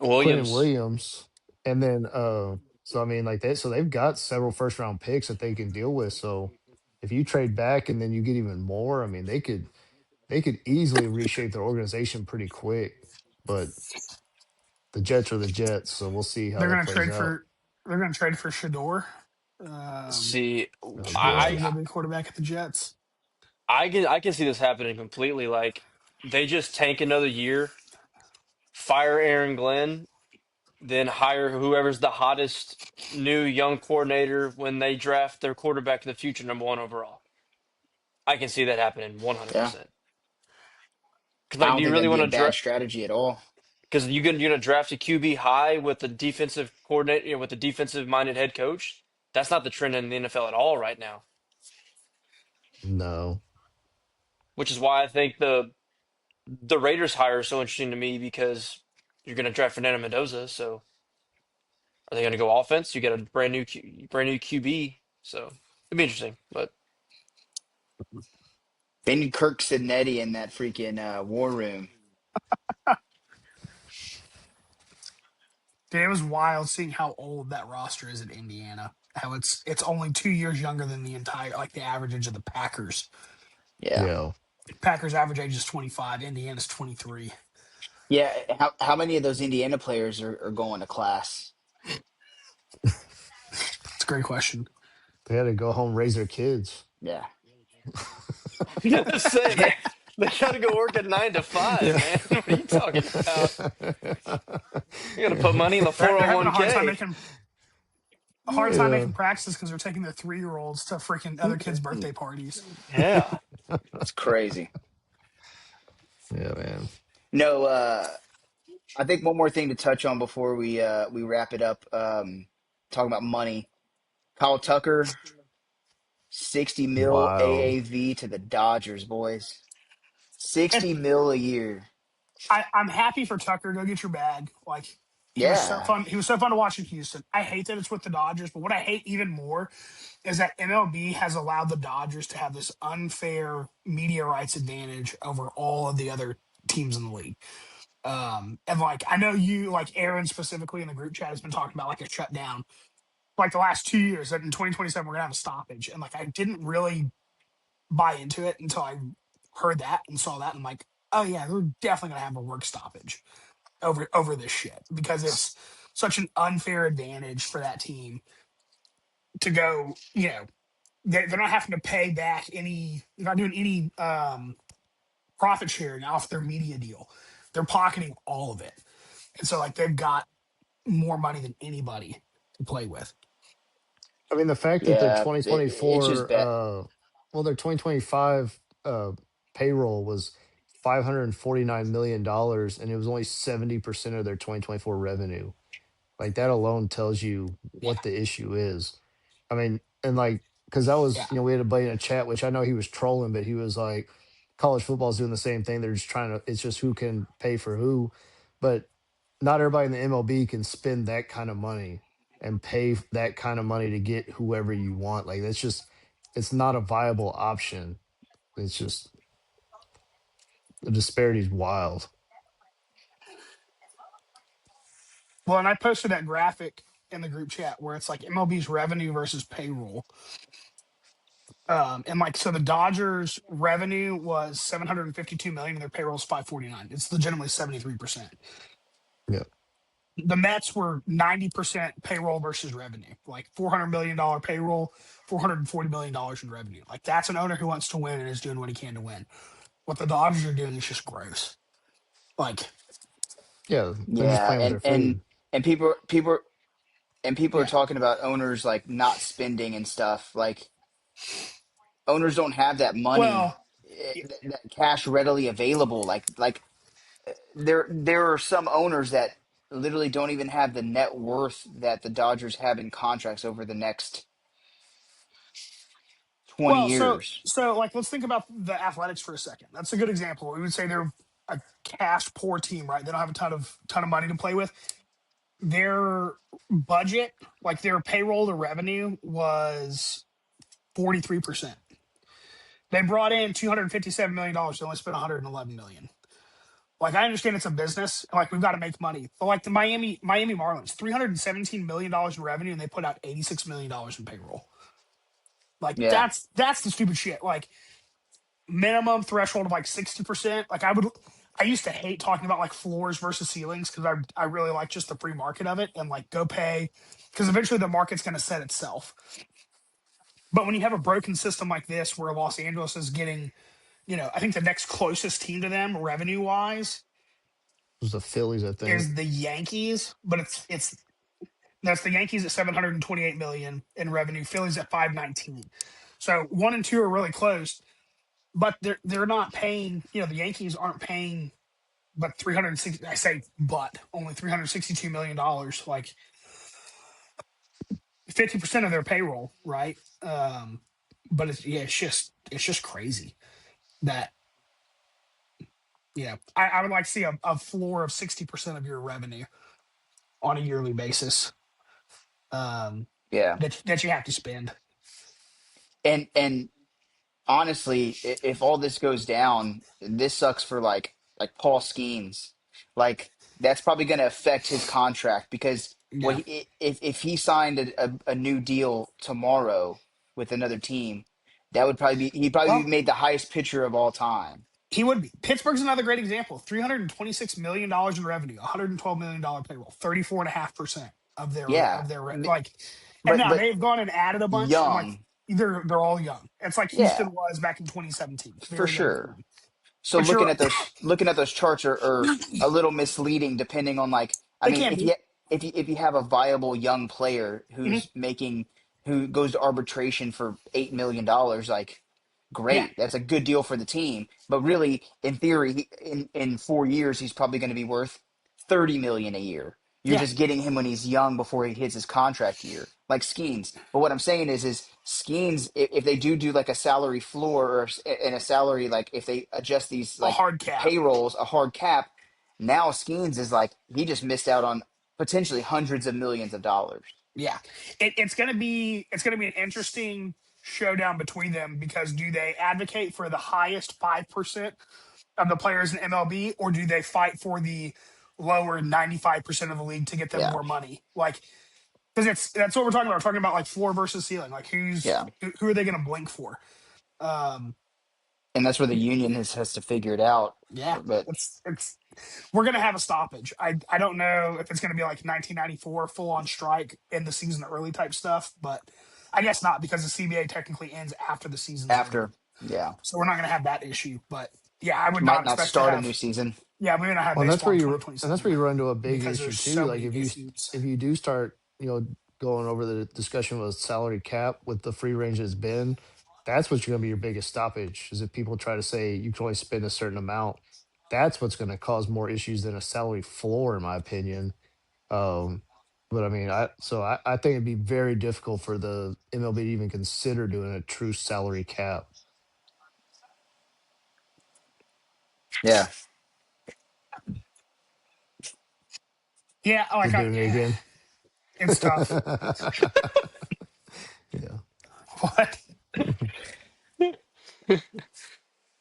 [SPEAKER 3] Williams.
[SPEAKER 1] Williams, and then so I mean like that. So they've got several first round picks that they can deal with. So if you trade back and then you get even more, I mean they could easily reshape their organization pretty quick. But the Jets are the Jets, so we'll see how
[SPEAKER 4] They're
[SPEAKER 1] that
[SPEAKER 4] gonna
[SPEAKER 1] plays
[SPEAKER 4] trade
[SPEAKER 1] out.
[SPEAKER 4] for. They're gonna trade for Shador. Um,
[SPEAKER 3] See,
[SPEAKER 1] Oh
[SPEAKER 4] Shador's
[SPEAKER 3] I
[SPEAKER 4] gonna
[SPEAKER 1] God,
[SPEAKER 4] go be quarterback at the Jets.
[SPEAKER 3] I can see this happening completely. Like they just tank another year, fire Aaron Glenn, then hire whoever's the hottest new young coordinator when they draft their quarterback in the future, number one overall. I can see that happening
[SPEAKER 2] Yeah.
[SPEAKER 3] 100%. Because
[SPEAKER 2] I
[SPEAKER 3] like, do
[SPEAKER 2] don't
[SPEAKER 3] you
[SPEAKER 2] think
[SPEAKER 3] really
[SPEAKER 2] that'd be
[SPEAKER 3] want
[SPEAKER 2] a
[SPEAKER 3] to
[SPEAKER 2] bad
[SPEAKER 3] draft?
[SPEAKER 2] strategy at all.
[SPEAKER 3] Because you're gonna draft a QB high with the defensive coordinator, with the defensive minded head coach. That's not the trend in the NFL at all right now.
[SPEAKER 1] no.
[SPEAKER 3] Which is why I think the Raiders hire is so interesting to me because you're gonna draft Fernando Mendoza. So are they gonna go offense? You get a brand new QB. So it'd be interesting. But
[SPEAKER 2] They need Kirk Cincinnati in that freaking war room.
[SPEAKER 4] Dude, it was wild seeing how old that roster is at Indiana. How it's only 2 years younger than the entire like the average age of the Packers.
[SPEAKER 2] Yeah.
[SPEAKER 1] Yeah.
[SPEAKER 4] Packers average age is 25. Indiana's 23.
[SPEAKER 2] Yeah. How many of those Indiana players are going to class?
[SPEAKER 4] It's a great question.
[SPEAKER 1] They had to go home raise their kids.
[SPEAKER 2] Yeah.
[SPEAKER 3] I'm gonna say they gotta go work at 9 to 5,
[SPEAKER 1] Yeah.
[SPEAKER 3] man. What are you talking about? You gotta put money in the
[SPEAKER 4] They're having a hard time
[SPEAKER 3] 401k.
[SPEAKER 4] making
[SPEAKER 1] Yeah.
[SPEAKER 4] practices because they're taking their 3 year olds to freaking other kids' birthday parties.
[SPEAKER 3] Yeah.
[SPEAKER 2] It's crazy.
[SPEAKER 1] Yeah, man.
[SPEAKER 2] No, I think one more thing to touch on before we wrap it up. Talking about money. Kyle Tucker, 60 mil
[SPEAKER 1] Wild.
[SPEAKER 2] AAV to the Dodgers, boys.
[SPEAKER 4] And
[SPEAKER 2] 60 mil a year.
[SPEAKER 4] I'm happy for Tucker. Go get your bag. Like he was so
[SPEAKER 2] Yeah.
[SPEAKER 4] fun. He was so fun to watch in Houston. I hate that it's with the Dodgers, but what I hate even more is that MLB has allowed the Dodgers to have this unfair media rights advantage over all of the other teams in the league. And like I know you, like Aaron specifically in the group chat has been talking about like a shutdown, like the last 2 years. That in 2027 we're gonna have a stoppage, and like I didn't really buy into it until I heard that and saw that. And I'm like, oh yeah, they're definitely gonna have a work stoppage over this shit because it's such an unfair advantage for that team to go. They're not having to pay back any. They're not doing any profit sharing off their media deal. They're pocketing all of it, and so like they've got more money than anybody to play with.
[SPEAKER 1] I mean, the fact that their
[SPEAKER 2] Yeah. It's just
[SPEAKER 1] 2024,
[SPEAKER 2] bad.
[SPEAKER 1] well, their 2025 payroll was $549 million, and it was only 70% of their 2024 revenue. Like that alone tells you
[SPEAKER 4] Yeah,
[SPEAKER 1] what the issue is. I mean, and like, because that was,
[SPEAKER 4] yeah.
[SPEAKER 1] we had a buddy in a chat, which I know he was trolling, but he was like, college football is doing the same thing. They're just trying to, it's just who can pay for who. But not everybody in the MLB can spend that kind of money and pay that kind of money to get whoever you want. Like, that's just, it's not a viable option. It's just, the disparity is wild.
[SPEAKER 4] Well, and I posted that graphic in the group chat where it's like MLB's revenue versus payroll. And like so the Dodgers revenue was 752 million and their payroll is 549. It's legitimately 73%.
[SPEAKER 1] Yeah.
[SPEAKER 4] The Mets were 90% payroll versus revenue, like $400 million payroll, $440 million in revenue. Like that's an owner who wants to win and is doing what he can to win. What the Dodgers are doing is just gross. Like,
[SPEAKER 1] Yeah. They're just
[SPEAKER 2] Yeah.
[SPEAKER 1] playing with
[SPEAKER 2] And
[SPEAKER 1] their
[SPEAKER 2] and
[SPEAKER 1] food.
[SPEAKER 2] and people are
[SPEAKER 4] yeah.
[SPEAKER 2] talking about owners like not spending and stuff. Like owners don't have that money,
[SPEAKER 4] Well,
[SPEAKER 2] that cash readily available. Like there are some owners that literally don't even have the net worth that the Dodgers have in contracts over the next 20
[SPEAKER 4] Well, so
[SPEAKER 2] years.
[SPEAKER 4] so like let's think about the Athletics for a second. That's a good example. We would say they're a cash poor team, right? They don't have a ton of money to play with. Their budget, like their payroll to revenue, was 43%. They brought in $257 million. They only spent 111 million. Like I understand it's a business, and like we've got to make money. But like the Miami Marlins, $317 million in revenue, and they put out $86 million in payroll. Like
[SPEAKER 2] Yeah.
[SPEAKER 4] that's the stupid shit. Like minimum threshold of like 60%. Like I used to hate talking about like floors versus ceilings because I really like just the free market of it and like go pay because eventually the market's going to set itself. But when you have a broken system like this where Los Angeles is getting, I think the next closest team to them revenue wise
[SPEAKER 1] It was the Phillies, I think.
[SPEAKER 4] is the Yankees, but it's that's the Yankees at 728 million in revenue, Phillies at 519. So 1 and 2 are really close, but they're not paying, the Yankees aren't paying but 360, I say but only $362 million, like 50% of their payroll, right? But it's just crazy that I would like to see a floor of 60% of your revenue on a yearly basis, um
[SPEAKER 2] Yeah.
[SPEAKER 4] that you have to spend.
[SPEAKER 2] And honestly, if all this goes down, this sucks for like Paul Skeens. Like that's probably going to affect his contract because
[SPEAKER 4] Yeah.
[SPEAKER 2] if he signed a new deal tomorrow with another team, that would probably be he'd probably be
[SPEAKER 4] Well,
[SPEAKER 2] made the highest pitcher of all time.
[SPEAKER 4] he would be. Pittsburgh's another great example. $326 million in revenue, $112 million payroll, 34.5% of
[SPEAKER 2] Yeah,
[SPEAKER 4] like. And now
[SPEAKER 2] but
[SPEAKER 4] they've gone and added a bunch, and like
[SPEAKER 2] young,
[SPEAKER 4] they're all young. It's like
[SPEAKER 2] yeah,
[SPEAKER 4] Houston was back in 2017,
[SPEAKER 2] for
[SPEAKER 4] very young
[SPEAKER 2] sure.
[SPEAKER 4] team.
[SPEAKER 2] So
[SPEAKER 4] But you're right,
[SPEAKER 2] looking at those charts are a little misleading depending on like I
[SPEAKER 4] they
[SPEAKER 2] mean
[SPEAKER 4] can be.
[SPEAKER 2] if you have a viable young player
[SPEAKER 4] Mhm.
[SPEAKER 2] who goes to arbitration for $8 million, like
[SPEAKER 4] Yeah,
[SPEAKER 2] great, that's a good deal for the team, but really in theory in 4 years he's probably going to be worth 30 million a year. You're
[SPEAKER 4] yeah,
[SPEAKER 2] just getting him when he's young before he hits his contract year, like Skeens. But what I'm saying is Skeens, if they do like a salary floor and a salary, like if they adjust these
[SPEAKER 4] a
[SPEAKER 2] like
[SPEAKER 4] hard cap.
[SPEAKER 2] payrolls, a hard cap, now Skeens is like he just missed out on potentially hundreds of millions of dollars.
[SPEAKER 4] Yeah, it's gonna be an interesting showdown between them because do they advocate for the highest 5% of the players in MLB, or do they fight for the lower 95% of the league to get them
[SPEAKER 2] Yeah,
[SPEAKER 4] more money? Like, because that's what we're talking about. We're talking about like floor versus ceiling. Like,
[SPEAKER 2] yeah,
[SPEAKER 4] who are they going to blink for? Um,
[SPEAKER 2] and that's where the union has to figure it out.
[SPEAKER 4] yeah,
[SPEAKER 2] But
[SPEAKER 4] it's we're going to have a stoppage. I don't know if it's going to be like 1994 full on strike in the season early type stuff, but I guess not because the CBA technically ends after the season's over,
[SPEAKER 2] after, yeah,
[SPEAKER 4] so we're not going to have that issue. But yeah, I would not
[SPEAKER 2] might not
[SPEAKER 4] expect to
[SPEAKER 2] start a new
[SPEAKER 4] have.
[SPEAKER 2] season
[SPEAKER 4] Yeah, we may not have
[SPEAKER 1] Well,
[SPEAKER 4] baseball in
[SPEAKER 1] and that's
[SPEAKER 4] 2027
[SPEAKER 1] where you run into a big
[SPEAKER 4] because
[SPEAKER 1] issue
[SPEAKER 4] there's
[SPEAKER 1] too.
[SPEAKER 4] so
[SPEAKER 1] Like
[SPEAKER 4] many issues.
[SPEAKER 1] if you do start, going over the discussion with salary cap with the free range has been, that's what's going to be your biggest stoppage. Is if people try to say you can only spend a certain amount, that's what's going to cause more issues than a salary floor, in my opinion. Um, but I mean, I think it'd be very difficult for the MLB to even consider doing a true salary cap.
[SPEAKER 4] Yeah,
[SPEAKER 1] We're
[SPEAKER 4] like
[SPEAKER 1] doing it again.
[SPEAKER 4] it's tough.
[SPEAKER 1] Yeah.
[SPEAKER 4] What?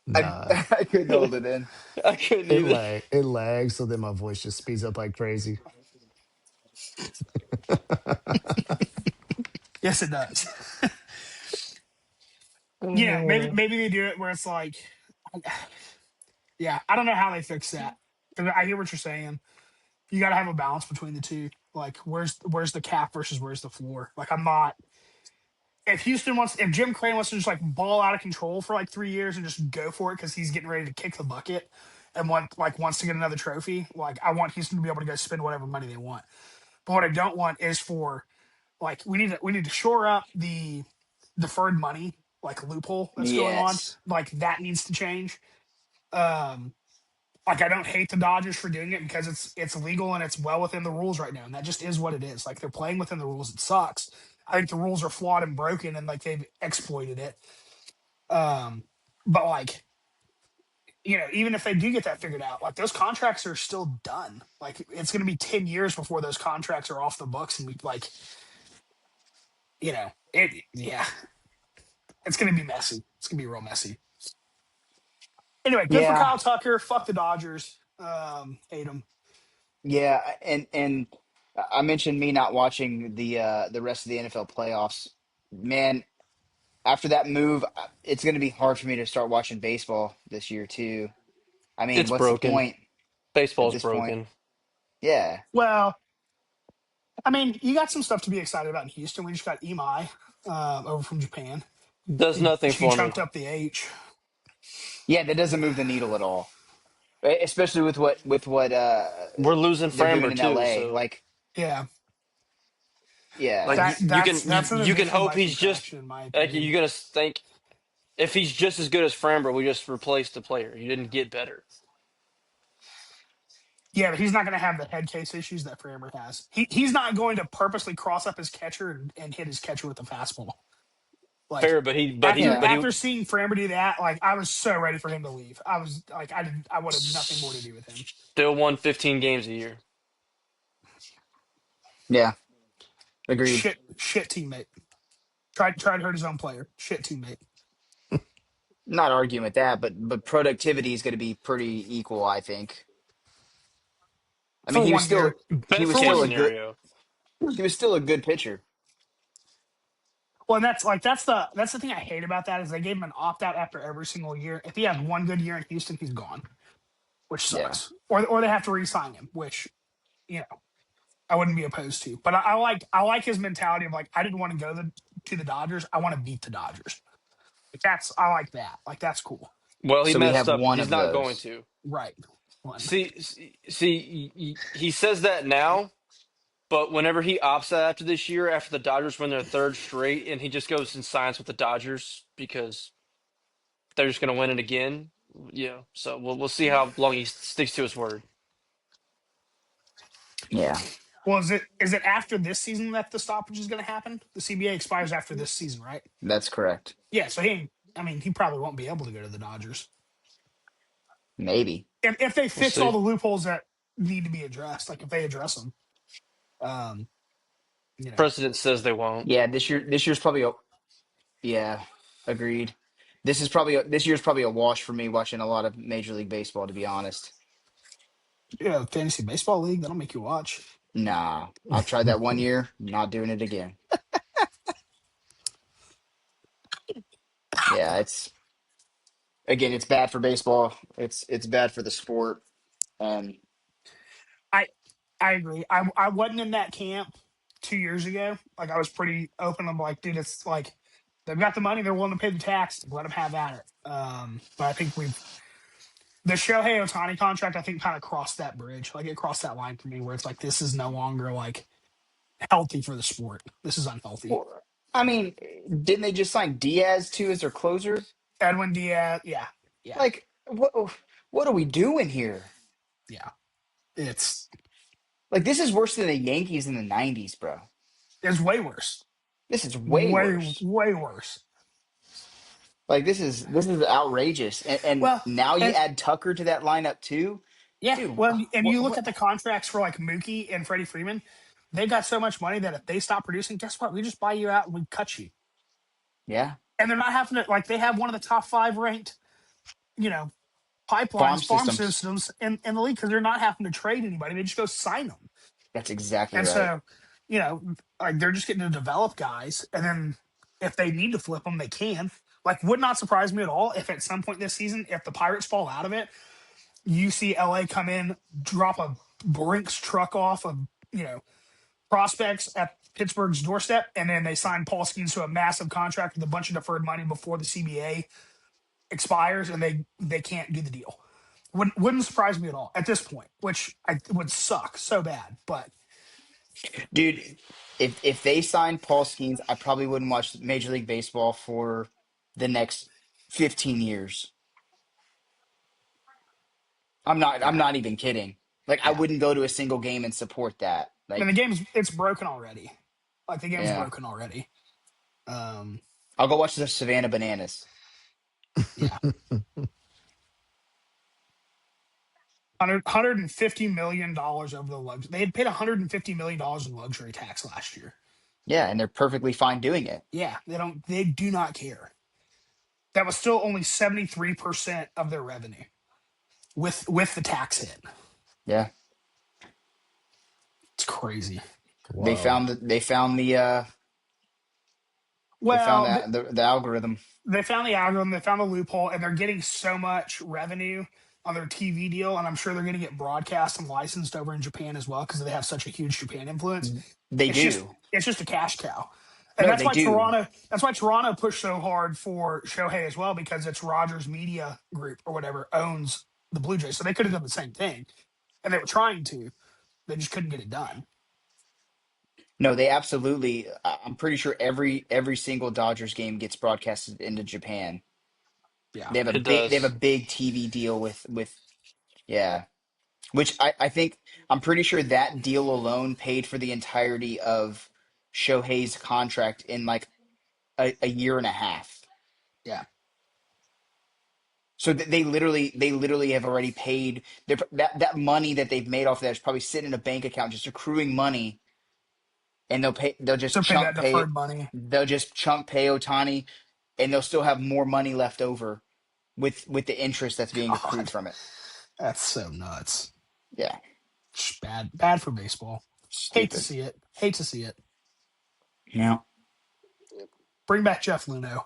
[SPEAKER 1] Nah.
[SPEAKER 2] I couldn't hold it in.
[SPEAKER 3] I couldn't either.
[SPEAKER 1] It lags, so then my voice just speeds up like crazy.
[SPEAKER 4] Yes, it does. Yeah, maybe
[SPEAKER 3] Oh,
[SPEAKER 4] maybe they do it where it's like, yeah, I don't know how they fix that. 'Cause I hear what you're saying. You got to have a balance between the two. Like, where's the cap versus where's the floor? Like, I'm not. If Jim Crane wants to just like ball out of control for like 3 years and just go for it because he's getting ready to kick the bucket and wants to get another trophy, like I want Houston to be able to go spend whatever money they want. But what I don't want is for like we need to shore up the deferred money like loophole that's going on.
[SPEAKER 2] Yes.
[SPEAKER 4] Like that needs to change. Um, like I don't hate the Dodgers for doing it because it's legal and it's well within the rules right now, and that just is what it is. Like they're playing within the rules. It sucks. I think the rules are flawed and broken, and like they've exploited it. But like, even if they do get that figured out, like those contracts are still done. Like it's going to be 10 years before those contracts are off the books, and we like, it. Yeah, it's going to be messy. It's going to be real messy. Anyway, good for
[SPEAKER 2] Yeah,
[SPEAKER 4] Kyle Tucker. Fuck the Dodgers. Hate them.
[SPEAKER 2] yeah, and I mentioned me not watching the rest of the NFL playoffs. Man, after that move, it's going to be hard for me to start watching baseball this year too. I mean,
[SPEAKER 3] It's
[SPEAKER 2] what's the
[SPEAKER 3] broken.
[SPEAKER 2] point at
[SPEAKER 3] Baseball's
[SPEAKER 2] this point?
[SPEAKER 3] broken.
[SPEAKER 2] Yeah,
[SPEAKER 4] Well, I mean, you got some stuff to be excited about in Houston. We just got Imai over from Japan.
[SPEAKER 3] Does nothing
[SPEAKER 4] He
[SPEAKER 3] for me.
[SPEAKER 4] chunked up the H.
[SPEAKER 2] yeah, that doesn't move the needle at all, especially with what
[SPEAKER 3] We're losing
[SPEAKER 2] they're doing
[SPEAKER 3] Framber
[SPEAKER 2] in
[SPEAKER 3] too,
[SPEAKER 2] LA.
[SPEAKER 3] so
[SPEAKER 2] Like,
[SPEAKER 4] Yeah,
[SPEAKER 2] yeah,
[SPEAKER 3] like
[SPEAKER 4] that
[SPEAKER 3] you
[SPEAKER 4] that's
[SPEAKER 3] can
[SPEAKER 4] that's an
[SPEAKER 3] you can
[SPEAKER 4] addition
[SPEAKER 3] hope
[SPEAKER 4] by
[SPEAKER 3] he's just
[SPEAKER 4] subtraction, in my
[SPEAKER 3] like
[SPEAKER 4] opinion.
[SPEAKER 3] you're gonna think if he's just as good as Framber, we just replaced the player. You didn't get better.
[SPEAKER 4] Yeah, but he's not going to have the head case issues that Framber has. He's not going to purposely cross up his catcher and hit his catcher with a fastball. Like
[SPEAKER 3] Fair, but he but he
[SPEAKER 4] after
[SPEAKER 2] yeah,
[SPEAKER 3] but he
[SPEAKER 4] after seeing Framber do that, like I was so ready for him to leave. I was like, I wanted nothing more to do with him.
[SPEAKER 3] still won 15 games a year.
[SPEAKER 2] yeah, agreed.
[SPEAKER 4] Shit teammate. Tried to hurt his own player. Shit teammate.
[SPEAKER 2] Not arguing with that, but productivity is going to be pretty equal, I think. I mean,
[SPEAKER 4] For 1 year.
[SPEAKER 3] Best
[SPEAKER 4] For
[SPEAKER 3] case
[SPEAKER 4] 1 year.
[SPEAKER 3] scenario.
[SPEAKER 2] he was still a good pitcher.
[SPEAKER 4] Well, and that's the thing I hate about that is they gave him an opt out after every single year. If he has one good year in Houston, he's gone, which
[SPEAKER 2] Yeah,
[SPEAKER 4] sucks. Or they have to re-sign him, which I wouldn't be opposed to. But I like his mentality of like I didn't want to go to the Dodgers. I want to beat the Dodgers. Like I like that. Like that's cool.
[SPEAKER 3] Well, he
[SPEAKER 2] so we
[SPEAKER 3] messed
[SPEAKER 2] have
[SPEAKER 3] up.
[SPEAKER 2] one
[SPEAKER 3] He's
[SPEAKER 2] of
[SPEAKER 3] not going
[SPEAKER 2] those.
[SPEAKER 3] to.
[SPEAKER 4] Right. One.
[SPEAKER 3] He says that now, but whenever he opts out after this year, after the Dodgers win their third straight, and he just goes and signs with the Dodgers because they're just going to win it again. Yeah, so we'll see how long he sticks to his word.
[SPEAKER 2] Yeah,
[SPEAKER 4] Well, is it after this season that the stoppage is going to happen? The CBA expires after this season, right?
[SPEAKER 2] that's correct.
[SPEAKER 4] Yeah. So he probably won't be able to go to the Dodgers
[SPEAKER 2] Maybe.
[SPEAKER 4] if they
[SPEAKER 3] We'll
[SPEAKER 4] fix all
[SPEAKER 3] see.
[SPEAKER 4] the loopholes that need to be addressed. Like if they address them, um, you know.
[SPEAKER 3] President says they won't.
[SPEAKER 2] Yeah, this year's probably a yeah, agreed. This year's probably a wash for me watching a lot of Major League Baseball, to be honest.
[SPEAKER 4] Fantasy baseball league that'll make you watch.
[SPEAKER 2] Nah, I've tried that 1 year, not doing it again. Yeah, it's bad for baseball. It's bad for the sport. And
[SPEAKER 4] I I agree. I wasn't in that camp 2 years ago. Like I was pretty open. I'm like, dude, it's like they've got the money. They're willing to pay the tax. Let them have at it. But I think the Shohei Otani contract. I think kind of crossed that bridge. Like it crossed that line for me, where it's like this is no longer like healthy for the sport. This is unhealthy.
[SPEAKER 2] well, I mean, didn't they just sign Diaz too as their closer?
[SPEAKER 4] Edwin Diaz, yeah, yeah,
[SPEAKER 2] Like, what are we doing here?
[SPEAKER 4] yeah. It's
[SPEAKER 2] Like, this is worse than the Yankees in the '90s, bro.
[SPEAKER 4] it's way worse.
[SPEAKER 2] This is way
[SPEAKER 4] Way
[SPEAKER 2] worse.
[SPEAKER 4] way worse.
[SPEAKER 2] Like, this is outrageous. And
[SPEAKER 4] Well,
[SPEAKER 2] now you
[SPEAKER 4] and
[SPEAKER 2] add Tucker to that lineup too,
[SPEAKER 4] yeah,
[SPEAKER 2] dude.
[SPEAKER 4] well, and you look
[SPEAKER 2] What?
[SPEAKER 4] at the contracts for like Mookie and Freddie Freeman, they've got so much money that if they stop producing, guess what? We just buy you out and we cut you.
[SPEAKER 2] Yeah,
[SPEAKER 4] And they're not having to like they have one of the top five ranked, you know,
[SPEAKER 2] farm
[SPEAKER 4] farm
[SPEAKER 2] systems.
[SPEAKER 4] systems in the league because they're not having to trade anybody. They just go sign them.
[SPEAKER 2] That's exactly
[SPEAKER 4] And
[SPEAKER 2] right.
[SPEAKER 4] so, like they're just getting to develop guys, and then if they need to flip them, they can. Like, would not surprise me at all if at some point this season, if the Pirates fall out of it, you see LA come in, drop a Brinks truck off of prospects at Pittsburgh's doorstep, and then they sign Paul Skeens to a massive contract with a bunch of deferred money before the CBA expires, and they can't do the deal. Wouldn't surprise me at all at this point, which would suck so bad. But
[SPEAKER 2] Dude, if they signed Paul Skeens, I probably wouldn't watch Major League Baseball for the next 15 years. I'm
[SPEAKER 4] yeah,
[SPEAKER 2] not even kidding. Like, I
[SPEAKER 4] yeah.
[SPEAKER 2] wouldn't go to a single game and support that.
[SPEAKER 4] I mean, the
[SPEAKER 2] Like,
[SPEAKER 4] it's broken already. Like the game's
[SPEAKER 2] yeah.
[SPEAKER 4] broken already. Um,
[SPEAKER 2] I'll go watch the Savannah Bananas.
[SPEAKER 4] Yeah. $150 million over the luxury. They had paid $150 million in luxury tax last year.
[SPEAKER 2] Yeah, and they're perfectly fine doing it.
[SPEAKER 4] Yeah, they do not care. That was still only 73% of their revenue with the tax hit.
[SPEAKER 2] Yeah,
[SPEAKER 4] It's crazy.
[SPEAKER 1] Wild.
[SPEAKER 2] they found
[SPEAKER 4] Well,
[SPEAKER 2] that the algorithm.
[SPEAKER 4] they found the algorithm, they found the loophole, and they're getting so much revenue on their TV deal, and I'm sure they're going to get broadcast and licensed over in Japan as well because they have such a huge Japan influence.
[SPEAKER 2] They
[SPEAKER 4] It's just
[SPEAKER 2] do.
[SPEAKER 4] it's just a cash cow, and
[SPEAKER 2] No,
[SPEAKER 4] that's
[SPEAKER 2] they
[SPEAKER 4] why
[SPEAKER 2] do.
[SPEAKER 4] Toronto pushed so hard for Shohei as well because it's Rogers Media Group or whatever owns the Blue Jays, so they could have done the same thing, and they were trying to, they just couldn't get it done.
[SPEAKER 2] No, they absolutely. I'm pretty sure every single Dodgers game gets broadcasted into Japan.
[SPEAKER 4] Yeah,
[SPEAKER 2] They have a
[SPEAKER 3] It does.
[SPEAKER 2] big TV deal with yeah. Which I think I'm pretty sure that deal alone paid for the entirety of Shohei's contract in like a year and a half.
[SPEAKER 4] yeah.
[SPEAKER 2] So they literally have already paid that money that they've made off that is probably sitting in a bank account just accruing money, and
[SPEAKER 4] So pay that deferred money.
[SPEAKER 2] they'll just chunk pay Otani, and they'll still have more money left over with the interest that's being accrued
[SPEAKER 4] God,
[SPEAKER 2] from it.
[SPEAKER 4] that's so nuts.
[SPEAKER 2] Yeah,
[SPEAKER 4] Just bad for baseball. Hate to
[SPEAKER 2] stupid.
[SPEAKER 4] see it. Hate to see it.
[SPEAKER 2] Yeah,
[SPEAKER 4] Bring back Jeff Luno.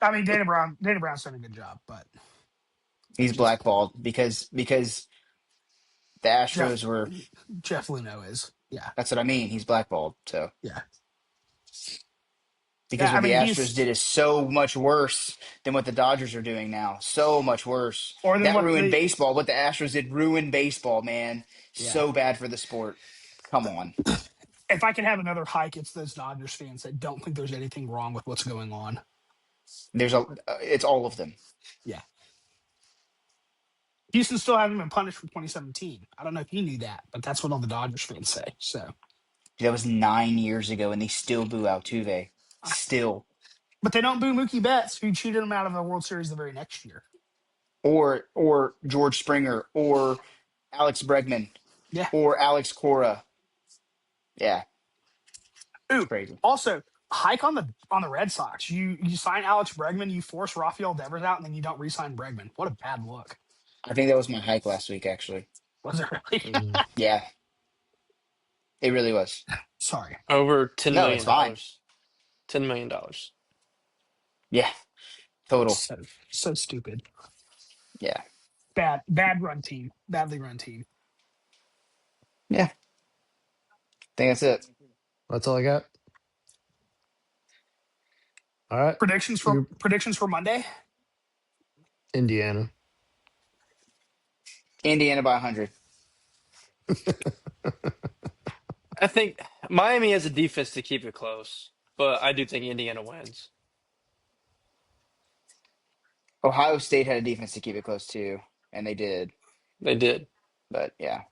[SPEAKER 4] I mean, Dana Brown. Dana Brown's done a good job, but
[SPEAKER 2] he's
[SPEAKER 4] just
[SPEAKER 2] blackballed because the
[SPEAKER 4] Jeff
[SPEAKER 2] Astros were.
[SPEAKER 4] Jeff Luno is. Yeah,
[SPEAKER 2] That's what I mean. He's blackballed. So
[SPEAKER 4] yeah,
[SPEAKER 2] because
[SPEAKER 4] yeah. I
[SPEAKER 2] what the
[SPEAKER 4] mean,
[SPEAKER 2] Astros
[SPEAKER 4] he's
[SPEAKER 2] did is so much worse than what the Dodgers are doing now. So much worse.
[SPEAKER 4] or than
[SPEAKER 2] That
[SPEAKER 4] what
[SPEAKER 2] ruined
[SPEAKER 4] the
[SPEAKER 2] baseball. What the Astros did ruined baseball, man.
[SPEAKER 4] yeah.
[SPEAKER 2] So bad for the sport. Come on.
[SPEAKER 4] If I can have another hike, it's those Dodgers fans that don't think there's anything wrong with what's going on.
[SPEAKER 2] It's all of them.
[SPEAKER 4] Yeah, Houston still hasn't been punished for 2017. I don't know if you knew that, but that's what all the Dodgers fans say. So,
[SPEAKER 2] That was 9 years ago, and they still boo Altuve. Still,
[SPEAKER 4] but they don't boo Mookie Betts, who cheated them out of the World Series the very next year.
[SPEAKER 2] or George Springer, or Alex Bregman,
[SPEAKER 4] Yeah.
[SPEAKER 2] or Alex Cora. Yeah, it's
[SPEAKER 4] Ooh,
[SPEAKER 2] crazy.
[SPEAKER 4] also hike on the Red Sox. You sign Alex Bregman, you force Rafael Devers out, and then you don't re-sign Bregman. What a bad look.
[SPEAKER 2] I think that was my hike last week. Actually,
[SPEAKER 4] Was it really?
[SPEAKER 1] Mm.
[SPEAKER 2] yeah, it really was.
[SPEAKER 4] Sorry.
[SPEAKER 3] Over ten
[SPEAKER 2] No,
[SPEAKER 3] million
[SPEAKER 2] it's fine.
[SPEAKER 3] dollars. $10 million.
[SPEAKER 2] Yeah, total.
[SPEAKER 4] So stupid.
[SPEAKER 2] Yeah,
[SPEAKER 4] Bad run team. Badly run team.
[SPEAKER 2] yeah. I think that's it.
[SPEAKER 1] That's all I got. All right. Super
[SPEAKER 4] Predictions for Monday.
[SPEAKER 1] Indiana.
[SPEAKER 2] Indiana by 100.
[SPEAKER 3] I think Miami has a defense to keep it close, but I do think Indiana wins.
[SPEAKER 2] Ohio State had a defense to keep it close too, and they did.
[SPEAKER 3] They did.
[SPEAKER 2] But yeah,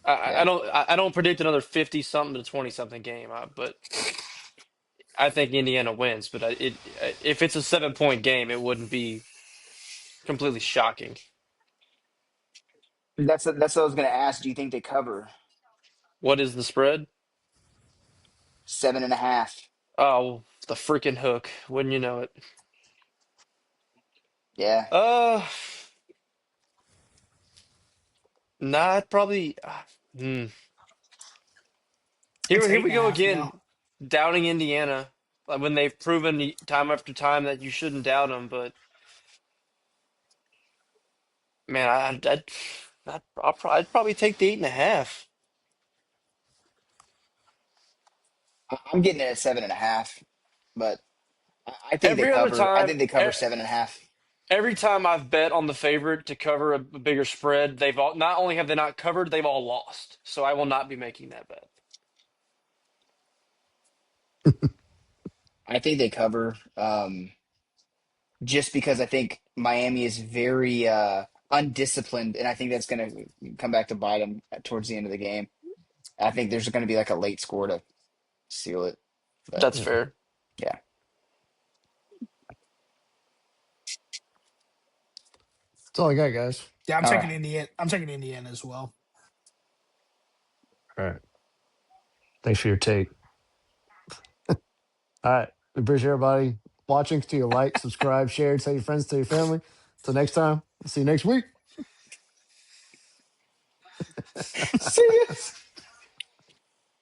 [SPEAKER 3] I
[SPEAKER 2] yeah.
[SPEAKER 3] don't I don't predict another 50 something to 20 something game, but I think Indiana wins. But if it's a 7 point game, it wouldn't be completely shocking.
[SPEAKER 2] That's what I was gonna ask. Do you think they cover
[SPEAKER 3] What is the spread?
[SPEAKER 2] 7.5?
[SPEAKER 3] Oh, the freaking hook! Wouldn't you know it?
[SPEAKER 2] Yeah.
[SPEAKER 3] Uh, nah, I'd probably. Hmm.
[SPEAKER 4] It's
[SPEAKER 3] Here
[SPEAKER 4] eight
[SPEAKER 3] we
[SPEAKER 4] and a
[SPEAKER 3] go
[SPEAKER 4] half
[SPEAKER 3] again,
[SPEAKER 4] now.
[SPEAKER 3] doubting Indiana, like when they've proven time after time that you shouldn't doubt them. But man, I'd probably take the 8.5.
[SPEAKER 2] I'm getting it at 7.5, but I think they
[SPEAKER 3] Every other
[SPEAKER 2] cover. I
[SPEAKER 3] time,
[SPEAKER 2] think they cover 7.5.
[SPEAKER 3] every time I've bet on the favorite to cover a bigger spread, they've all not only have they not covered, they've all lost. So I will not be making that bet.
[SPEAKER 2] I think they cover. Just because I think Miami is very undisciplined, and I think that's going to come back to bite them towards the end of the game. I think there's going to be like a late score to seal it. But
[SPEAKER 3] That's
[SPEAKER 1] Yeah.
[SPEAKER 3] fair.
[SPEAKER 2] yeah,
[SPEAKER 1] That's all I got, guys.
[SPEAKER 4] Yeah, I'm
[SPEAKER 2] All
[SPEAKER 4] taking
[SPEAKER 2] right.
[SPEAKER 4] Indiana. I'm taking Indiana as well.
[SPEAKER 1] All right. Thanks for your take. All right. We appreciate everybody watching. Continue to like, subscribe, share, tell your friends, tell your family. Until next time, see you next week.
[SPEAKER 2] See ya.